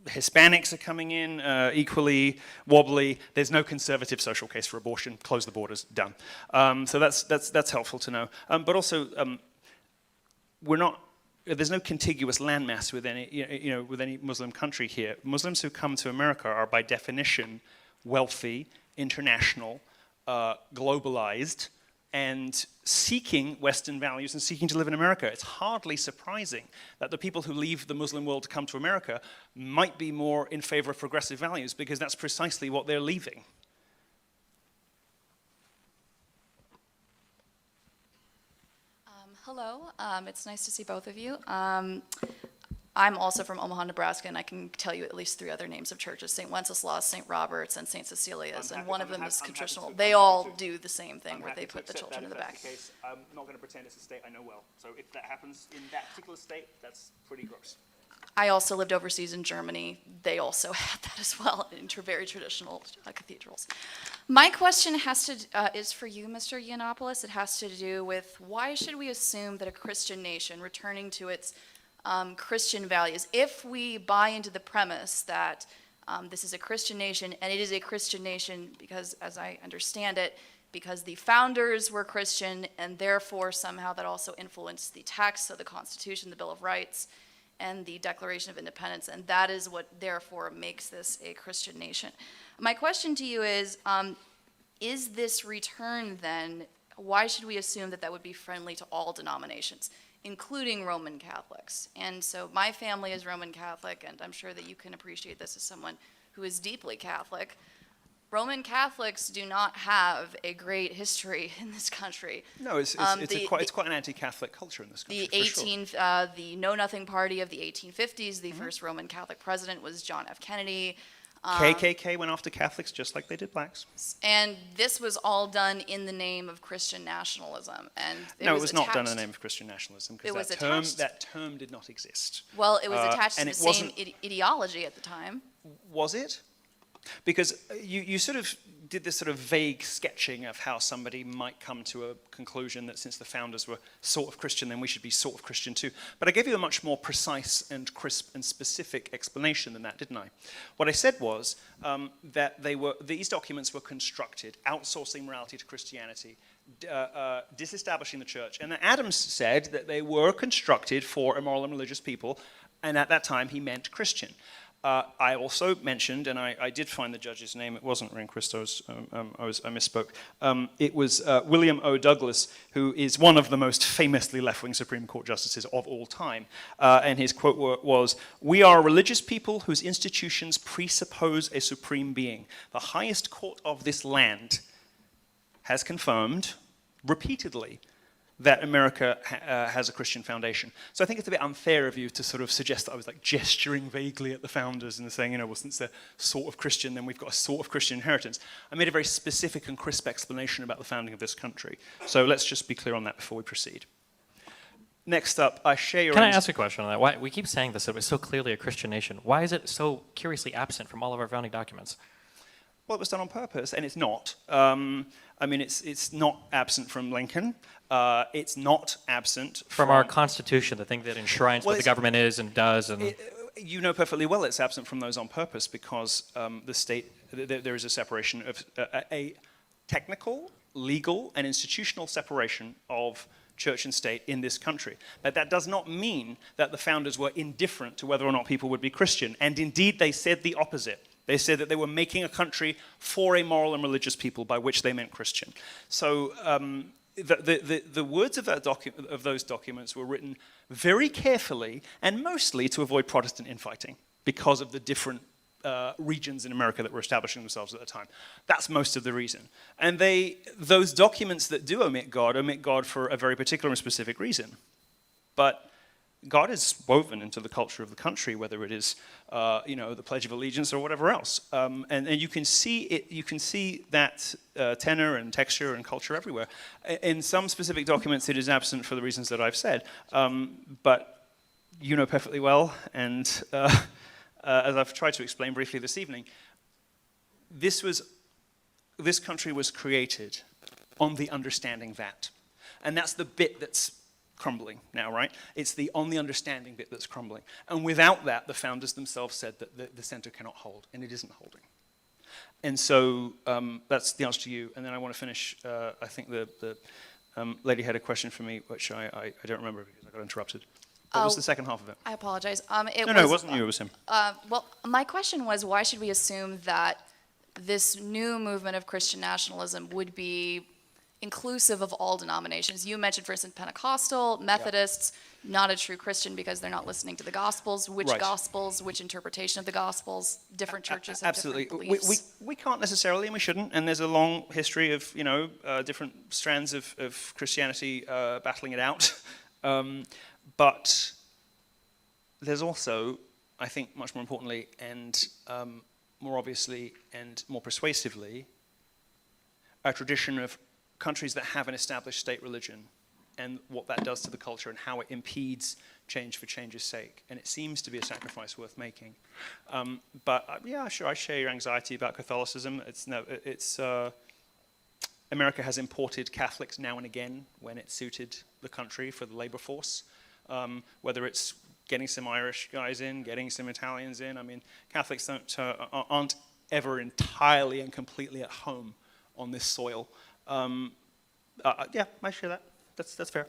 Hispanics are coming in equally wobbly, there's no conservative social case for abortion. Close the borders, done. So that's helpful to know. But also, there's no contiguous landmass with any Muslim country here. Muslims who come to America are by definition wealthy, international, globalized, and seeking Western values and seeking to live in America. It's hardly surprising that the people who leave the Muslim world to come to America might be more in favor of progressive values, because that's precisely what they're leaving. Hello, it's nice to see both of you. I'm also from Omaha, Nebraska, and I can tell you at least 3 other names of churches: St. Wenceslaus, St. Robert's, and St. Cecilia's, and one of them is contritional. They all do the same thing, where they put the children in the back. I'm not going to pretend it's a state I know well. So if that happens in that particular state, that's pretty gross. I also lived overseas in Germany. They also had that as well, in very traditional cathedrals. My question is for you, Mr. Yiannopoulos. It has to do with, why should we assume that a Christian nation returning to its Christian values, if we buy into the premise that this is a Christian nation, and it is a Christian nation because, as I understand it, because the founders were Christian, and therefore somehow that also influenced the text of the Constitution, the Bill of Rights, and the Declaration of Independence, and that is what therefore makes this a Christian nation. My question to you is this return then, why should we assume that that would be friendly to all denominations, including Roman Catholics? And so my family is Roman Catholic, and I'm sure that you can appreciate this as someone who is deeply Catholic. Roman Catholics do not have a great history in this country. No, it's quite an anti-Catholic culture in this country. The Know Nothing Party of the 1850s, the first Roman Catholic president was John F. Kennedy. KKK went after Catholics just like they did blacks. And this was all done in the name of Christian nationalism. And it was not done in the name of Christian nationalism, because that term did not exist. Well, it was attached to the same ideology at the time. Was it? Because you sort of did this sort of vague sketching of how somebody might come to a conclusion that since the founders were sort of Christian, then we should be sort of Christian too. But I gave you a much more precise and crisp and specific explanation than that, didn't I? What I said was that these documents were constructed outsourcing morality to Christianity, disestablishing the church, and that Adams said that they were constructed for immoral and religious people, and at that time he meant Christian. I also mentioned, and I did find the judge's name, it wasn't Ring Christos, I misspoke. It was William O. Douglas, who is one of the most famously left-wing Supreme Court justices of all time. And his quote was, "We are a religious people whose institutions presuppose a supreme being. The highest court of this land has confirmed repeatedly that America has a Christian foundation." So I think it's a bit unfair of you to sort of suggest that I was like gesturing vaguely at the founders and saying, well, since they're sort of Christian, then we've got a sort of Christian inheritance. I made a very specific and crisp explanation about the founding of this country. So let's just be clear on that before we proceed. Next up, I share your... Can I ask a question on that? Why we keep saying this, it was so clearly a Christian nation. Why is it so curiously absent from all of our founding documents? Well, it was done on purpose, and it's not. It's not absent from Lincoln. It's not absent from our Constitution, the thing that enshrines what the government is and does. And you know perfectly well it's absent from those on purpose, because the state, there is a separation of a technical, legal, and institutional separation of church and state in this country. But that does not mean that the founders were indifferent to whether or not people would be Christian. And indeed, they said the opposite. They said that they were making a country for a moral and religious people, by which they meant Christian. So the words of those documents were written very carefully and mostly to avoid Protestant infighting, because of the different regions in America that were establishing themselves at the time. That's most of the reason. And those documents that do omit God for a very particular and specific reason. But God is woven into the culture of the country, whether it is, the Pledge of Allegiance or whatever else, and you can see it. You can see that tenor and texture and culture everywhere. In some specific documents, it is absent for the reasons that I've said, but you know perfectly well, and as I've tried to explain briefly this evening, this was this country was created on the understanding that. And that's the bit that's crumbling now, right? It's the on the understanding bit that's crumbling. And without that, the founders themselves said that the center cannot hold, and it isn't holding. And so that's the answer to you. And then I want to finish, I think the lady had a question for me, which I don't remember because I got interrupted. What was the second half of it? I apologize. No, it wasn't you, it was him. Well, my question was, why should we assume that this new movement of Christian nationalism would be inclusive of all denominations? You mentioned, for instance, Pentecostal, Methodists, not a true Christian because they're not listening to the Gospels. Which Right. Gospels, which interpretation of the Gospels? Different churches have Absolutely. different beliefs. We can't necessarily, and we shouldn't, and there's a long history of, different strands of Christianity battling it out. But there's also, I think, much more importantly, and more obviously and more persuasively, a tradition of countries that have an established state religion and what that does to the culture and how it impedes change for change's sake. And it seems to be a sacrifice worth making. Yeah, sure, I share your anxiety about Catholicism. America has imported Catholics now and again when it suited the country for the labor force, whether it's getting some Irish guys in, getting some Italians in. I mean, Catholics aren't ever entirely and completely at home on this soil. Yeah, I share that. That's fair.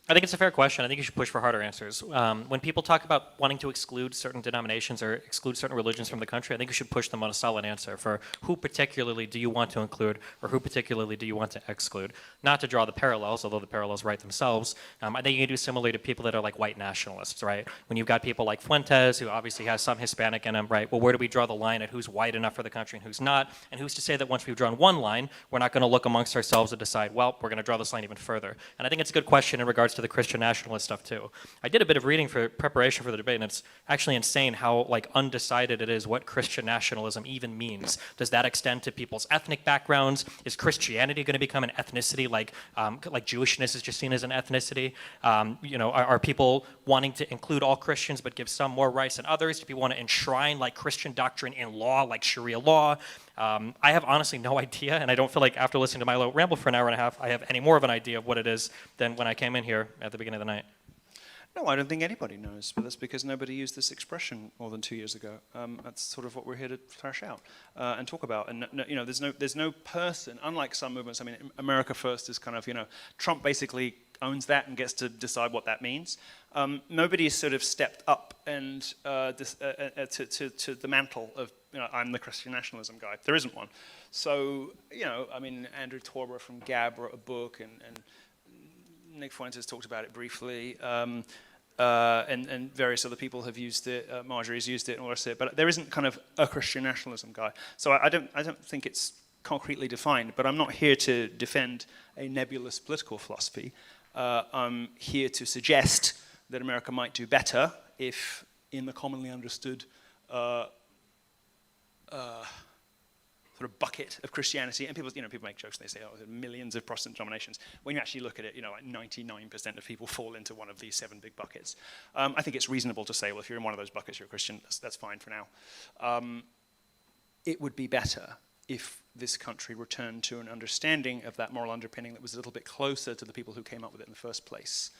I think it's a fair question. I think you should push for harder answers. When people talk about wanting to exclude certain denominations or exclude certain religions from the country, I think you should push them on a solid answer for who particularly do you want to include or who particularly do you want to exclude. Not to draw the parallels, although the parallels write themselves. I think you can do similarly to people that are like white nationalists, right? When you've got people like Fuentes, who obviously has some Hispanic in him, right? Well, where do we draw the line at who's white enough for the country and who's not? And who's to say that once we've drawn one line, we're not going to look amongst ourselves and decide, well, we're going to draw this line even further. And I think it's a good question in regards to the Christian nationalist stuff too. I did a bit of reading for preparation for the debate, and it's actually insane how like undecided it is what Christian nationalism even means. Does that extend to people's ethnic backgrounds? Is Christianity going to become an ethnicity like Jewishness is just seen as an ethnicity? Are people wanting to include all Christians but give some more rights than others? Do people want to enshrine like Christian doctrine in law, like Sharia law? I have honestly no idea, and I don't feel like after listening to Milo ramble for an hour and a half, I have any more of an idea of what it is than when I came in here at the beginning of the night. No, I don't think anybody knows, but that's because nobody used this expression more than 2 years ago. That's sort of what we're here to thrash out and talk about. And there's no person, unlike some movements. I mean, America First is kind of, Trump basically owns that and gets to decide what that means. Nobody has sort of stepped up and to the mantle of, I'm the Christian nationalism guy. There isn't one. So, Andrew Torber from Gab wrote a book, and Nick Fuentes talked about it briefly, and various other people have used it. Marjorie's used it and all the rest of it. But there isn't kind of a Christian nationalism guy. So I don't think it's concretely defined. But I'm not here to defend a nebulous political philosophy. I'm here to suggest that America might do better if, in the commonly understood sort of bucket of Christianity, and people make jokes and they say, oh, there are millions of Protestant denominations. When you actually look at it, like 99% of people fall into one of these 7 big buckets. I think it's reasonable to say, well, if you're in one of those buckets, you're a Christian. That's fine for now. It would be better if this country returned to an understanding of that moral underpinning that was a little bit closer to the people who came up with it in the first place.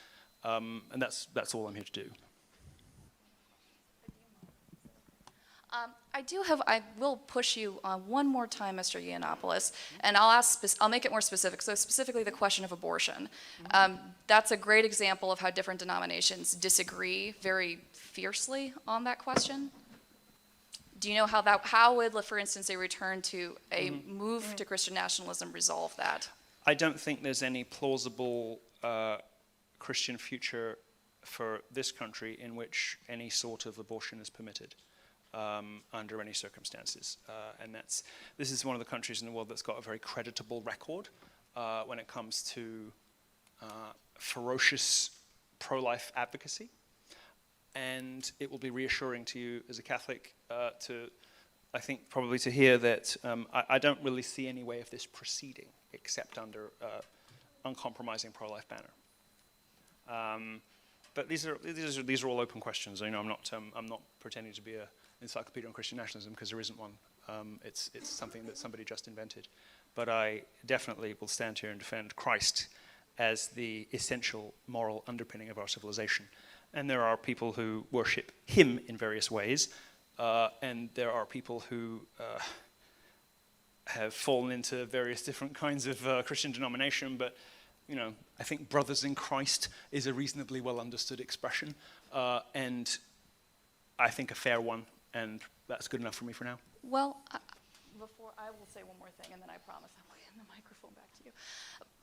And that's all I'm here to do. I will push you one more time, Mr. Yiannopoulos, and I'll make it more specific. So specifically the question of abortion. That's a great example of how different denominations disagree very fiercely on that question. Do you know how would, for instance, a return to a move to Christian nationalism resolve that? I don't think there's any plausible Christian future for this country in which any sort of abortion is permitted. Under any circumstances. And this is one of the countries in the world that's got a very creditable record when it comes to ferocious pro-life advocacy. And it will be reassuring to you as a Catholic I think probably to hear that I don't really see any way of this proceeding except under uncompromising pro-life banner. But these are all open questions. I'm not pretending to be a encyclopedia on Christian nationalism because there isn't one. It's something that somebody just invented. But I definitely will stand here and defend Christ as the essential moral underpinning of our civilization. And there are people who worship him in various ways, and there are people who have fallen into various different kinds of Christian denomination, but I think brothers in Christ is a reasonably well understood expression, and I think a fair one, and that's good enough for me for now. Well, before I will say one more thing, and then I promise I will hand the microphone back to you.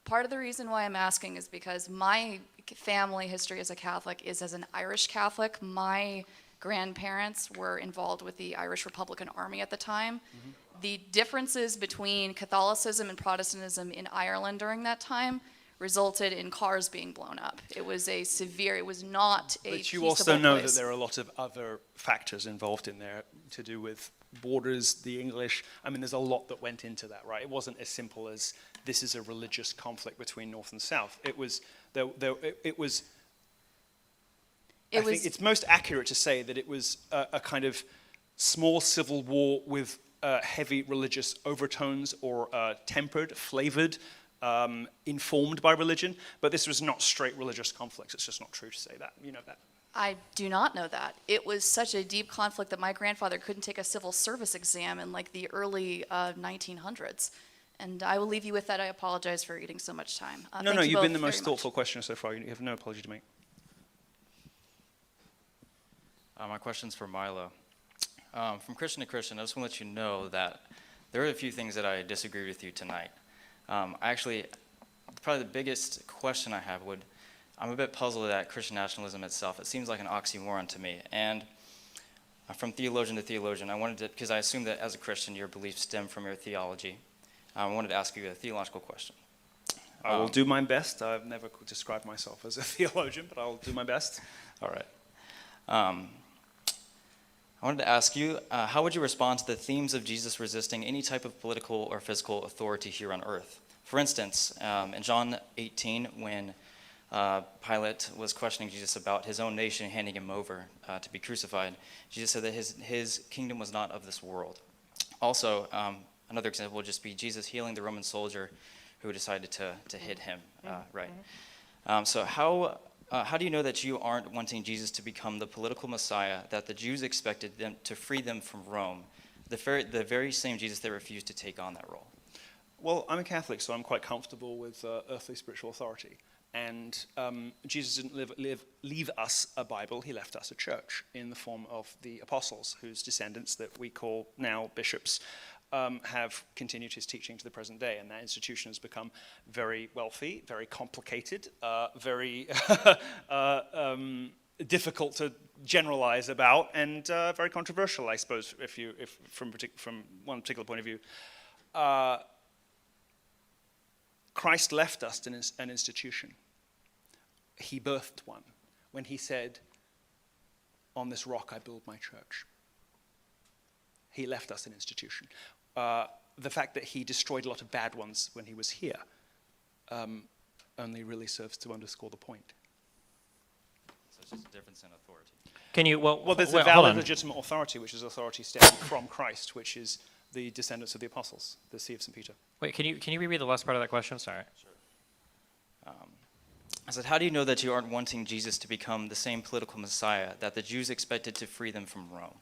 Part of the reason why I'm asking is because my family history as a Catholic is as an Irish Catholic. My grandparents were involved with the Irish Republican Army at the time. The differences between Catholicism and Protestantism in Ireland during that time resulted in cars being blown up. It was a severe, it was not a But you peaceable also know place. that there are a lot of other factors involved in there to do with borders, the English. I mean, there's a lot that went into that, right? It wasn't as simple as this is a religious conflict between North and South. It was, I think it's most accurate to say that it was a kind of small civil war with heavy religious overtones, or tempered, flavored, informed by religion, but this was not straight religious conflicts. It's just not true to say that. You know that. I do not know that. It was such a deep conflict that my grandfather couldn't take a civil service exam in like the early 1900s. And I will leave you with that. I apologize for eating so much time. No, you've been the most thoughtful questioner so far. You have no apology to make. My question's for Milo. From Christian to Christian, I just want to let you know that there are a few things that I disagree with you tonight. Probably the biggest question I have I'm a bit puzzled at Christian nationalism itself. It seems like an oxymoron to me. And from theologian to theologian, because I assume that as a Christian, your beliefs stem from your theology. I wanted to ask you a theological question. I will do my best. I've never described myself as a theologian, but I'll do my best. All right. I wanted to ask you, how would you respond to the themes of Jesus resisting any type of political or physical authority here on earth? For instance, in John 18, when Pilate was questioning Jesus about his own nation handing him over to be crucified, Jesus said that his kingdom was not of this world. Also, another example would just be Jesus healing the Roman soldier who decided to hit him, right? So how do you know that you aren't wanting Jesus to become the political Messiah that the Jews expected them to free them from Rome, the very same Jesus that refused to take on that role? Well, I'm a Catholic, so I'm quite comfortable with earthly spiritual authority. And Jesus didn't leave us a Bible, he left us a church in the form of the apostles, whose descendants that we call now bishops have continued his teaching to the present day. And that institution has become very wealthy, very complicated, very difficult to generalize about, and very controversial, I suppose, if from one particular point of view. Christ left us an institution. He birthed one when he said, "On this rock I build my church." He left us an institution. The fact that he destroyed a lot of bad ones when he was here only really serves to underscore the point. So it's just a difference in authority. Can you, well, there's a valid, legitimate authority, which is authority stemming from Christ, which is the descendants of the apostles, the See of St. Peter. Wait, can you reread the last part of that question? Sorry. Sure. I said, how do you know that you aren't wanting Jesus to become the same political Messiah that the Jews expected to free them from Rome?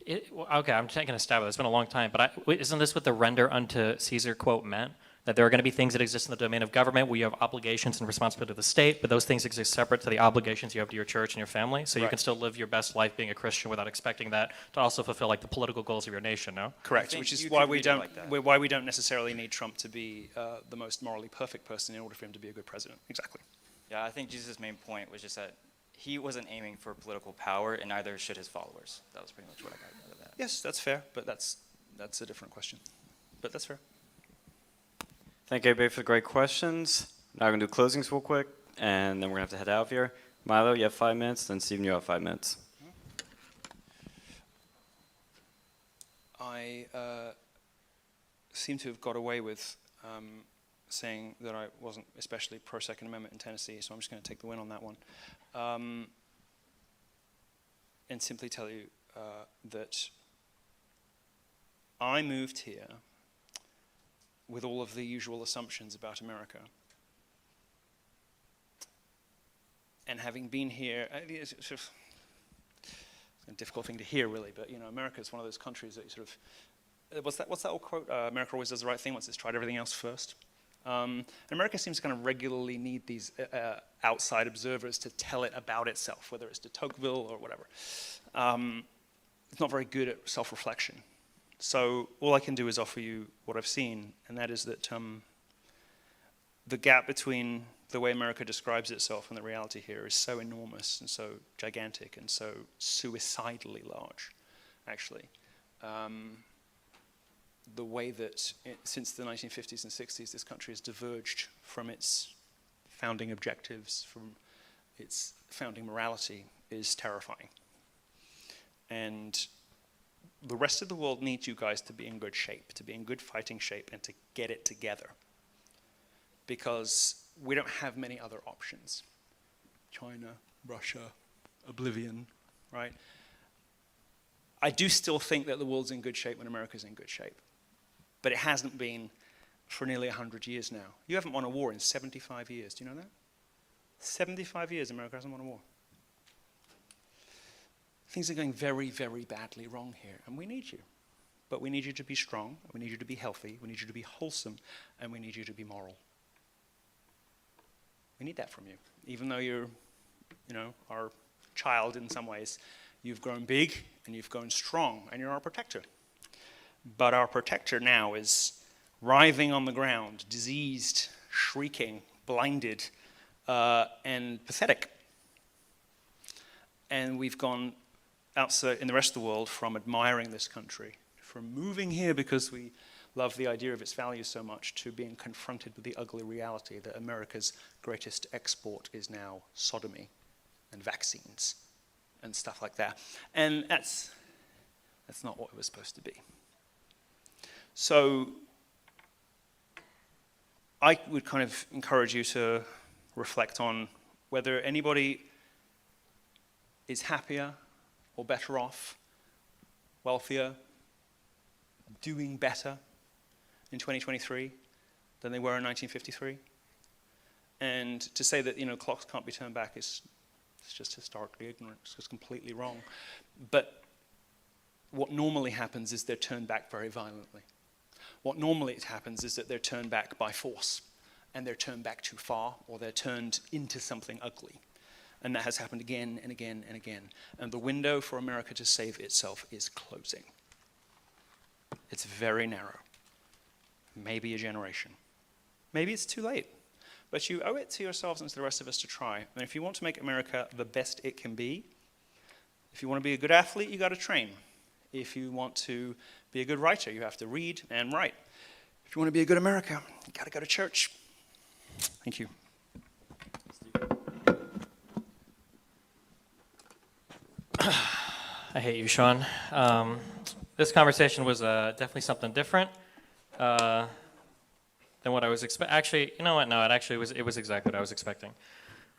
Okay, I'm taking a stab at it. It's been a long time, but isn't this what the render unto Caesar quote meant? That there are going to be things that exist in the domain of government where you have obligations and responsibility to the state, but those things exist separate to the obligations you have to your church and your family, so you can still live your best life being a Christian without expecting that to also fulfill like the political goals of your nation, no? Correct, which is why we don't necessarily need Trump to be the most morally perfect person in order for him to be a good president. Exactly. Yeah, I think Jesus' main point was just that he wasn't aiming for political power, and neither should his followers. That was pretty much what I got out of that. Yes, that's fair, but that's a different question. But that's fair. Thank you, everybody, for the great questions. Now we're going to do closings real quick, and then we're going to have to head out of here. Milo, you have 5 minutes, then Stephen, you have 5 minutes. I seem to have got away with saying that I wasn't especially pro-Second Amendment in Tennessee, so I'm just going to take the win on that one. And simply tell you that I moved here with all of the usual assumptions about America. And having been here, it's sort of a difficult thing to hear, really, but America is one of those countries that you sort of, what's that old quote? America always does the right thing once it's tried everything else first. And America seems to kind of regularly need these outside observers to tell it about itself, whether it's de Tocqueville or whatever. It's not very good at self-reflection. So all I can do is offer you what I've seen, and that is that the gap between the way America describes itself and the reality here is so enormous and so gigantic and so suicidally large, actually. The way that since the 1950s and 60s, this country has diverged from its founding objectives, from its founding morality, is terrifying. And the rest of the world needs you guys to be in good shape, to be in good fighting shape, and to get it together. Because we don't have many other options. China, Russia, oblivion, right? I do still think that the world's in good shape when America's in good shape. But it hasn't been for nearly 100 years now. You haven't won a war in 75 years. Do you know that? 75 years America hasn't won a war. Things are going very, very badly wrong here, and we need you. But we need you to be strong, we need you to be healthy, we need you to be wholesome, and we need you to be moral. We need that from you. Even though you're, our child in some ways, you've grown big and you've grown strong, and you're our protector. But our protector now is writhing on the ground, diseased, shrieking, blinded, and pathetic. And we've gone outside in the rest of the world from admiring this country, from moving here because we love the idea of its values so much, to being confronted with the ugly reality that America's greatest export is now sodomy and vaccines and stuff like that. And that's not what it was supposed to be. So I would kind of encourage you to reflect on whether anybody is happier or better off, wealthier, doing better in 2023 than they were in 1953. And to say that clocks can't be turned back is just historically ignorant. It's just completely wrong. But what normally happens is they're turned back very violently. What normally happens is that they're turned back by force, and they're turned back too far, or they're turned into something ugly. And that has happened again and again and again. And the window for America to save itself is closing. It's very narrow. Maybe a generation. Maybe it's too late. But you owe it to yourselves and to the rest of us to try. And if you want to make America the best it can be, if you want to be a good athlete, you got to train. If you want to be a good writer, you have to read and write. If you want to be a good America, you got to go to church. Thank you. I hate you, Sean. This conversation was definitely something different than what I was expecting. Actually, you know what? No, it was exactly what I was expecting.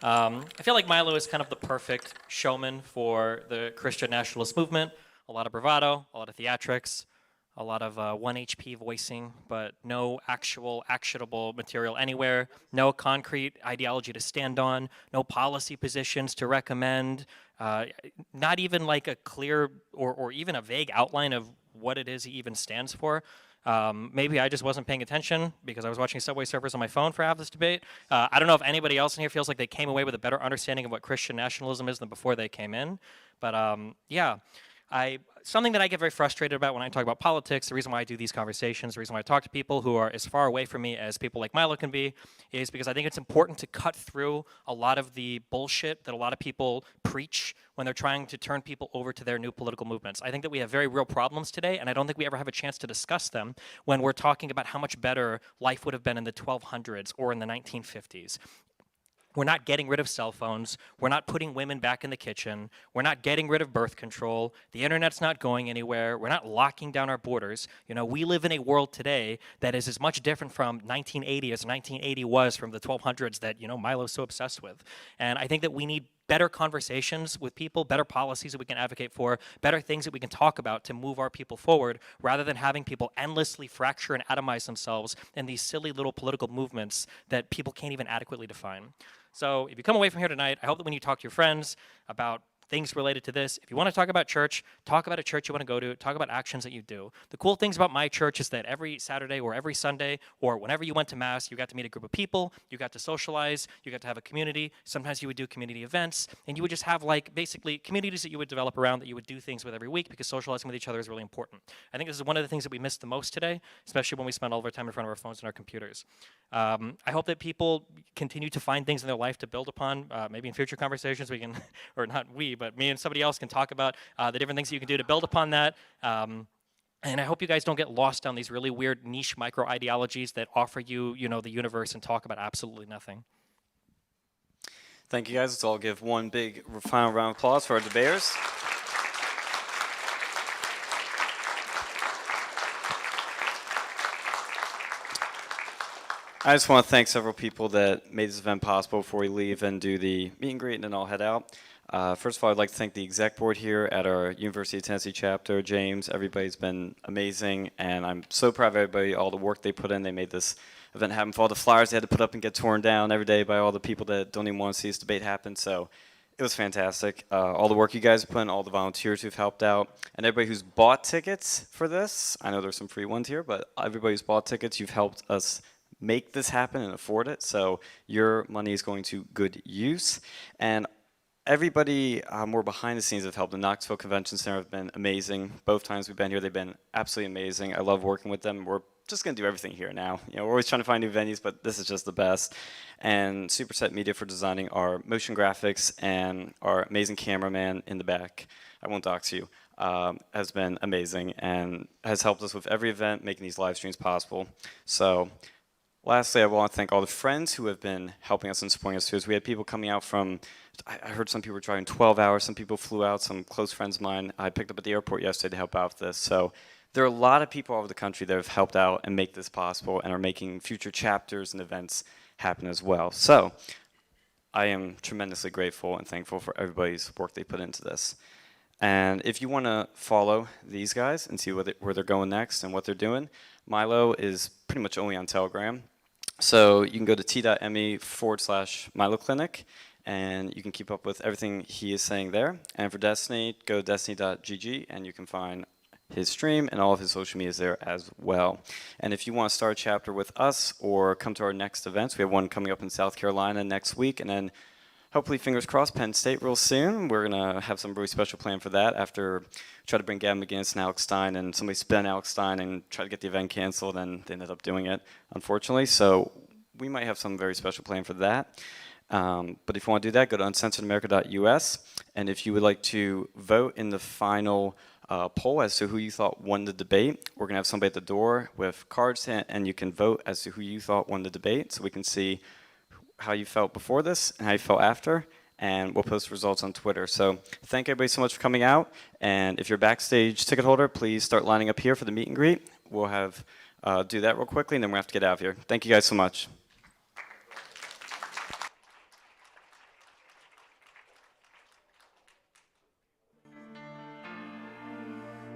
I feel like Milo is kind of the perfect showman for the Christian nationalist movement. A lot of bravado, a lot of theatrics, a lot of 1 HP voicing, but no actual actionable material anywhere, no concrete ideology to stand on, no policy positions to recommend, not even like a clear or even a vague outline of what it is he even stands for. Maybe I just wasn't paying attention because I was watching Subway Surfers on my phone for half this debate. I don't know if anybody else in here feels like they came away with a better understanding of what Christian nationalism is than before they came in. But yeah. Something that I get very frustrated about when I talk about politics, the reason why I do these conversations, the reason why I talk to people who are as far away from me as people like Milo can be, is because I think it's important to cut through a lot of the bullshit that a lot of people preach when they're trying to turn people over to their new political movements. I think that we have very real problems today, and I don't think we ever have a chance to discuss them when we're talking about how much better life would have been in the 1200s or in the 1950s. We're not getting rid of cell phones. We're not putting women back in the kitchen. We're not getting rid of birth control. The internet's not going anywhere. We're not locking down our borders. We live in a world today that is as much different from 1980 as 1980 was from the 1200s that, Milo's so obsessed with. And I think that we need better conversations with people, better policies that we can advocate for, better things that we can talk about to move our people forward, rather than having people endlessly fracture and atomize themselves in these silly little political movements that people can't even adequately define. So if you come away from here tonight, I hope that when you talk to your friends about things related to this, if you want to talk about church, talk about a church you want to go to, talk about actions that you do. The cool things about my church is that every Saturday or every Sunday or whenever you went to Mass, you got to meet a group of people, you got to socialize, you got to have a community. Sometimes you would do community events, and you would just have like basically communities that you would develop around that you would do things with every week, because socializing with each other is really important. I think this is one of the things that we miss the most today, especially when we spend all of our time in front of our phones and our computers. I hope that people continue to find things in their life to build upon. Maybe in future conversations we can, or not we, but me and somebody else can talk about the different things that you can do to build upon that. And I hope you guys don't get lost down these really weird niche micro ideologies that offer you, the universe and talk about absolutely nothing. Thank you guys. Let's all give one big final round of applause for our debaters. I just want to thank several people that made this event possible before we leave and do the meet and greet and then I'll head out. First of all, I'd like to thank the exec board here at our University of Tennessee chapter. James, everybody's been amazing, and I'm so proud of everybody, all the work they put in. They made this event happen. For all the flyers they had to put up and get torn down every day by all the people that don't even want to see this debate happen. So it was fantastic. All the work you guys put in, all the volunteers who've helped out, and everybody who's bought tickets for this. I know there's some free ones here, but everybody who's bought tickets, you've helped us make this happen and afford it. So your money is going to good use. And everybody more behind the scenes have helped. The Knoxville Convention Center have been amazing. Both times we've been here, they've been absolutely amazing. I love working with them. We're just going to do everything here now. We're always trying to find new venues, but this is just the best. And Superset Media for designing our motion graphics, and our amazing cameraman in the back, I won't dox you, has been amazing and has helped us with every event, making these live streams possible. So lastly, I want to thank all the friends who have been helping us and supporting us too. As we had people coming out from, I heard some people were driving 12 hours, some people flew out, some close friends of mine I picked up at the airport yesterday to help out with this. So there are a lot of people all over the country that have helped out and make this possible and are making future chapters and events happen as well. So I am tremendously grateful and thankful for everybody's work they put into this. And if you want to follow these guys and see where they're going next and what they're doing, Milo is pretty much only on Telegram. So you can go to t.me/Milo Clinic, and you can keep up with everything he is saying there. And for Destiny, go to destiny.gg, and you can find his stream and all of his social media is there as well. And if you want to start a chapter with us or come to our next events, we have one coming up in South Carolina next week, and then hopefully, fingers crossed, Penn State real soon. We're going to have some really special plan for that after try to bring Gavin McGinnis and Alex Stein, and somebody spin Alex Stein and try to get the event canceled, and they ended up doing it, unfortunately. So we might have some very special plan for that. But if you want to do that, go to uncensoredamerica.us. And if you would like to vote in the final poll as to who you thought won the debate, we're going to have somebody at the door with cards, and you can vote as to who you thought won the debate, so we can see how you felt before this and how you felt after, and we'll post results on Twitter. So thank everybody so much for coming out, and if you're a backstage ticket holder, please start lining up here for the meet and greet. We'll have do that real quickly, and then we'll have to get out of here. Thank you guys so much.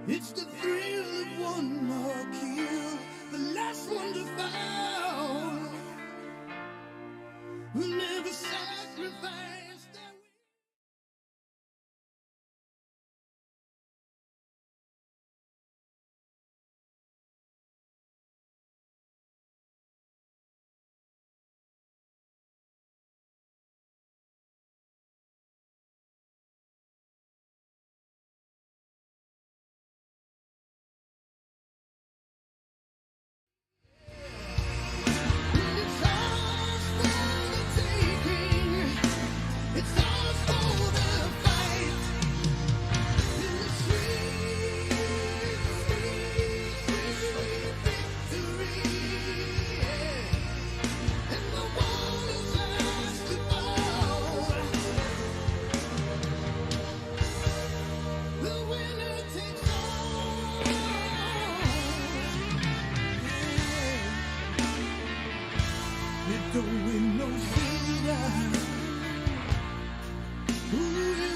It's the thrill of one more kill, the last one to fall. We'll never sacrifice. It's all for the taking. Who is